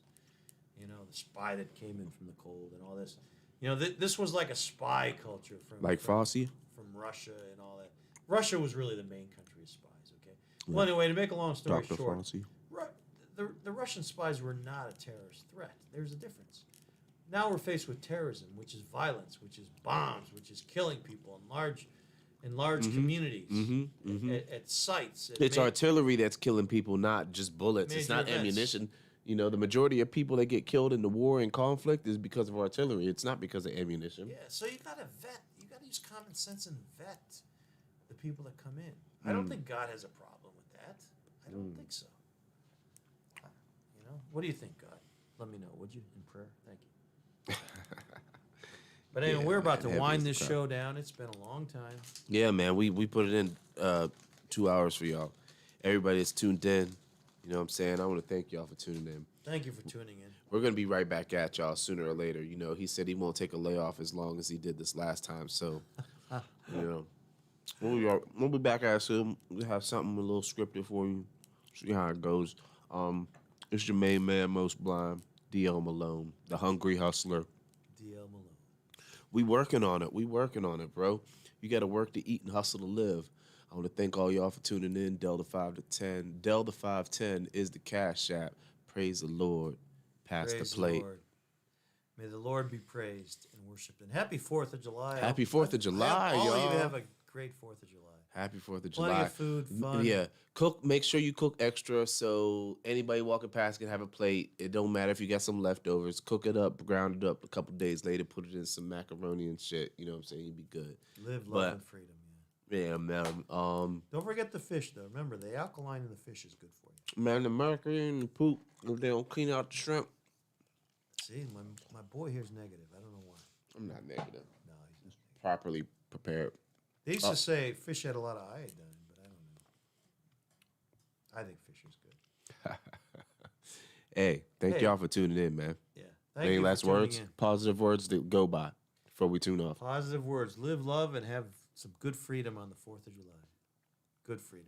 You know, the spy that came in from the cold and all this. You know, this was like a spy culture Like Fosse? from Russia and all that. Russia was really the main country of spies, okay? Well, anyway, to make a long story Dr. short, Fosse. the Russian spies were not a terrorist threat. There's a difference. Now we're faced with terrorism, which is violence, which is bombs, which is killing people in large communities, at sites. It's artillery that's killing people, not just bullets. It's Major not events. ammunition. You know, the majority of people that get killed in the war and conflict is because of artillery. It's not because of ammunition. Yeah, so you got to vet. You got to use common sense and vet the people that come in. I don't think God has a problem with that. I don't think so. You know, what do you think, God? Let me know, would you, in prayer? Thank you. But anyway, Yeah, we're about to man, heavy wind as this crap. show down. It's been a long time. Yeah, man, we put it in 2 hours for y'all. Everybody that's tuned in, you know what I'm saying? I want to thank y'all for tuning in. Thank you for tuning in. We're going to be right back at y'all sooner or later. You know, he said he won't take a layoff as long as he did this last time. So, you know, we'll be back at it soon. We'll have something a little scripted for you. See how it goes. It's your main man, Most Blind, DL Malone, the Hungry Hustler. DL Malone. We working on it, bro. You got to work to eat and hustle to live. I want to thank all y'all for tuning in. Delta 5 to 10. Delta 510 is the Cash App. Praise the Lord. Pass Praise the plate. Lord. May the Lord be praised and worshipped. And happy 4th of July. Happy 4th of July, I hope all of y'all. you have a great 4th of July. Happy 4th of Plenty July. of food, fun. Yeah. Cook. Make sure you cook extra so anybody walking past can have a plate. It don't matter if you got some leftovers. Cook it up, ground it up a couple days later, put it in some macaroni and shit. You know what I'm saying? You'd be good. Live, love, But- and freedom. Yeah, man. Don't forget the fish, though. Remember, the alkaline in the fish is good for you. Man, the mercury and the poop, if they don't clean out the shrimp. See, my boy here's negative. I don't know why. I'm not negative. No, he's not. Properly prepared. They used to say fish had a lot of iodine, but I don't know. I think fish is good. Hey, thank Hey. y'all for tuning in, man. Yeah. Thank Any you for last tuning words? in. Positive words to go by before we tune off. Positive words. Live, love, and have some good freedom on the 4th of July. Good freedom.